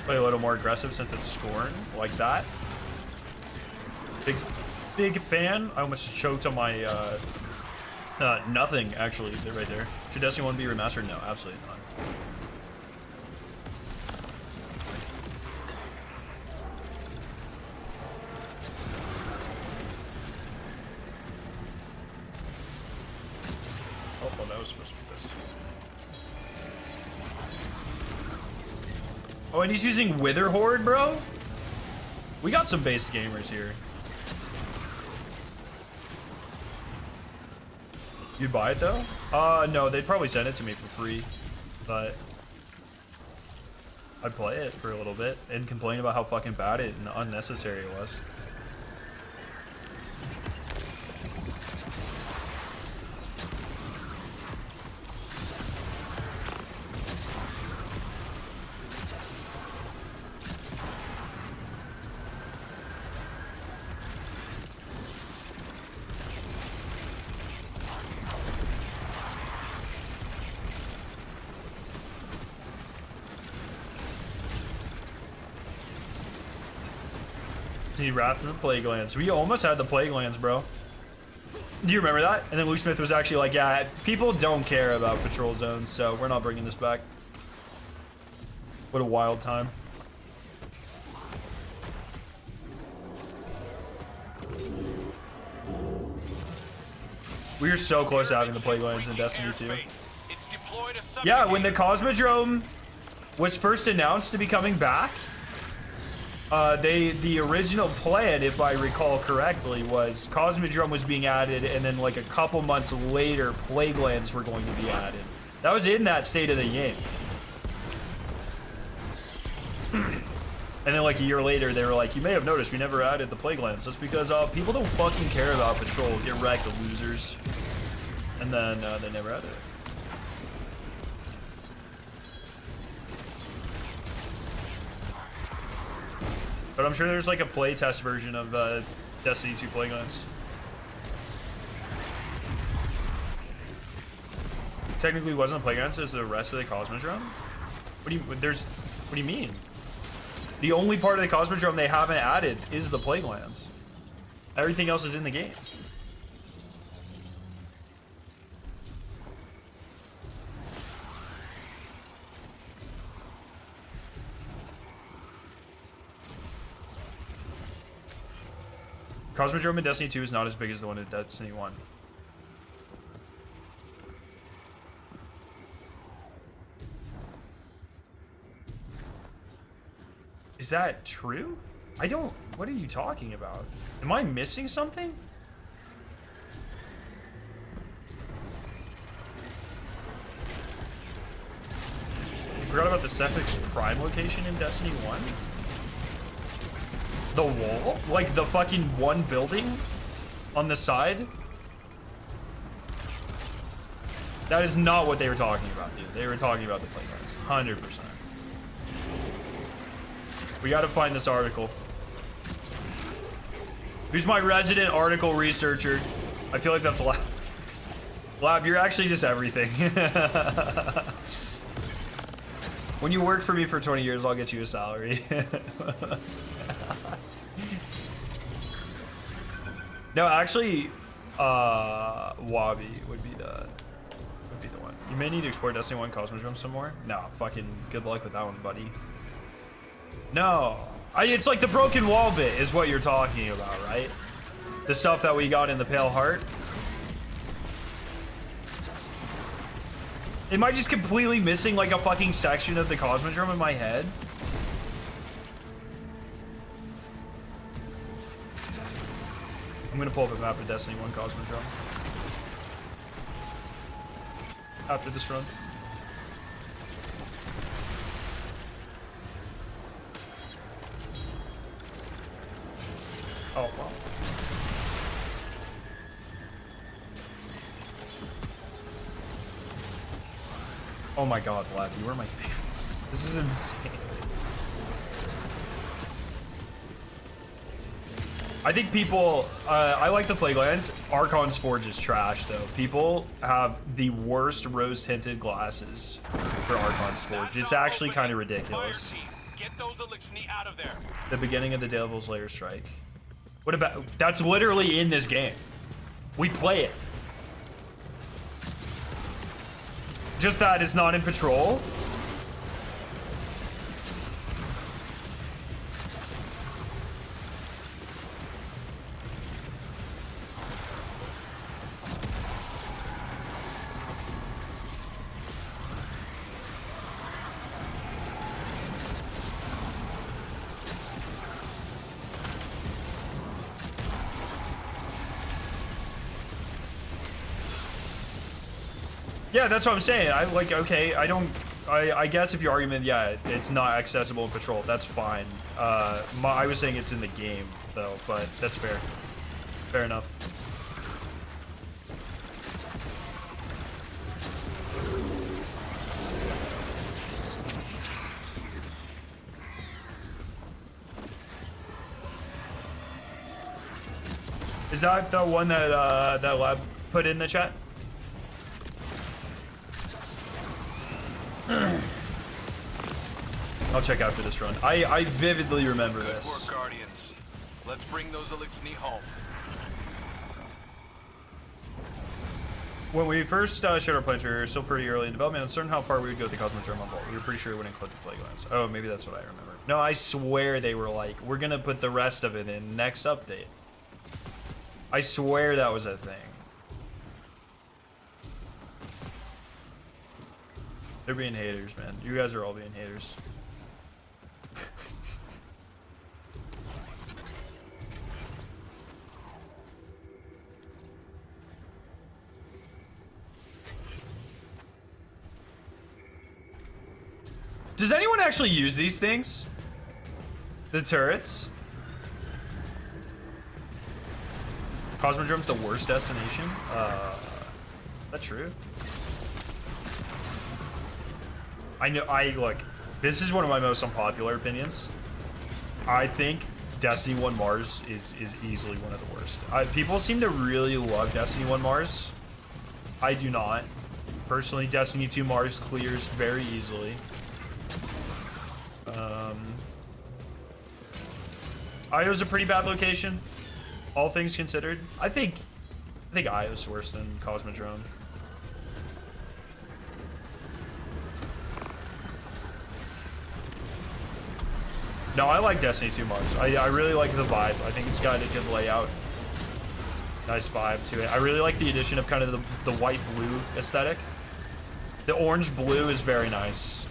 Play a little more aggressive since it's Scorn, like that. Big fan. I almost choked on my, nothing, actually, right there. Should Destiny 1 be remastered? No, absolutely not. Oh, well, that was supposed to be this. Oh, and he's using Wither Horde, bro? We got some based gamers here. You'd buy it though? No, they'd probably send it to me for free, but I'd play it for a little bit and complain about how fucking bad it and unnecessary it was. Need Wrath and the Plague Lands. We almost had the Plague Lands, bro. Do you remember that? And then Luke Smith was actually like, yeah, people don't care about patrol zones, so we're not bringing this back. What a wild time. We were so close to having the Plague Lands in Destiny 2. Yeah, when the Cosmodrome was first announced to be coming back, the original plan, if I recall correctly, was Cosmodrome was being added, and then like a couple months later, Plaguelands were going to be added. That was in that state of the game. And then like a year later, they were like, you may have noticed we never added the Plaguelands. That's because people don't fucking care about Patrol. Get wrecked, the losers. And then they never added it. But I'm sure there's like a playtest version of Destiny 2 Plaguelands. Technically wasn't a Plaguelands, it's the rest of the Cosmodrome? What do you mean? The only part of the Cosmodrome they haven't added is the Plaguelands. Everything else is in the game. Cosmodrome in Destiny 2 is not as big as the one in Destiny 1. Is that true? I don't... What are you talking about? Am I missing something? I forgot about the Cephix Prime location in Destiny 1? The wall? Like the fucking one building on the side? That is not what they were talking about, dude. They were talking about the Plaguelands. 100%. We gotta find this article. Who's my resident article researcher? I feel like that's Lab. Lab, you're actually just everything. When you work for me for 20 years, I'll get you a salary. No, actually, Wabi would be the one. You may need to explore Destiny 1 Cosmodrome some more. No, fucking good luck with that one, buddy. No, it's like the broken wall bit is what you're talking about, right? The stuff that we got in the Pale Heart. Am I just completely missing like a fucking section of the Cosmodrome in my head? I'm gonna pull up a map of Destiny 1 Cosmodrome after this run. Oh, wow. Oh my god, Vlad, you are my favorite. This is insane. I think people, I like the Plaguelands. Archon's Forge is trash, though. People have the worst rose-tinted glasses for Archon's Forge. It's actually kind of ridiculous. Get those Elixni out of there. The beginning of the Devil's Lair strike. What about... That's literally in this game. We play it. Just that it's not in Patrol. Yeah, that's what I'm saying. I like, okay, I guess if your argument, yeah, it's not accessible in Patrol, that's fine. I was saying it's in the game, though, but that's fair. Fair enough. Is that the one that that Lab put in the chat? I'll check after this run. I vividly remember Good this. work, Guardians. Let's bring those Elixni home. When we first showed our plans, we were still pretty early in development. Uncertain how far we would go with the Cosmos German Vault. We were pretty sure it would include the Plaguelands. Oh, maybe that's what I remember. No, I swear they were like, we're gonna put the rest of it in next update. I swear that was a thing. They're being haters, man. You guys are all being haters. Does anyone actually use these things? The turrets? Cosmodrome's the worst destination? Is that true? Look, this is one of my most unpopular opinions. I think Destiny 1 Mars is easily one of the worst. People seem to really love Destiny 1 Mars. I do not. Personally, Destiny 2 Mars clears very easily. Io's a pretty bad location, all things considered. I think Io's worse than Cosmodrome. No, I like Destiny 2 Mars. I really like the vibe. I think it's got a good layout. Nice vibe to it. I really like the addition of kind of the white-blue aesthetic. The orange-blue is very nice.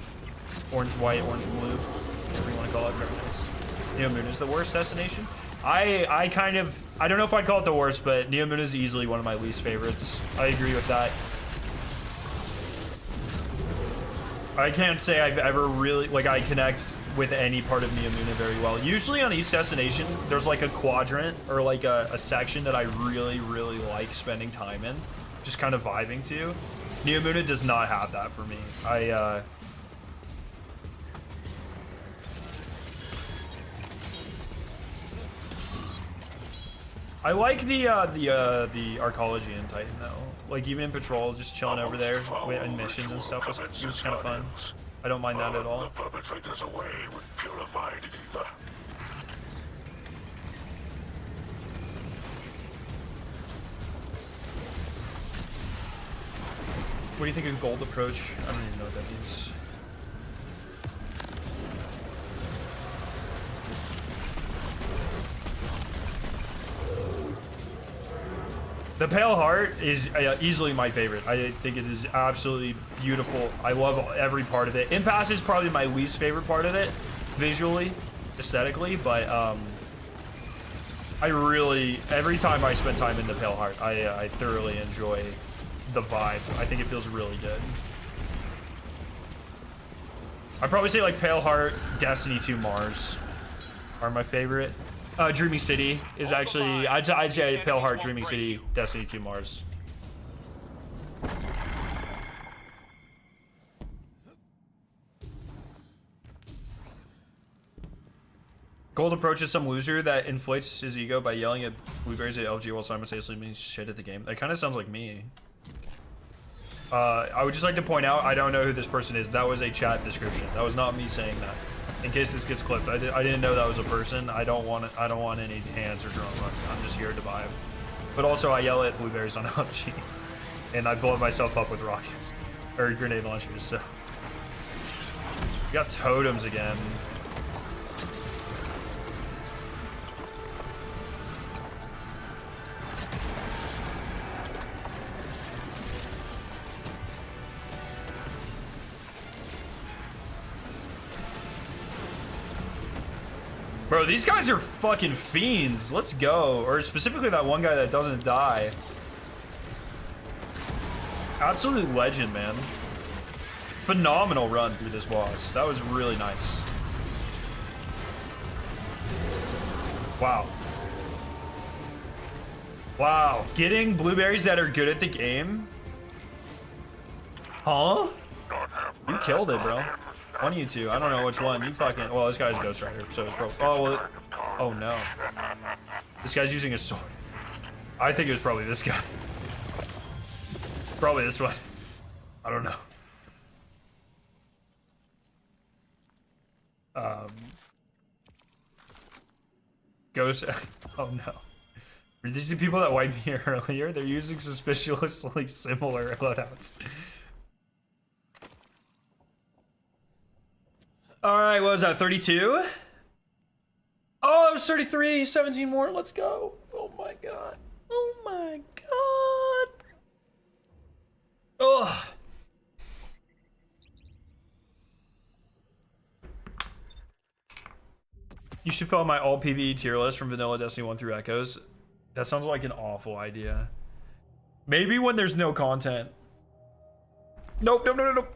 Orange-white, orange-blue, whatever you want to call it, very nice. Neo Moon is the worst destination. I don't know if I'd call it the worst, but Neo Moon is easily one of my least favorites. I agree with that. I can't say I've ever really, like, I connect with any part of Neo Moon very well. Usually on each destination, there's like a quadrant or like a section that I really, really like spending time in, just kind of vibing to. Neo Moon does not have that for me. I like the arcology in Titan though. Like even in Patrol, just chilling over there in missions and stuff was kind of fun. I don't mind that at all. The perpetrators away with purified ether. What do you think of gold approach? I don't even know what that means. The Pale Heart is easily my favorite. I think it is absolutely beautiful. I love every part of it. Impasse is probably my least favorite part of it, visually, aesthetically, but I really, every time I spend time in the Pale Heart, I thoroughly enjoy the vibe. I think it feels really good. I'd probably say like Pale Heart, Destiny 2 Mars are my favorite. Dreamy City is actually, I'd say Pale Heart, Dreamy City, Destiny 2 Mars. Gold approaches some loser that inflates his ego by yelling at blueberries at LG while simultaneously means shit at the game. That kind of sounds like me. I would just like to point out, I don't know who this person is. That was a chat description. That was not me saying that. In case this gets clipped, I didn't know that was a person. I don't want any hands or drama. I'm just here to vibe. But also, I yell at blueberries on PUBG, and I blow myself up with rockets or grenade launchers. So we got totems again. Bro, these guys are fucking fiends. Let's go. Or specifically that one guy that doesn't die. Absolute legend, man. Phenomenal run through this boss. That was really nice. Wow. Wow. Getting blueberries that are good at the game? Huh? You killed it, bro. One of you two. I don't know which one. You fucking... Well, this guy's a Ghost Rider, so it's broke. Oh, well... Oh, no. This guy's using a sword. I think it was probably this guy. Probably this one. I don't know. Ghost... Oh, no. Were these the people that wiped me earlier? They're using suspiciously similar loadouts. All right, what was that, 32? Oh, it was 33, 17 more, let's go. Oh my God, oh my God. Ugh. You should follow my all PvE tier list from Vanilla Destiny 1 through Echoes. That sounds like an awful idea. Maybe when there's no content. Nope, nope, nope, nope.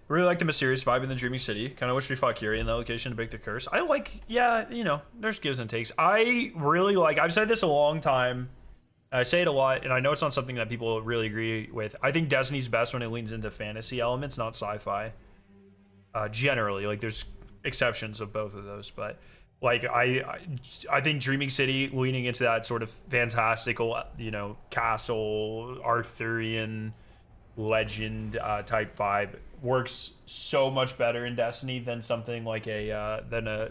Really like the mysterious vibe in the Dreaming City. Kind of wish we fought Curie in that location to break the curse. I like, yeah, you know, there's gives and takes. I really like, I've said this a long time. I say it a lot, and I know it's not something that people really agree with. I think Destiny's best when it leans into fantasy elements, not sci-fi. Generally, like there's exceptions of both of those, but like I think Dreaming City leaning into that sort of fantastical, you know, castle, Arthurian legend type vibe works so much better in Destiny than something like a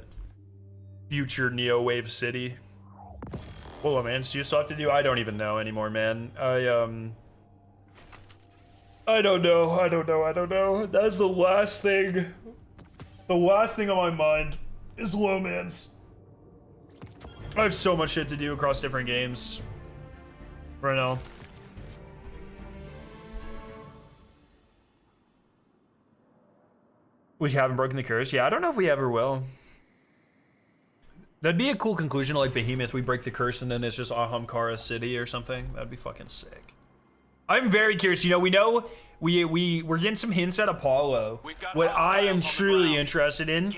future neo wave city. Well, man, so you still have to do. I don't even know anymore, man. I don't know. That's the last thing. The last thing on my mind is Lowmans. I have so much shit to do across different games right now. We haven't broken the curse. Yeah, I don't know if we ever will. That'd be a cool conclusion, like Behemoth. We break the curse and then it's just Ahamkara City or something. That'd be fucking sick. I'm very curious. You know we're getting some hints at Apollo. What I am truly interested in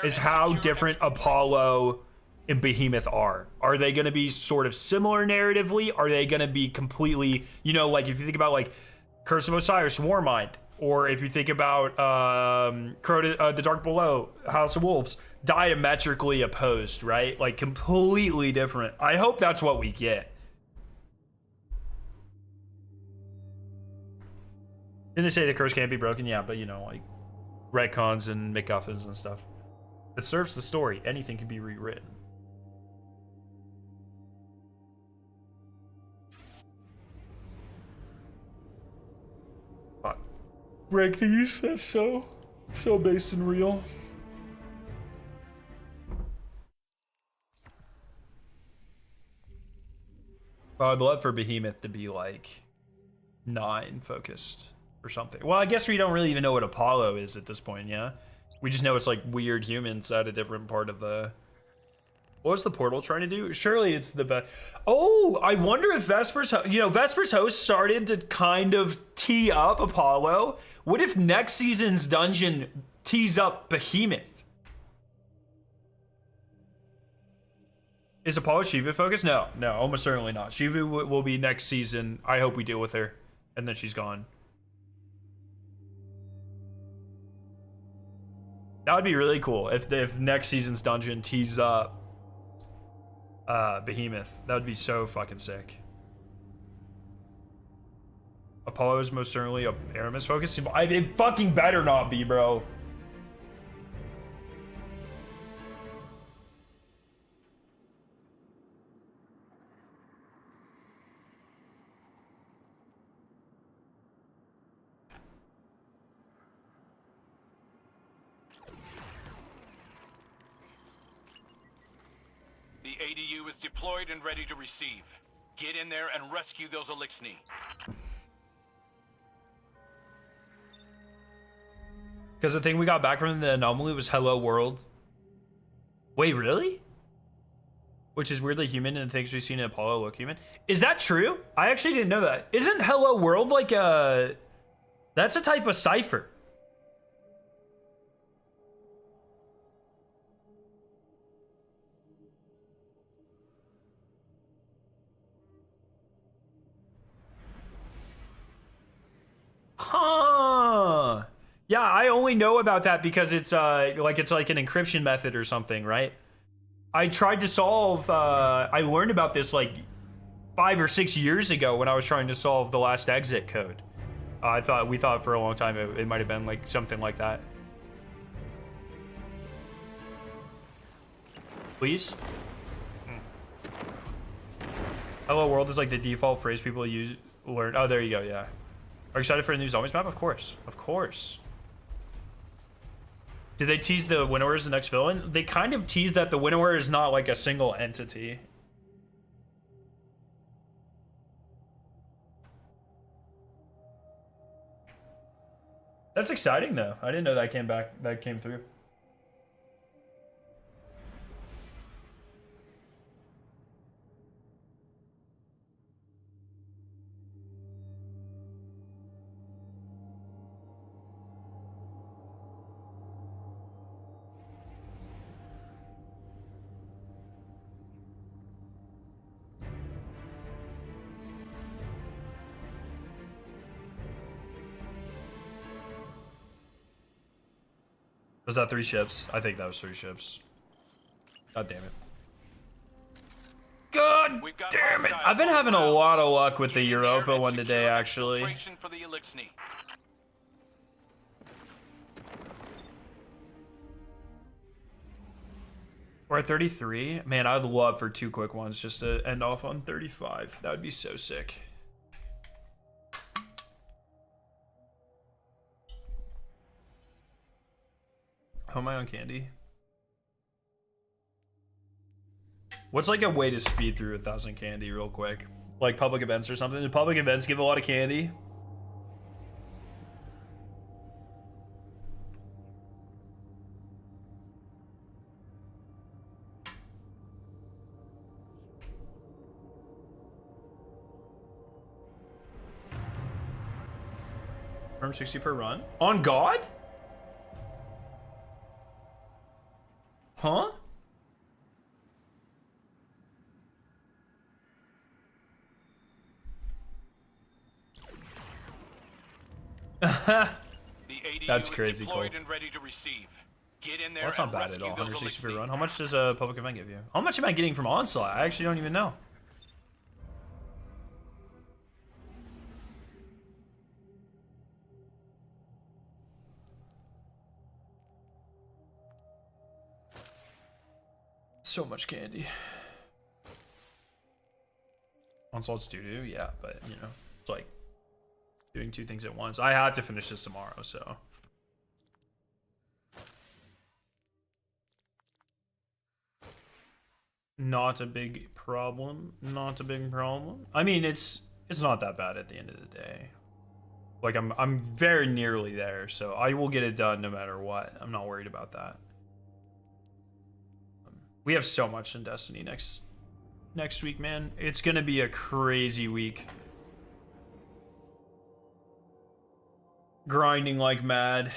is how different Apollo and Behemoth are. Are they going to be sort of similar narratively? Are they going to be completely, you know, like if you think about like Curse of Osiris, Warmind. Or if you think about The Dark Below, House of Wolves, diametrically opposed, right? Like completely different. I hope that's what we get. Didn't they say the curse can't be broken? Yeah, but you know, like retcons and MacGuffins and stuff. It serves the story. Anything can be rewritten. Break these, that's so based and real. I'd love for Behemoth to be like 9 focused or something. Well, I guess we don't really even know what Apollo is at this point, yeah? We just know it's like weird humans at a different part of the... What was the portal trying to do? Surely it's the... Oh, I wonder if Vesper's... You know, Vesper's host started to kind of tee up Apollo. What if next season's dungeon tees up Behemoth? Is Apollo Shiva focused? No, almost certainly not. Shiva will be next season. I hope we deal with her. And then she's gone. That would be really cool if next season's dungeon teased up Behemoth. That would be so fucking sick. Apollo is most certainly a Aramis focus. It fucking better not be, bro. The ADU is deployed and ready to receive. Get in there and rescue those Elixni. Because the thing we got back from the anomaly was Hello World. Wait, really? Which is weirdly human, and the things we've seen in Apollo look human. Is that true? I actually didn't know that. Isn't Hello World like a... That's a type of cipher. Huh. Yeah, I only know about that because it's like an encryption method or something, right? I tried to solve I learned about this like 5 or 6 years ago when I was trying to solve the last exit code. We thought for a long time it might have been like something like that. Please? Hello world is like the default phrase people learn. Oh, there you go, yeah. Are you excited for a new zombies map? Of course. Of course. Did they tease the Winnower as the next villain? They kind of teased that the Winnower is not like a single entity. That's exciting though. I didn't know that came through. Was that 3 ships? I think that was 3 ships. God damn it. God damn it. I've been having a lot of luck with the Europa one today, actually. For the Elixni. We're at 33. Man, I'd love for 2 quick ones just to end off on 35. That would be so sick. How am I on candy? What's like a way to speed through 1,000 candy real quick? Like public events or something? Do public events give a lot of candy? Firm 60 per run? On God? Huh? That's crazy cool. And ready to receive. Get in there. Well, that's not bad at all. 160 per run. How much does a public event give you? How much am I getting from Onslaught? I actually don't even know. So much candy. Onslaught's doo-doo, yeah, but you know, it's like doing 2 things at once. I have to finish this tomorrow, so. Not a big problem. Not a big problem. I mean, it's not that bad at the end of the day. Like I'm very nearly there, so I will get it done no matter what. I'm not worried about that. We have so much in Destiny next week, man. It's gonna be a crazy week. Grinding like mad.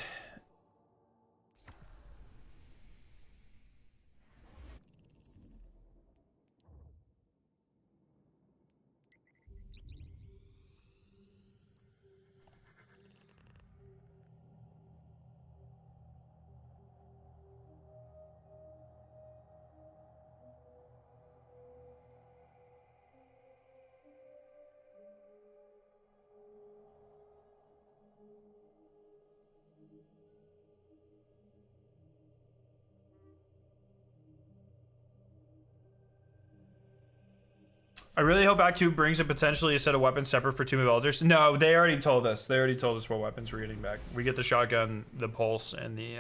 I really hope Act 2 brings a potentially a set of weapons separate for Tomb of Elders. No, they already told us. They already told us what weapons we're getting back. We get the shotgun, the pulse, and the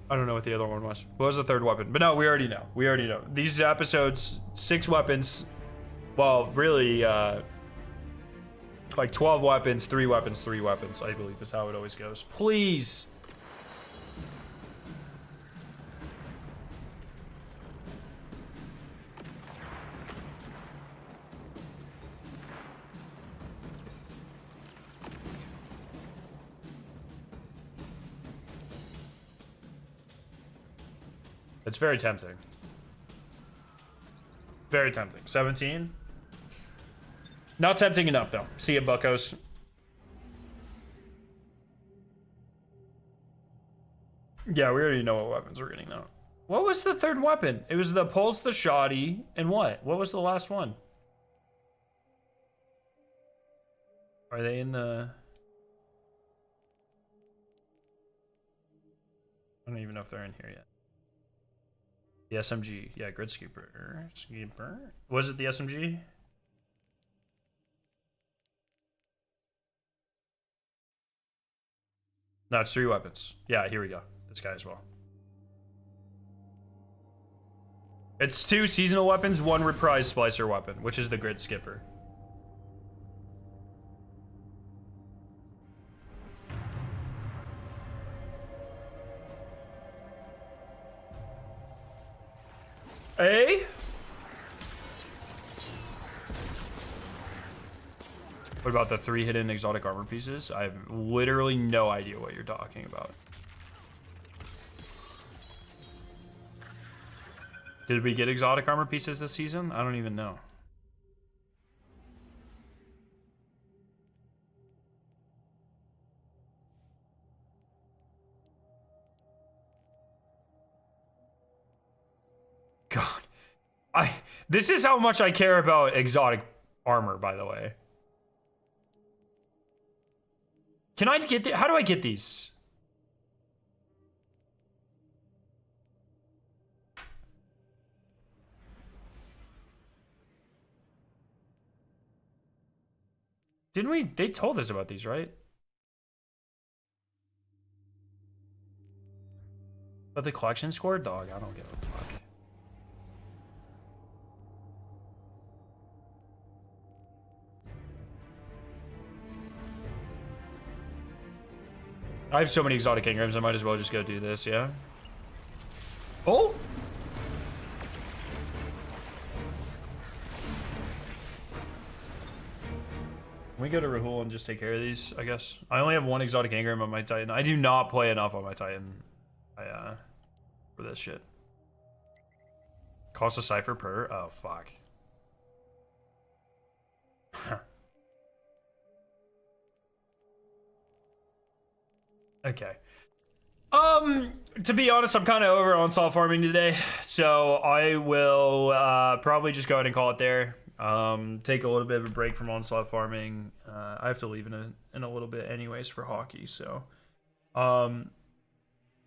I don't know what the other one was. What was the third weapon? But no, we already know. We already know. These episodes, 6 weapons. Well, really, like 12 weapons, 3 weapons, 3 weapons, I believe is how it always goes. Please. It's very tempting. Very tempting. 17. Not tempting enough, though. See ya, buckos. Yeah, we already know what weapons we're getting now. What was the third weapon? It was the pulse, the shoddy, and what? What was the last one? Are they in the... I don't even know if they're in here yet. The SMG. Yeah, grid skipper. Was it the SMG? No, it's 3 weapons. Yeah, here we go. This guy as well. It's 2 seasonal weapons, 1 reprise splicer weapon, which is the grid skipper. Hey? What about the 3 hidden exotic armor pieces? I have literally no idea what you're talking about. Did we get exotic armor pieces this season? I don't even know. God. This is how much I care about exotic armor, by the way. Can I get how do I get these? Didn't we? They told us about these, right? But the collection score? Dog, I don't give a fuck. I have so many exotic engrams, I might as well just go do this, yeah? Oh! Can we go to Rahul and just take care of these, I guess? I only have 1 exotic engram on my Titan. I do not play enough on my Titan for this shit. Cost a cipher per? Oh, fuck. Okay. To be honest, I'm kind of over Onslaught farming today, so I will probably just go ahead and call it there. Take a little bit of a break from Onslaught farming. I have to leave in a little bit anyways for hockey, so God,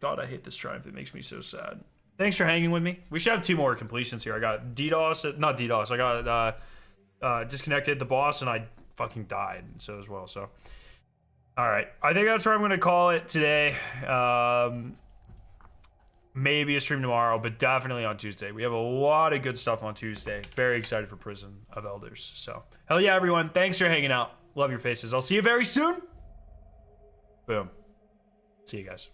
I hate this triumph. It makes me so sad. Thanks for hanging with me. We should have 2 more completions here. I got DDoS, not DDoS. I got disconnected the boss, and I fucking died. So as well. So. All right, I think that's where I'm going to call it today. Maybe a stream tomorrow, but definitely on Tuesday. We have a lot of good stuff on Tuesday. Very excited for Prison of Elders. So, hell yeah, everyone. Thanks for hanging out. Love your faces. I'll see you very soon. Boom. See you guys.